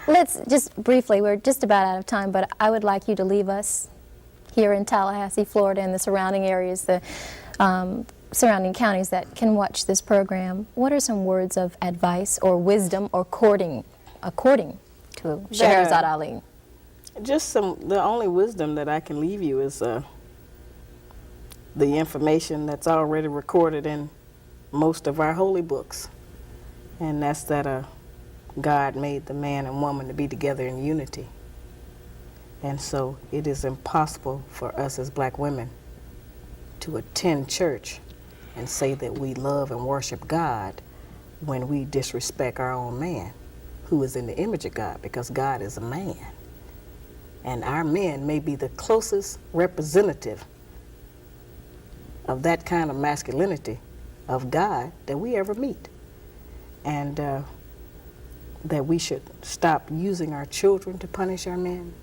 Let's just briefly, we're just about out of time, but I would like you to leave us here in Tallahassee, Florida, and the surrounding areas, the surrounding counties that can watch this program. What are some words of advice or wisdom or according to Shahrazad Ali? Just the only wisdom that I can leave you is the information that's already recorded in most of our holy books. And that's that God made the man and woman to be together in unity. And so it is impossible for us as black women to attend church and say that we love and worship God when we disrespect our own man, who is in the image of God, because God is a man. And our men may be the closest representative of that kind of masculinity of God that we ever meet. And that we should stop using our children to punish our men.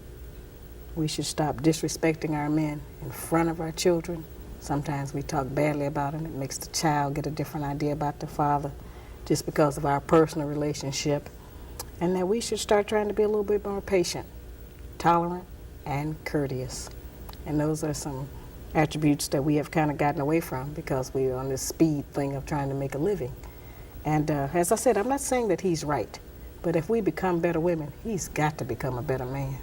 We should stop disrespecting our men in front of our children. Sometimes we talk badly about them. It makes the child get a different idea about the father just because of our personal relationship. And that we should start trying to be a little bit more patient, tolerant, and courteous. And those are some attributes that we have kind of gotten away from because we're on this speed thing of trying to make a living. And as I said, I'm not saying that he's right, but if we become better women, he's got to become a better man.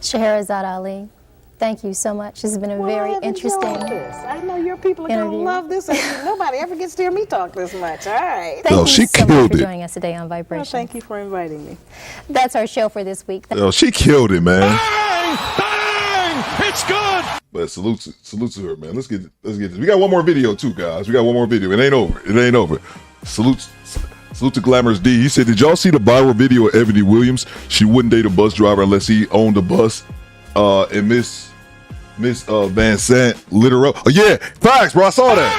Shahrazad Ali, thank you so much. This has been a very interesting I know your people are going to love this. Nobody ever gets to hear me talk this much. All right. Thank you so much for joining us today on Vibration. Well, thank you for inviting me. That's our show for this week. She killed it, man. Bang! Bang! It's good! But salute to her, man. Let's get this. We got one more video too, guys. We got one more video. It ain't over. Salute to Glamorous D. He said, "Did y'all see the viral video of Ebony Williams? She wouldn't date a bus driver unless he owned a bus." And Miss Van Sant lit her up. Oh yeah, facts, bro. I saw that.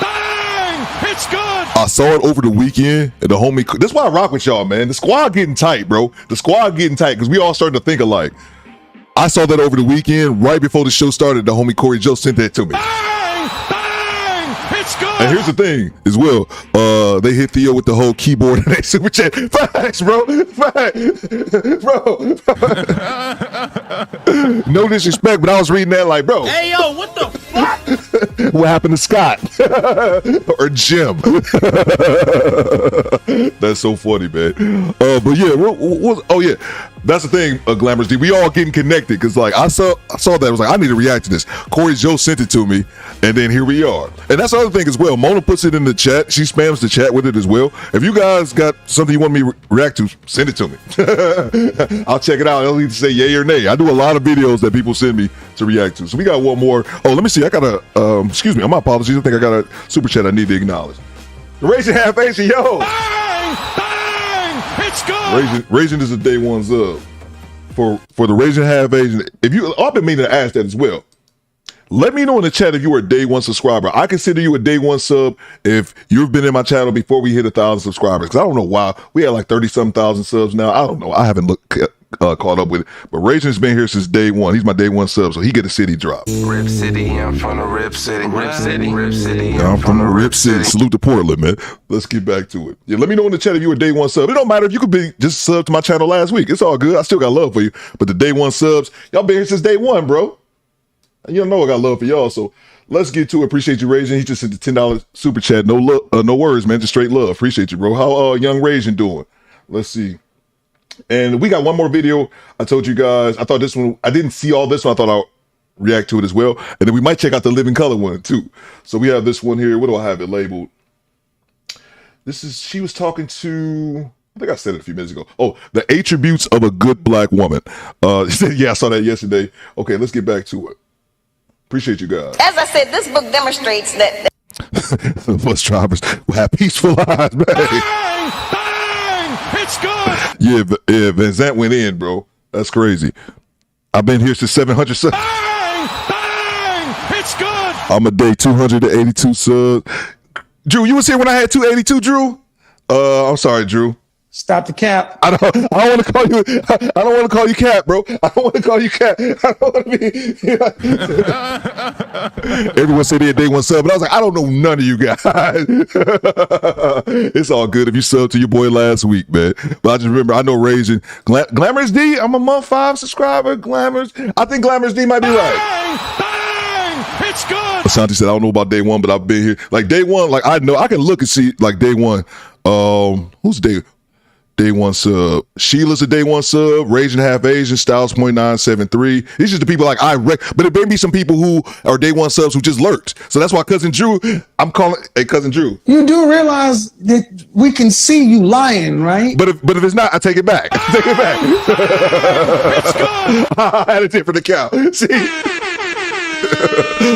Bang! Bang! It's good. I saw it over the weekend. And the homie. That's why I rock with y'all, man. The squad getting tight, bro. The squad getting tight because we all starting to think alike. I saw that over the weekend, right before the show started. The homie Corey Joe sent that to me. Bang! Bang! It's good. And here's the thing as well. They hit Theo with the whole keyboard in that super chat. Facts, bro. Facts. Bro. No disrespect, but I was reading that like, bro. Hey, yo, what the fuck? What happened to Scott? Or Jim? That's so funny, man. But yeah, oh yeah. That's the thing, Glamorous D. We all getting connected because, like, I saw that. I was like, I need to react to this. Corey Joe sent it to me, and then here we are. And that's the other thing as well. Mona puts it in the chat. She spams the chat with it as well. If you guys got something you want me to react to, send it to me. I'll check it out. I'll either say yay or nay. I do a lot of videos that people send me to react to. So we got one more. Oh, let me see. I got a, excuse me. My apologies. I think I got a super chat I need to acknowledge. The Raging Half Asian, yo. Bang! Bang! It's good. Raging is a day one sub. For the Raging Half Asian, I've been meaning to ask that as well. Let me know in the chat if you were a day one subscriber. I consider you a day one sub if you've been in my channel before we hit 1,000 subscribers. Because I don't know why. We had like 30-something thousand subs now. I don't know. I haven't caught up with it. But Raging's been here since day one. He's my day one sub, so he get a city drop. Rip City, I'm from the Rip City. Rip City, Rip City. I'm from the Rip City. Salute to Portland, man. Let's get back to it. Yeah, let me know in the chat if you were a day one sub. It don't matter if you could be just sub to my channel last week. It's all good. I still got love for you. But the day one subs, y'all been here since day one, bro. And you know I got love for y'all. So let's get to it. Appreciate you, Raging. He just sent the $10 super chat. No words, man. Just straight love. Appreciate you, bro. How young Raging doing? Let's see. And we got one more video. I told you guys, I thought this one, I didn't see all this one. I thought I'll react to it as well. And then we might check out the Living Color one too. So we have this one here. What do I have it labeled? She was talking to, I think I said it a few minutes ago. Oh, the attributes of a good black woman. Yeah, I saw that yesterday. Okay, let's get back to it. Appreciate you guys. As I said, this book demonstrates that the bus drivers will have peaceful lives, man. Bang! Bang! It's good. Yeah, Van Zant went in, bro. That's crazy. I've been here since 700 subs. Bang! Bang! It's good. I'm a day 282 subs. Drew, you was here when I had 282, Drew? I'm sorry, Drew. Stop the cap. I don't want to call you. I don't want to call you Cap, bro. I don't want to call you Cap. I don't want to be. Everyone said they had day one sub, but I was like, I don't know none of you guys. It's all good if you subbed to your boy last week, man. But I just remember, I know Raging Glamorous D. I'm a month 5 subscriber. Glamorous. I think Glamorous D might be right. Bang! It's good. Ashanti said, I don't know about day one, but I've been here. Like day one, like I know I can look and see like day one. Who's day one sub? Sheila's a day one sub. Raging Half Asian, Styles.973. These are the people like but it may be some people who are day one subs who just lurked. So that's why Cousin Drew, I'm calling, hey Cousin Drew. You do realize that we can see you lying, right? But if it's not, I take it back. I take it back. It's good. I had a different account. See?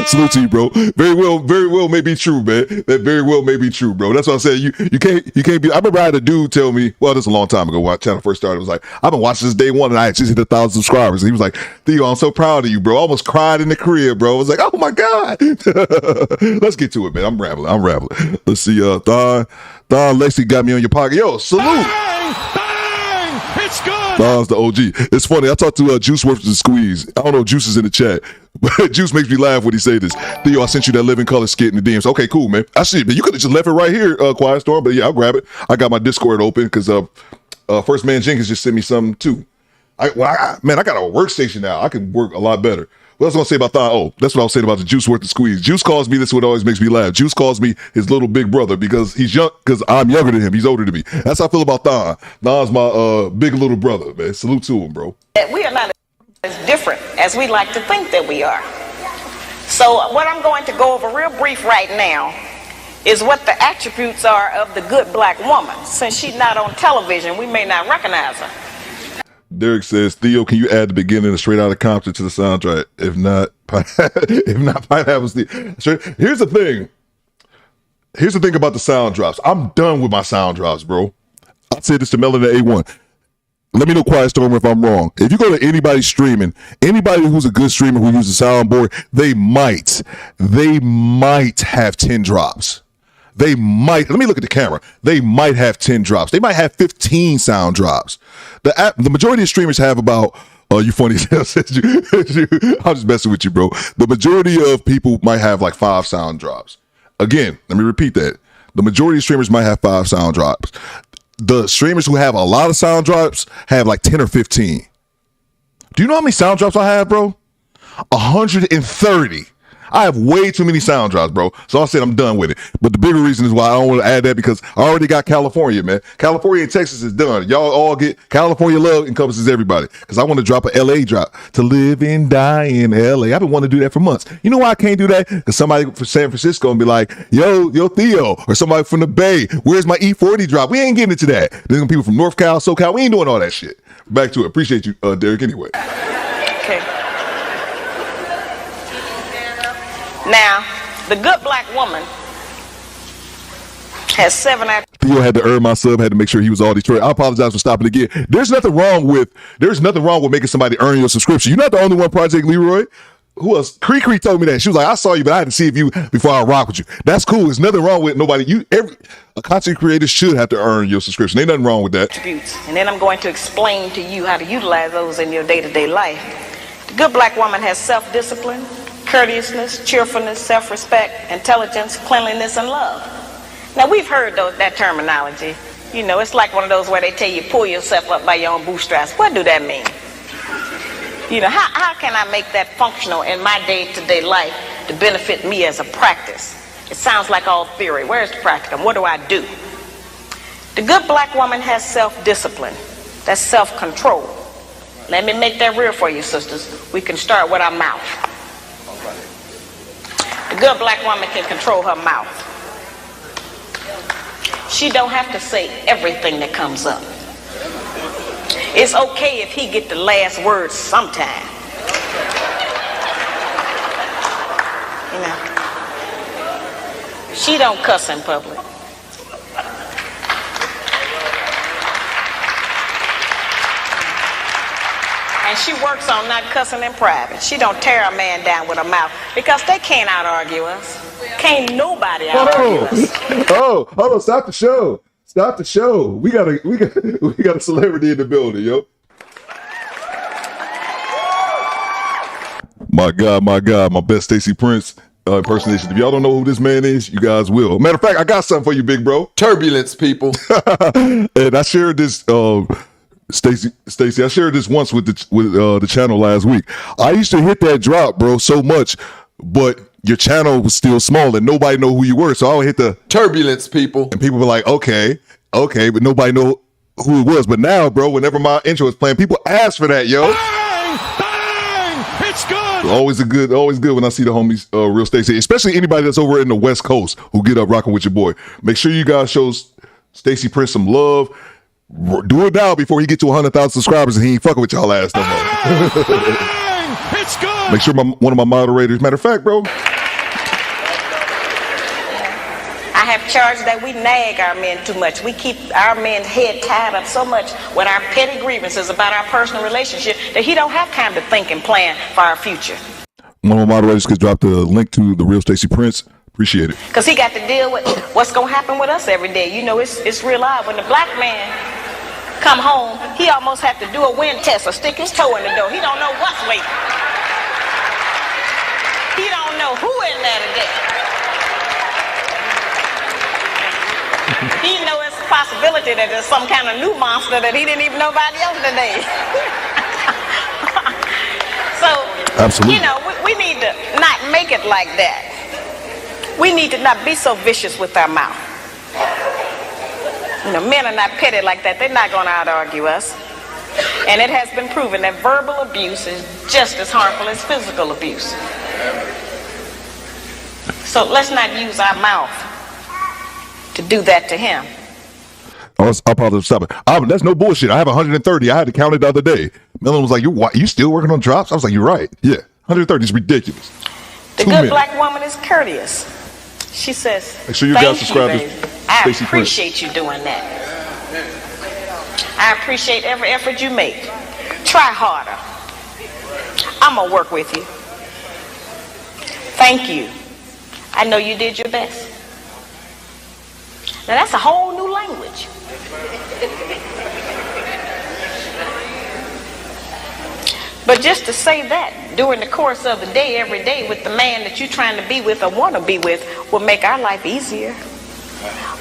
Salute to you, bro. Very well may be true, man. That very well may be true, bro. That's what I said. You can't be. I remember I had a dude tell me, well, this is a long time ago when my channel first started. It was like, I've been watching this day one and I had just hit 1,000 subscribers. And he was like, Theo, I'm so proud of you, bro. I almost cried in the crib, bro. I was like, oh my God. Let's get to it, man. I'm rambling. Let's see, Don Lexi got me on your pocket. Yo, salute. Bang! Bang! It's good. Don's the OG. It's funny. I talked to Juice Worth the Squeeze. I don't know if Juice is in the chat, but Juice makes me laugh when he say this. Theo, I sent you that Living Color skit in the DMs. Okay, cool, man. I see it, but you could have just left it right here, Quiet Storm. But yeah, I'll grab it. I got my Discord open because First Man Jenkins just sent me something too. I got a workstation now. I can work a lot better. What else was I going to say about Thon? Oh, that's what I was saying about the Juice Worth the Squeeze. Juice calls me, this is what always makes me laugh. Juice calls me his little big brother because he's young, because I'm younger than him. He's older than me. That's how I feel about Thon. Thon's my big little brother, man. Salute to him, bro. We are not as different as we like to think that we are. So what I'm going to go over real brief right now is what the attributes are of the good black woman. Since she's not on television, we may not recognize her. Derek says, Theo, can you add the beginning of Straight Outta Compton to the soundtrack? If not, Pineapple Steve. Here's the thing. Here's the thing about the sound drops. I'm done with my sound drops, bro. I said this to Melon at A1. Let me know, Quiet Storm, if I'm wrong. If you go to anybody streaming, anybody who's a good streamer who uses a soundboard, they might have 10 drops. They might, let me look at the camera. They might have 10 drops. They might have 15 sound drops. The majority of streamers have about, you funny as hell, says you. I'm just messing with you, bro. The majority of people might have like 5 sound drops. Again, let me repeat that. The majority of streamers might have 5 sound drops. The streamers who have a lot of sound drops have like 10 or 15. Do you know how many sound drops I have, bro? 130. I have way too many sound drops, bro. So I said I'm done with it. But the bigger reason is why I don't want to add that, because I already got California, man. California and Texas is done. Y'all all get California love encompasses everybody. Because I want to drop a LA drop. To live and die in LA. I've been wanting to do that for months. You know why I can't do that? Because somebody from San Francisco and be like, yo Theo, or somebody from the Bay, where's my E40 drop? We ain't getting into that. There's some people from North Cal, SoCal. We ain't doing all that shit. Back to it. Appreciate you, Derek, anyway. Okay. Now, the good black woman has 7 attributes. Theo had to earn my sub, had to make sure he was all Detroit. I apologize for stopping again. There's nothing wrong with making somebody earn your subscription. You're not the only one, Project Leroy. Who else? Cree told me that. She was like, I saw you, but I had to see if you before I rock with you. That's cool. There's nothing wrong with nobody. A content creator should have to earn your subscription. Ain't nothing wrong with that. And then I'm going to explain to you how to utilize those in your day-to-day life. The good black woman has self-discipline, courteousness, cheerfulness, self-respect, intelligence, cleanliness, and love. Now, we've heard that terminology. You know, it's like one of those where they tell you pull yourself up by your own bootstraps. What do that mean? You know, how can I make that functional in my day-to-day life to benefit me as a practice? It sounds like all theory. Where's the practicum? What do I do? The good black woman has self-discipline. That's self-control. Let me make that real for you, sisters. We can start with our mouth. The good black woman can control her mouth. She don't have to say everything that comes up. It's okay if he get the last word sometime. You know, she don't cuss in public. And she works on not cussing in private. She don't tear a man down with her mouth because they can't out-argue us. Can't nobody out-argue us. Oh, hold on, stop the show. Stop the show. We got a celebrity in the building, yo. My God, my best Stacey Prince impersonation. If y'all don't know who this man is, you guys will. Matter of fact, I got something for you, big bro. Turbulence, people. And I shared this, Stacey. I shared this once with the channel last week. I used to hit that drop, bro, so much, but your channel was still small and nobody know who you were. So I would hit the turbulence, people, and people were like, okay, but nobody know who it was. But now, bro, whenever my intro is playing, people ask for that, yo. Bang! It's good. Always good when I see the homies, Real Stacey, especially anybody that's over in the West Coast who get up rocking with your boy. Make sure you guys show Stacey Prince some love. Do it now before he get to 100,000 subscribers and he ain't fucking with y'all ass no more. Bang! It's good. Make sure one of my moderators, matter of fact, bro. I have charged that we nag our men too much. We keep our men's head tied up so much with our petty grievances about our personal relationship that he don't have time to think and plan for our future. One of my moderators could drop the link to the Real Stacey Prince. Appreciate it. Because he got to deal with what's going to happen with us every day. You know, it's real odd. When the black man come home, he almost have to do a wind test or stick his toe in the door. He don't know what's waiting. He don't know who in there today. He know it's a possibility that there's some kind of new monster that he didn't even know about yesterday. So, absolutely. You know, we need to not make it like that. We need to not be so vicious with our mouth. You know, men are not petty like that. They're not going to out-argue us. And it has been proven that verbal abuse is just as harmful as physical abuse. So let's not use our mouth to do that to him. I'll apologize for stopping. That's no bullshit. I have 130. I had to count it the other day. Melon was like, you still working on drops? I was like, you're right. Yeah, 130 is ridiculous. The good black woman is courteous. She says, make sure you guys subscribe to I appreciate you doing that. I appreciate every effort you make. Try harder. I'm going to work with you. Thank you. I know you did your best. Now that's a whole new language. But just to say that during the course of the day, every day, with the man that you're trying to be with or want to be with, will make our life easier.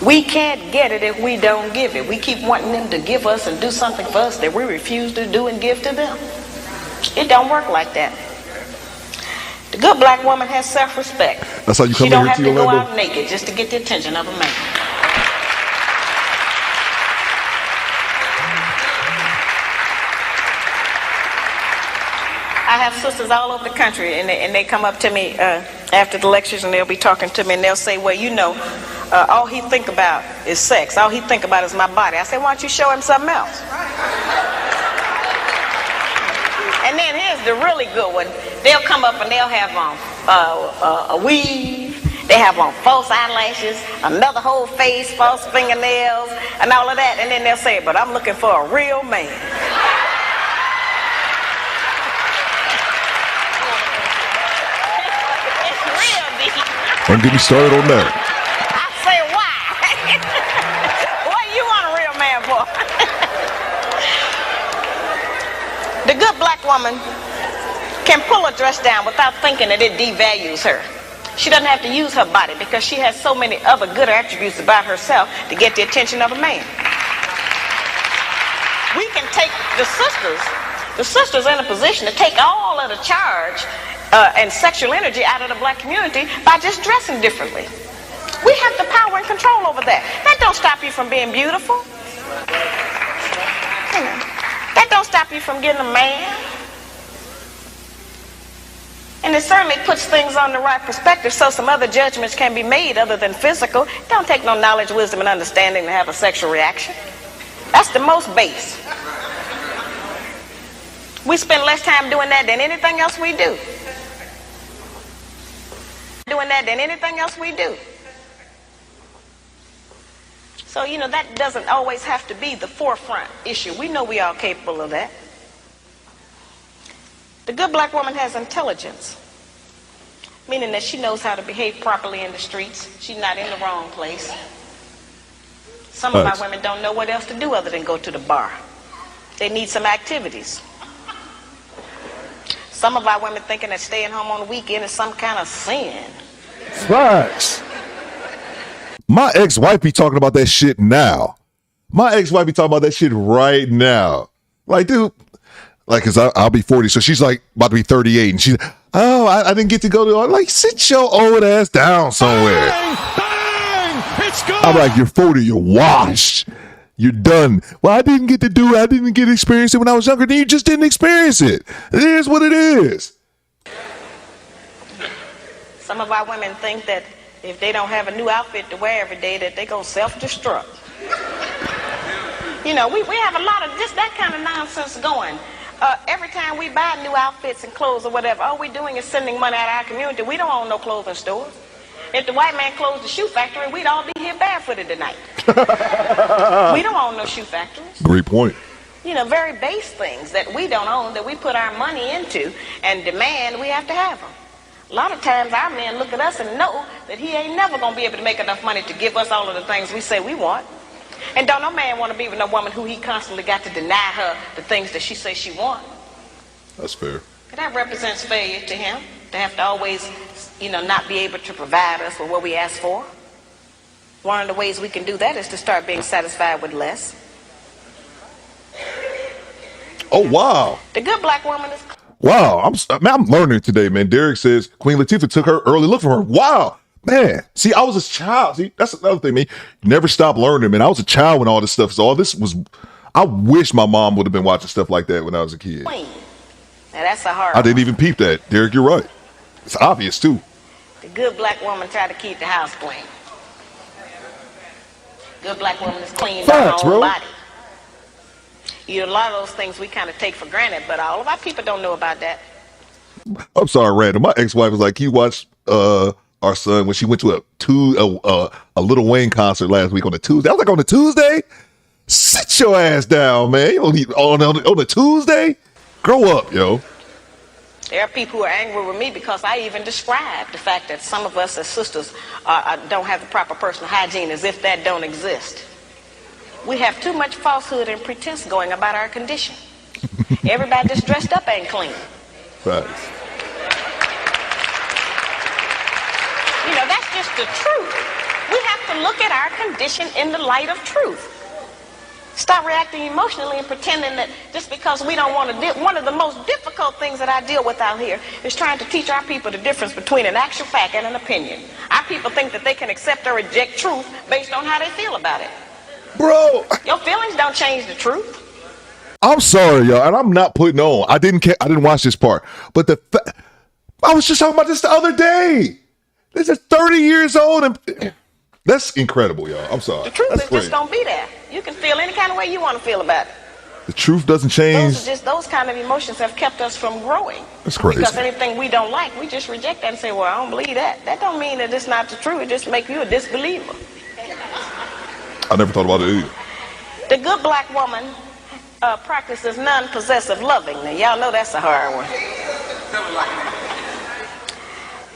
We can't get it if we don't give it. We keep wanting them to give us and do something for us that we refuse to do and give to them. It don't work like that. The good black woman has self-respect. That's how you come here to Orlando? She don't have to go out naked just to get the attention of a man. I have sisters all over the country, and they come up to me after the lectures, and they'll be talking to me, and they'll say, well, you know, all he think about is sex. All he think about is my body. I say, why don't you show him something else? And then here's the really good one. They'll come up and they'll have on a weave. They have on false eyelashes, another whole face, false fingernails, and all of that. And then they'll say, but I'm looking for a real man. Don't get me started on that. I say, why? What do you want a real man for? The good black woman can pull a dress down without thinking that it devalues her. She doesn't have to use her body because she has so many other good attributes about herself to get the attention of a man. We can take the sisters in a position to take all of the charge and sexual energy out of the black community by just dressing differently. We have the power and control over that. That don't stop you from being beautiful. You know, that don't stop you from getting a man. And it certainly puts things on the right perspective so some other judgments can be made other than physical. It don't take no knowledge, wisdom, and understanding to have a sexual reaction. That's the most base. We spend less time doing that than anything else we do. So, you know, that doesn't always have to be the forefront issue. We know we are capable of that. The good black woman has intelligence, meaning that she knows how to behave properly in the streets. She's not in the wrong place. Some of our women don't know what else to do other than go to the bar. They need some activities. Some of our women thinking that staying home on the weekend is some kind of sin. Facts. My ex-wife be talking about that shit now. My ex-wife be talking about that shit right now. Like, dude, like, cause I'll be 40, so she's like about to be 38, and she's, oh, I didn't get to go to. I'm like, sit your old ass down somewhere. Bang! Bang! It's good. I'm like, you're 40, you're washed, you're done. Well, I didn't get to experience it when I was younger. Then you just didn't experience it. It is what it is. Some of our women think that if they don't have a new outfit to wear every day, that they gonna self-destruct. You know, we have a lot of just that kind of nonsense going. Every time we buy new outfits and clothes or whatever, all we're doing is sending money out of our community. We don't own no clothing store. If the white man closed the shoe factory, we'd all be here barefooted tonight. We don't own no shoe factories. Great point. You know, very base things that we don't own, that we put our money into and demand we have to have them. A lot of times our men look at us and know that he ain't never going to be able to make enough money to give us all of the things we say we want. And don't no man want to be with no woman who he constantly got to deny her the things that she says she wants. That's fair. And that represents failure to him, to have to always, you know, not be able to provide us with what we ask for. One of the ways we can do that is to start being satisfied with less. Oh, wow. The good black woman is... Wow, I'm learning today, man. Derek says Queen Latifah took her early look from her. Wow. Man, see, I was a child. See, that's another thing, man. You never stop learning, man. I was a child when all this stuff, so all this was, I wish my mom would have been watching stuff like that when I was a kid. Queen. Now that's a hard I didn't even peep that. Derek, you're right. It's obvious, too. The good black woman try to keep the house clean. Good black woman is clean by her own body. You know, a lot of those things we kind of take for granted, but all of our people don't know about that. I'm sorry, Randall. My ex-wife was like, he watched our son when she went to a Lil Wayne concert last week on a Tuesday. I was like, on a Tuesday? Sit your ass down, man. You don't need on a Tuesday? Grow up, yo. There are people who are angry with me because I even described the fact that some of us as sisters don't have the proper personal hygiene, as if that don't exist. We have too much falsehood and pretense going about our condition. Everybody that's dressed up ain't clean. Right. You know, that's just the truth. We have to look at our condition in the light of truth. Stop reacting emotionally and pretending that just because we don't want to deal. One of the most difficult things that I deal with out here is trying to teach our people the difference between an actual fact and an opinion. Our people think that they can accept or reject truth based on how they feel about it. Bro, your feelings don't change the truth. I'm sorry, y'all, and I'm not putting on. I didn't watch this part, but I was just talking about this the other day. This is 30 years old, and that's incredible, y'all. I'm sorry. The truth is just don't be there. You can feel any kind of way you want to feel about it. The truth doesn't change. Those kind of emotions have kept us from growing. That's crazy. Because anything we don't like, we just reject that and say, well, I don't believe that. That don't mean that it's not the truth. It just makes you a disbeliever. I never thought about it either. The good black woman practices non-possessive loving. Now, y'all know that's a hard one.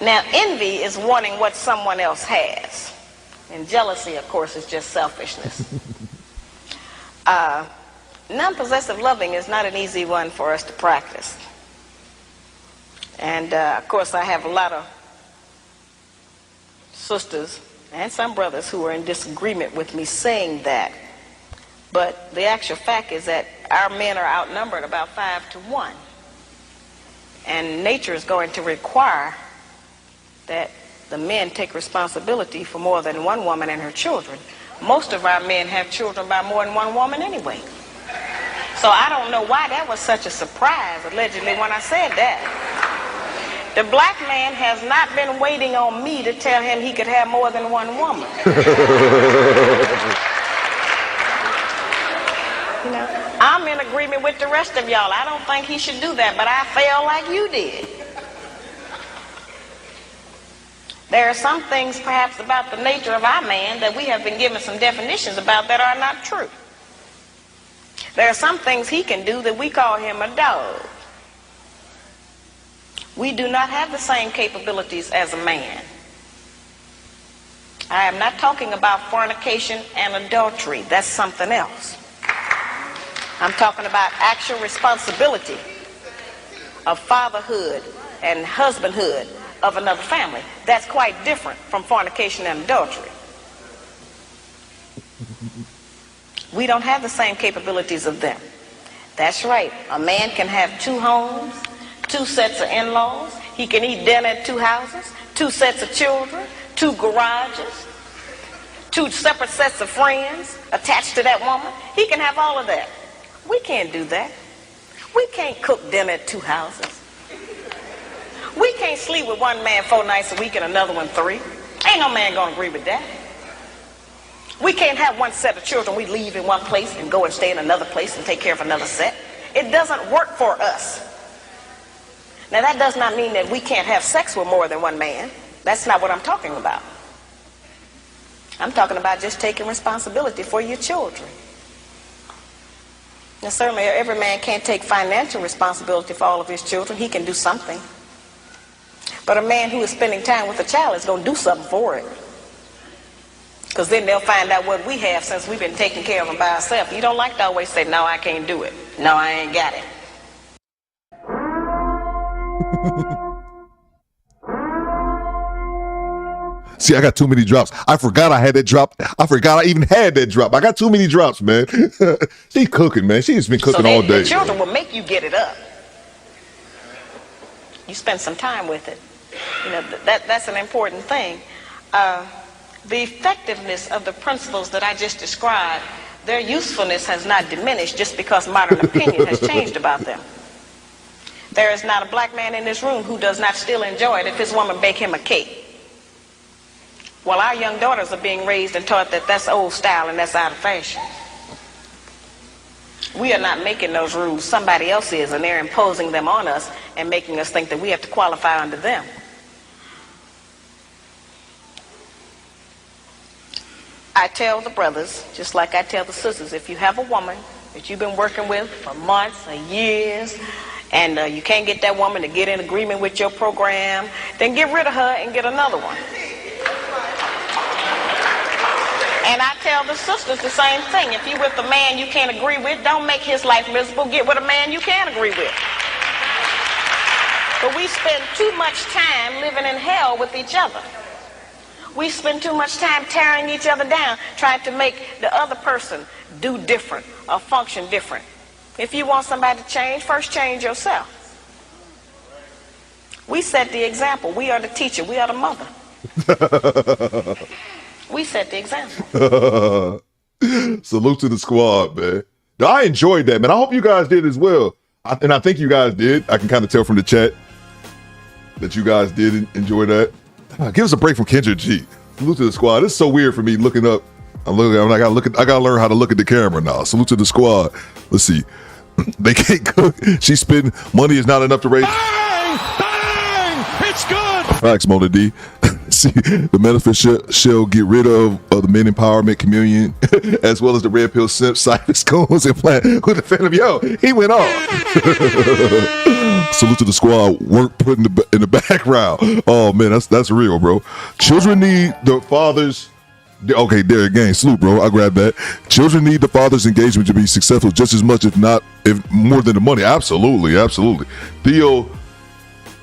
Now, envy is wanting what someone else has. And jealousy, of course, is just selfishness. Non-possessive loving is not an easy one for us to practice. And, of course, I have a lot of sisters and some brothers who are in disagreement with me saying that. But the actual fact is that our men are outnumbered about 5 to 1. And nature is going to require that the men take responsibility for more than one woman and her children. Most of our men have children by more than one woman anyway. So I don't know why that was such a surprise, allegedly, when I said that. The black man has not been waiting on me to tell him he could have more than one woman. You know, I'm in agreement with the rest of y'all. I don't think he should do that, but I feel like you did. There are some things perhaps about the nature of our man that we have been given some definitions about that are not true. There are some things he can do that we call him a dog. We do not have the same capabilities as a man. I am not talking about fornication and adultery. That's something else. I'm talking about actual responsibility of fatherhood and husbandhood of another family. That's quite different from fornication and adultery. We don't have the same capabilities of them. That's right. A man can have 2 homes, 2 sets of in-laws. He can eat dinner at 2 houses, 2 sets of children, 2 garages, 2 separate sets of friends attached to that woman. He can have all of that. We can't do that. We can't cook dinner at 2 houses. We can't sleep with one man 4 nights a week and another one 3. Ain't no man gonna agree with that. We can't have one set of children we leave in one place and go and stay in another place and take care of another set. It doesn't work for us. Now that does not mean that we can't have sex with more than one man. That's not what I'm talking about. I'm talking about just taking responsibility for your children. Now certainly every man can't take financial responsibility for all of his children. He can do something. But a man who is spending time with a child is going to do something for it. Because then they'll find out what we have since we've been taking care of them by ourselves. You don't like to always say, no, I can't do it. No, I ain't got it. See, I got too many drops. I forgot I had that drop. I forgot I even had that drop. I got too many drops, man. She's cooking, man. She's been cooking all day. The children will make you get it up. You spend some time with it. You know, that's an important thing. The effectiveness of the principles that I just described, their usefulness has not diminished just because modern opinion has changed about them. There is not a black man in this room who does not still enjoy it if his woman bake him a cake. Well, our young daughters are being raised and taught that that's old style and that's out of fashion. We are not making those rules. Somebody else is, and they're imposing them on us and making us think that we have to qualify under them. I tell the brothers, just like I tell the sisters, if you have a woman that you've been working with for months or years, and you can't get that woman to get in agreement with your program, then get rid of her and get another one. And I tell the sisters the same thing. If you're with a man you can't agree with, don't make his life miserable. Get with a man you can agree with. But we spend too much time living in hell with each other. We spend too much time tearing each other down, trying to make the other person do different or function different. If you want somebody to change, first change yourself. We set the example. We are the teacher. We are the mother. We set the example. Salute to the squad, man. I enjoyed that, man. I hope you guys did as well. And I think you guys did. I can kind of tell from the chat that you guys did enjoy that. Give us a break from Kendra G. Salute to the squad. It's so weird for me looking up. I gotta learn how to look at the camera now. Salute to the squad. Let's see. They can't cook. She spend money is not enough to raise. Bang! Bang! It's good! Facts, Mona D. See, the manifest shall get rid of the men empowerment communion, as well as the red pill simp, cypress cones, and plant with the phantom. Yo, he went off. Salute to the squad. Work put in the background. Oh man, that's real, bro. Children need the fathers. Okay, there again. Salute, bro. I grabbed that. Children need the father's engagement to be successful just as much, if more than the money. Absolutely, absolutely. Theo,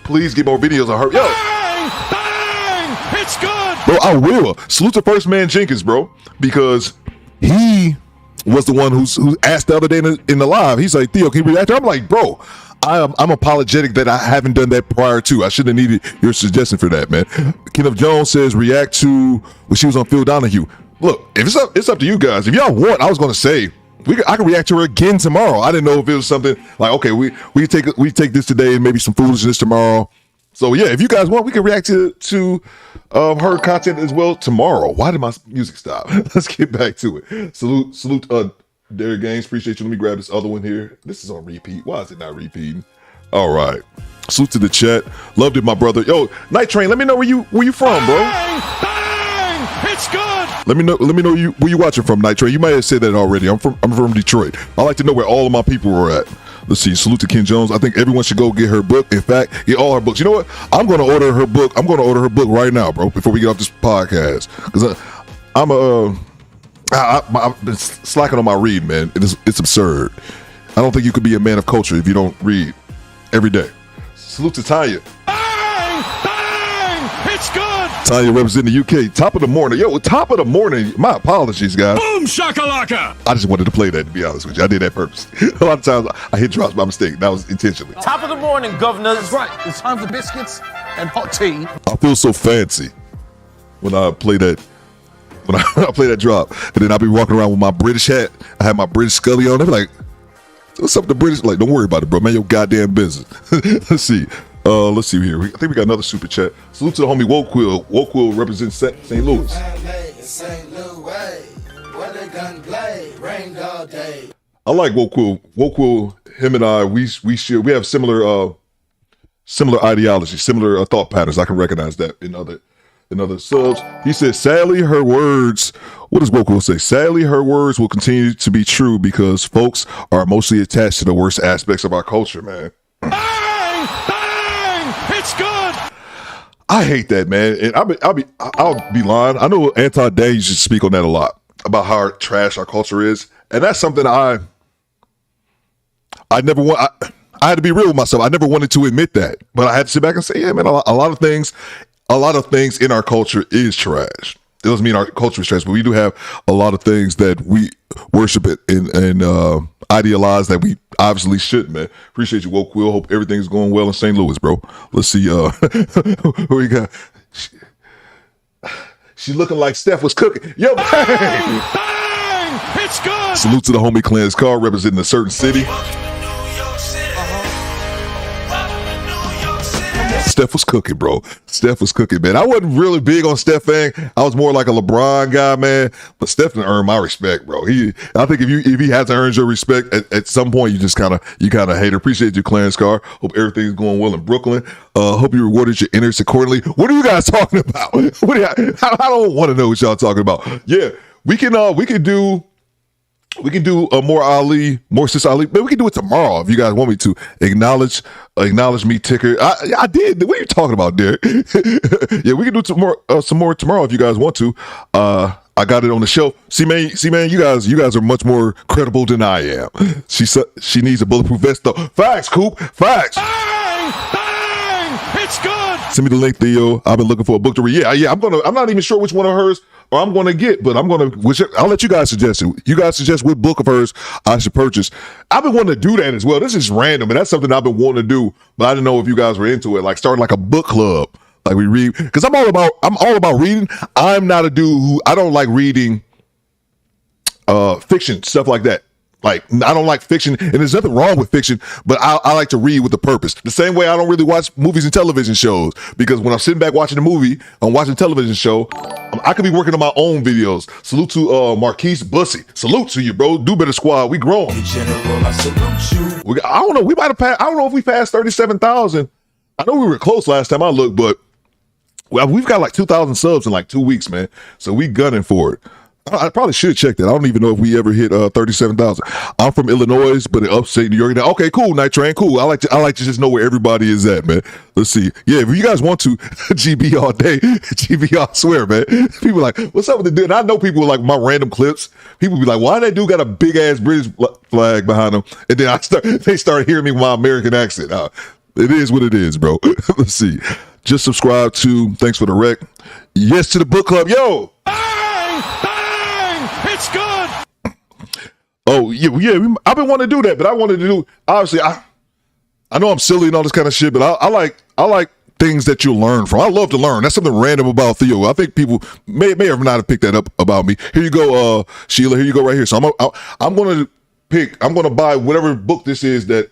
please get more videos on her. Yo. Bang! Bang! It's good! Bro, I will. Salute to First Man Jenkins, bro, because he was the one who asked the other day in the live. He's like, Theo, can you react? I'm like, bro, I'm apologetic that I haven't done that prior to. I should have needed your suggestion for that, man. Kenneth Jones says react to when she was on Phil Donahue. Look, if it's up to you guys. If y'all want, I was gonna say I can react to her again tomorrow. I didn't know if it was something like, okay, we take this today and maybe some foolishness tomorrow. So yeah, if you guys want, we can react to her content as well tomorrow. Why did my music stop? Let's get back to it. Salute Derek Gaines, appreciate you. Let me grab this other one here. This is on repeat. Why is it not repeating? All right. Salute to the chat. Loved it, my brother. Yo, Night Train, let me know where you from, bro. Bang! Bang! It's good! Let me know where you watching from, Night Train. You might have said that already. I'm from Detroit. I like to know where all of my people are at. Let's see. Salute to Ken Jones. I think everyone should go get her book. In fact, get all her books. You know what? I'm going to order her book. I'm going to order her book right now, bro, before we get off this podcast. Because I've been slacking on my read, man. It's absurd. I don't think you could be a man of culture if you don't read every day. Salute to Tanya. Bang! Bang! It's good! Tanya representing the UK. Top of the morning. Yo, top of the morning. My apologies, guys. Boom shakalaka! I just wanted to play that, to be honest with you. I did that purpose. A lot of times I hit drops by mistake. That was intentionally. Top of the morning, governor. That's right. It's time for biscuits and hot tea. I feel so fancy when I play that. When I play that drop, and then I'll be walking around with my British hat. I have my British Scully on. They're like, "What's up with the British?" Like, don't worry about it, bro. Man, your goddamn business. Let's see. Let's see here. I think we got another super chat. Salute to the homie Wokewill. Wokewill represents St. Louis. I like Wokewill. Wokewill, him and I, we have similar ideology, similar thought patterns. I can recognize that in other subs. He says, sadly, her words, what does Wokewill say? Sadly, her words will continue to be true because folks are mostly attached to the worst aspects of our culture, man. Bang! Bang! It's good! I hate that, man. And I'll be lying. I know Anti-Day used to speak on that a lot, about how trash our culture is. And that's something I never want. I had to be real with myself. I never wanted to admit that. But I had to sit back and say, yeah, man, a lot of things in our culture is trash. It doesn't mean our culture is trash, but we do have a lot of things that we worship it and idealize that we obviously shouldn't, man. Appreciate you, Wokewill. Hope everything's going well in St. Louis, bro. Let's see. Who we got? She looking like Steph was cooking. Yo, bang! Bang! It's good! Salute to the homie Clarence Carr representing a certain city. Steph was cooking, bro. Steph was cooking, man. I wasn't really big on Steph Fang. I was more like a LeBron guy, man. But Steph didn't earn my respect, bro. I think if he hasn't earned your respect, at some point you just kind of hate her. Appreciate you, Clarence Carr. Hope everything's going well in Brooklyn. Hope you rewarded your innards accordingly. What are you guys talking about? I don't want to know what y'all talking about. Yeah, we can do more Ali, more Sis Ali. Maybe we can do it tomorrow if you guys want me to. Acknowledge me, ticker. I did. What are you talking about, Derek? Yeah, we can do some more tomorrow if you guys want to. I got it on the shelf. See, man, you guys are much more credible than I am. She needs a bulletproof vest though. Facts, Coop. Facts. Bang! Bang! It's good! Send me the link, Theo. I've been looking for a book to read. Yeah. I'm not even sure which one of hers or I'm going to get, but I'll let you guys suggest it. You guys suggest what book of hers I should purchase. I've been wanting to do that as well. This is random, and that's something I've been wanting to do, but I didn't know if you guys were into it, like starting like a book club. Like we read, because I'm all about reading. I'm not a dude I don't like reading fiction, stuff like that. Like, I don't like fiction, and there's nothing wrong with fiction, but I like to read with a purpose. The same way I don't really watch movies and television shows, because when I'm sitting back watching a movie, I'm watching a television show, I could be working on my own videos. Salute to Marquise Bussy. Salute to you, bro. DoBetterSquad. We grown. General, I salute you. I don't know. We might have passed. I don't know if we passed 37,000. I know we were close last time I looked, but we've got like 2,000 subs in like 2 weeks, man. So we gunning for it. I probably should check that. I don't even know if we ever hit 37,000. I'm from Illinois, but in upstate New York. Okay, cool, Night Train, cool. I like to just know where everybody is at, man. Let's see. Yeah, if you guys want to, GB all day, GB, I swear, man. People like, what's up with the dude? And I know people like my random clips. People be like, why that dude got a big ass British flag behind him? And then they start hearing me with my American accent. It is what it is, bro. Let's see. Just subscribe to. Thanks for the rec. Yes to the book club, yo. It's good. Oh yeah. I've been wanting to do that, but I wanted to do. Obviously, I know I'm silly and all this kind of shit, but I like things that you learn from. I love to learn. That's something random about Theo. I think people may or may not have picked that up about me. Here you go, Sheila. Here you go, right here. So I'm going to buy whatever book this is that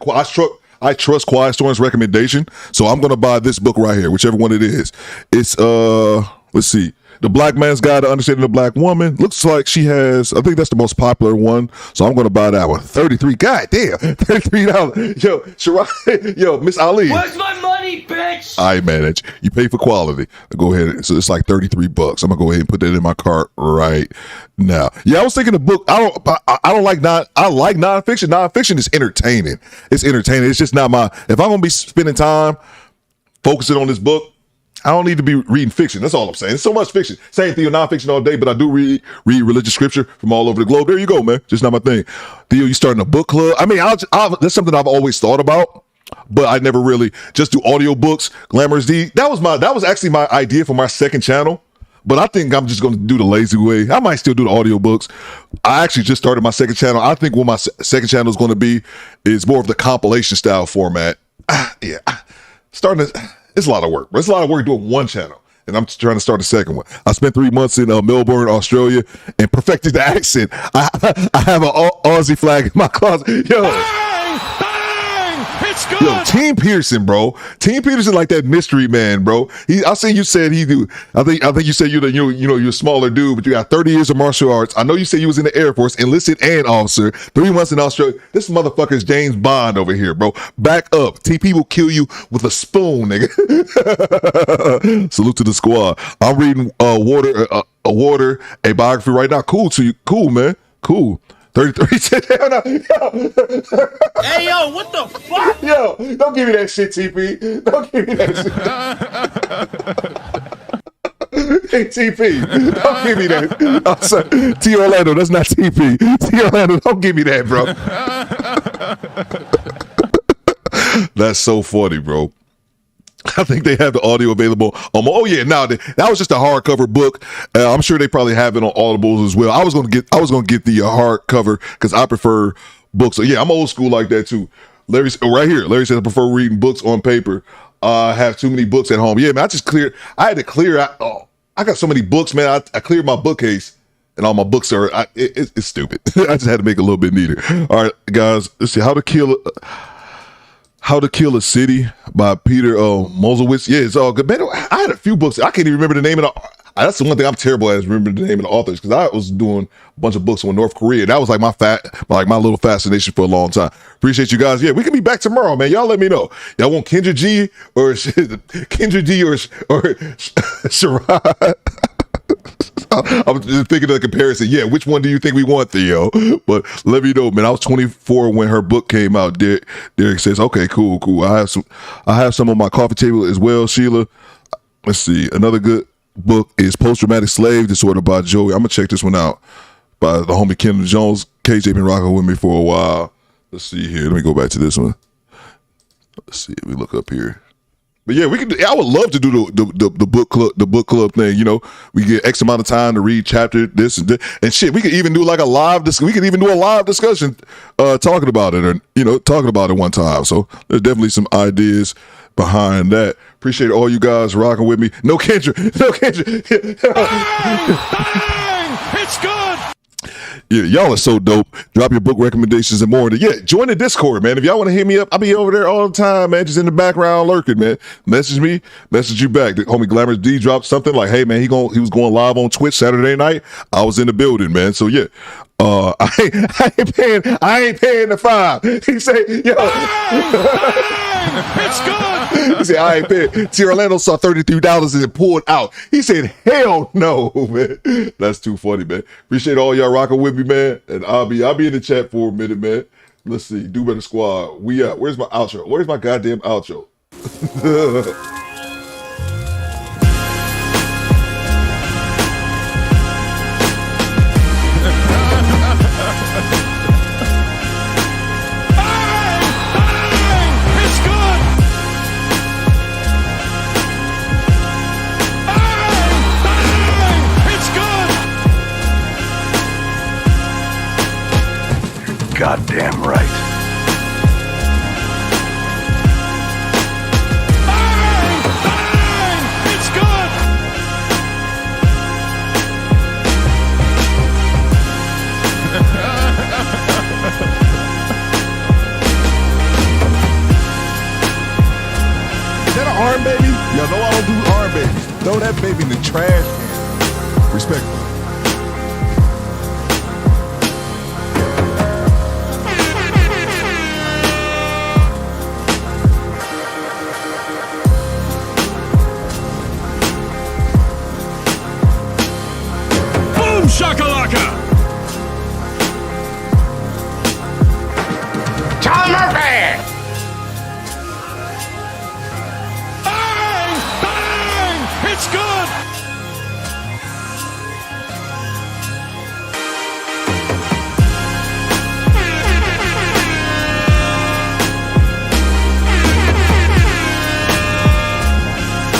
I trust Quiet Storm's recommendation. So I'm going to buy this book right here, whichever one it is. It's let's see. The Black Man's Guide to Understanding the Black Woman. Looks like she has, I think that's the most popular one, so I'm going to buy that one. 33, god damn, $33. Yo, Shhrazad, yo, Miss Ali. Where's my money, bitch? I manage. You pay for quality. Go ahead. So it's like $33. I'm gonna go ahead and put that in my cart right now. Yeah, I was thinking the book. I like nonfiction. Nonfiction is entertaining. It's entertaining. It's just not my. If I'm gonna be spending time focusing on this book, I don't need to be reading fiction. That's all I'm saying. There's so much fiction. Same thing with nonfiction all day, but I do read religious scripture from all over the globe. There you go, man. Just not my thing. Theo, you starting a book club? I mean, that's something I've always thought about, but I never really just do audiobooks. Glamorous D. That was actually my idea for my second channel, but I think I'm just going to do the lazy way. I might still do the audiobooks. I actually just started my second channel. I think what my second channel is going to be is more of the compilation style format. It's a lot of work, but it's a lot of work doing one channel, and I'm trying to start a second one. I spent 3 months in Melbourne, Australia, and perfected the accent. I have an Aussie flag in my closet. Yo, it's good. Yo, Team Pearson, bro. Team Pearson like that mystery man, bro. I seen you said he do. I think you said you're a smaller dude, but you got 30 years of martial arts. I know you said you was in the Air Force, enlisted and officer. 3 months in Australia. This motherfucker is James Bond over here, bro. Back up. TP will kill you with a spoon, nigga. Salute to the squad. I'm reading Water, a biography right now. Cool to you. Cool, man. Cool. 33. Hey, yo, what the fuck? Yo, don't give me that shit, TP. Don't give me that shit. Hey, TP, don't give me that. I'm sorry. T. Orlando, that's not TP. T. Orlando, don't give me that, bro. That's so funny, bro. I think they have the audio available. Oh yeah, now that was just a hardcover book. I'm sure they probably have it on Audibles as well. I was gonna get the hardcover because I prefer books. So yeah, I'm old school like that too. Larry said I prefer reading books on paper. I have too many books at home. Yeah, man, I had to clear out. Oh, I got so many books, man. I cleared my bookcase. And all my books are. It's stupid. I just had to make it a little bit neater. All right, guys. Let's see. How to Kill a City by Peter Moslowitz. Yeah, it's all good. Man, I had a few books. I can't even remember the name of the. That's the one thing I'm terrible at is remembering the name of the authors because I was doing a bunch of books on North Korea. That was like my little fascination for a long time. Appreciate you guys. Yeah, we can be back tomorrow, man. Y'all let me know. Y'all want Kendra G or Shhrazad? I'm just thinking of the comparison. Yeah, which one do you think we want, Theo? But let me know, man. I was 24 when her book came out. Derek says, okay, cool. I have some on my coffee table as well, Sheila. Let's see. Another good book is Post-Traumatic Slave Disorder by Joey. I'm going to check this one out by the homie Kendall Jones. KJ been rocking with me for a while. Let's see here. Let me go back to this one. Let's see. Let me look up here. But yeah, I would love to do the book club thing. You know, we get X amount of time to read chapter this and shit. We could even do like a live. We could even do a live discussion, talking about it, or talking about it one time. So there's definitely some ideas behind that. Appreciate all you guys rocking with me. No Kendra. It's good. Yeah, y'all are so dope. Drop your book recommendations and more. Yeah, join the Discord, man. If y'all want to hit me up, I'll be over there all the time, man. Just in the background lurking, man. Message me, message you back. The homie Glamorous D dropped something like, hey, man, he was going live on Twitch Saturday night. I was in the building, man. So yeah, I ain't paying the $5. He said, yo. It's good. He said, I ain't paying. T. Orlando saw $33 and pulled out. He said, hell no, man. That's too funny, man. Appreciate all y'all rocking with me, man. And I'll be in the chat for a minute, man. Let's see. DoBetterSquad. We out. Where's my outro? Where's my goddamn outro? Goddamn right. It's good. Is that an arm baby? Y'all know I don't do arm babies. Throw that baby in the trash can. Respectfully. Boom shakalaka! Tom Murphy! Bang! Bang! It's good!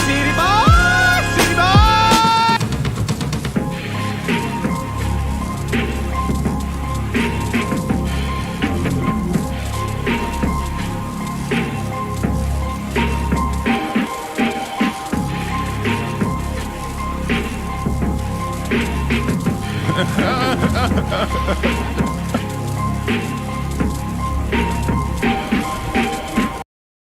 City boy! City boy!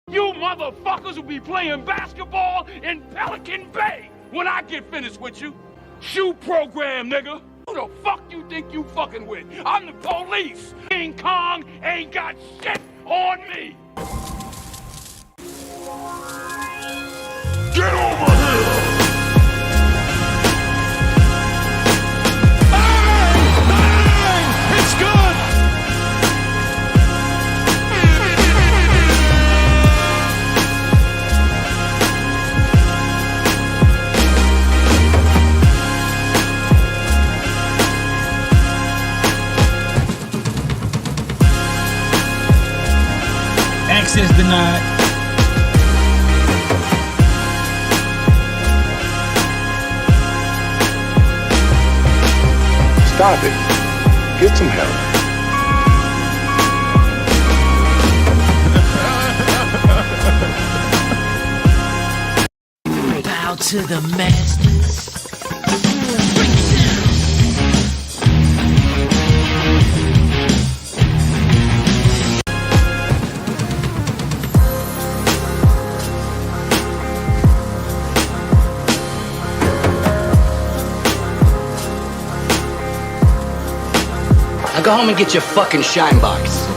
You motherfuckers will be playing basketball in Pelican Bay when I get finished with you. Shoe program, nigga. Who the fuck you think you fucking with? I'm the police. King Kong ain't got shit on me. Get over here! Bang! Bang! It's good! Access denied. Stop it. Get some help. Bow to the masters. Now go home and get your fucking shine box.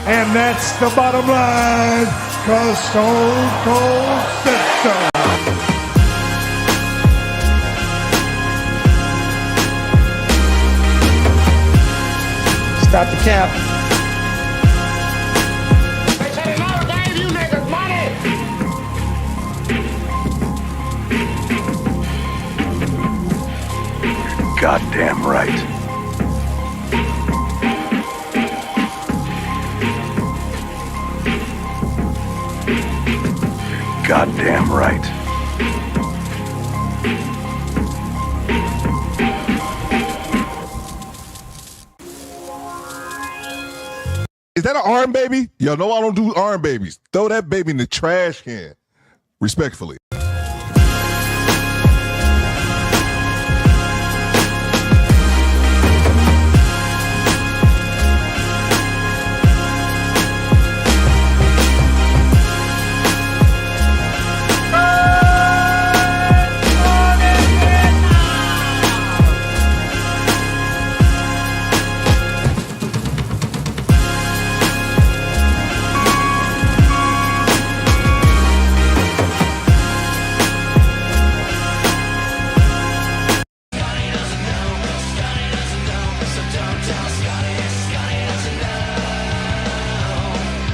And that's the bottom line, 'cause Stone Cold said so. Stop the cap. They say they never gave you niggas money. Goddamn right. Goddamn right. Is that an arm baby? Y'all know I don't do arm babies. Throw that baby in the trash can. Respectfully.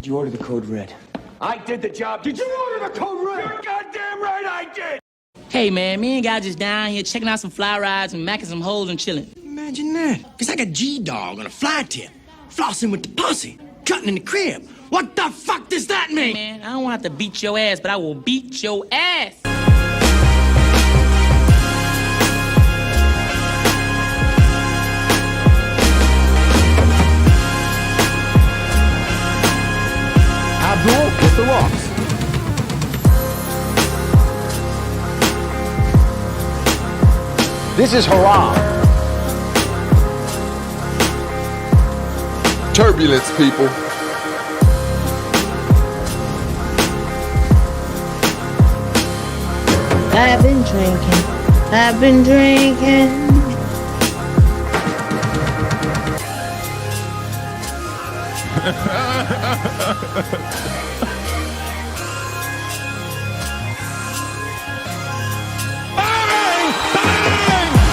You order the code red. I did the job. Did you order the code red? You're goddamn right I did. Hey, man, me and guy just down here checking out some fly rides and macking some holes and chilling. Imagine that. It's like a G-dog on a fly tip. Flossing with the pussy. Cutting in the crib. What the fuck does that mean? Man, I don't want to have to beat your ass, but I will beat your ass. Abdul, hit the rocks. This is haram. Turbulence, people. I've been drinking. I've been drinking.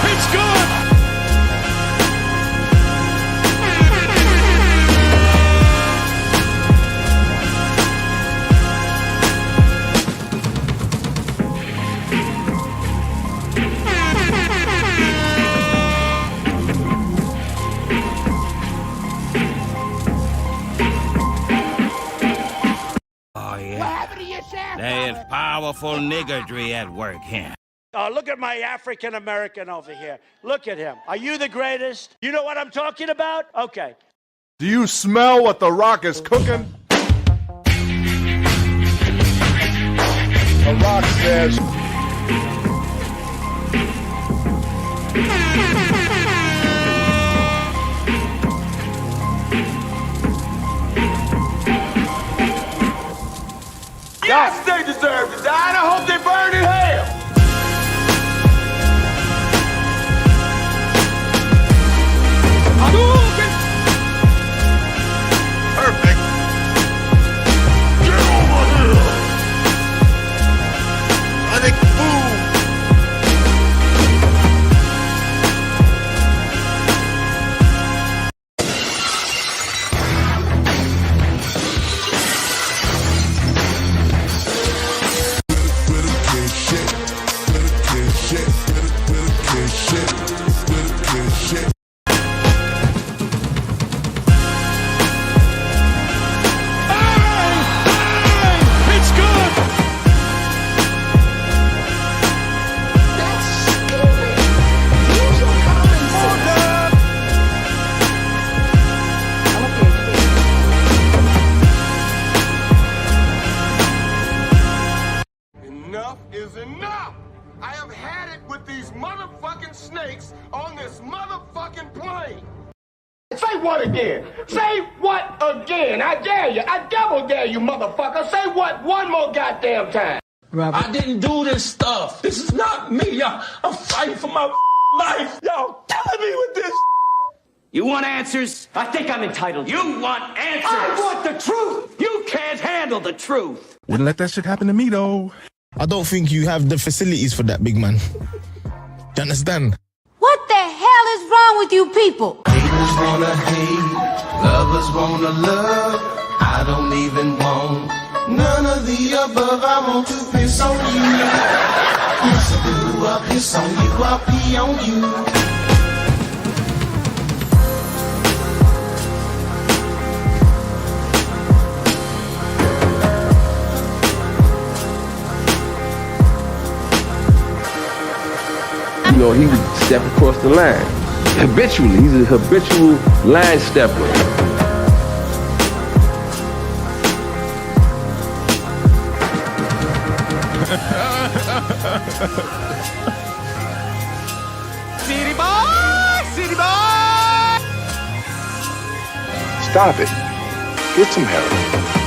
It's good! Oh, yeah. There's powerful niggardry at work here. Look at my African American over here. Look at him. Are you the greatest? You know what I'm talking about? Okay. Do you smell what The Rock is cooking? The Rock says. Yes, they deserve to die, and I hope they burn in hell! Perfect. Get over here! I think boom. It's good! Enough is enough! I have had it with these motherfucking snakes on this motherfucking plane! Say what again? Say what again? I dare you. I double dare you, motherfucker. Say what one more goddamn time. I didn't do this stuff. This is not me. I'm fighting for my life. Y'all killing me with this. You want answers? I think I'm entitled. You want answers? I want the truth! You can't handle the truth! Wouldn't let that shit happen to me, though. I don't think you have the facilities for that, big man. Do you understand? What the hell is wrong with you people? Haters wanna hate, lovers wanna love. I don't even want none of the above. I want to piss on you. Yes, I do. I'll piss on you. I'll pee on you. You know, he would step across the line. Habitually, he's a habitual line stepper. City boy! City boy! Stop it. Get some help.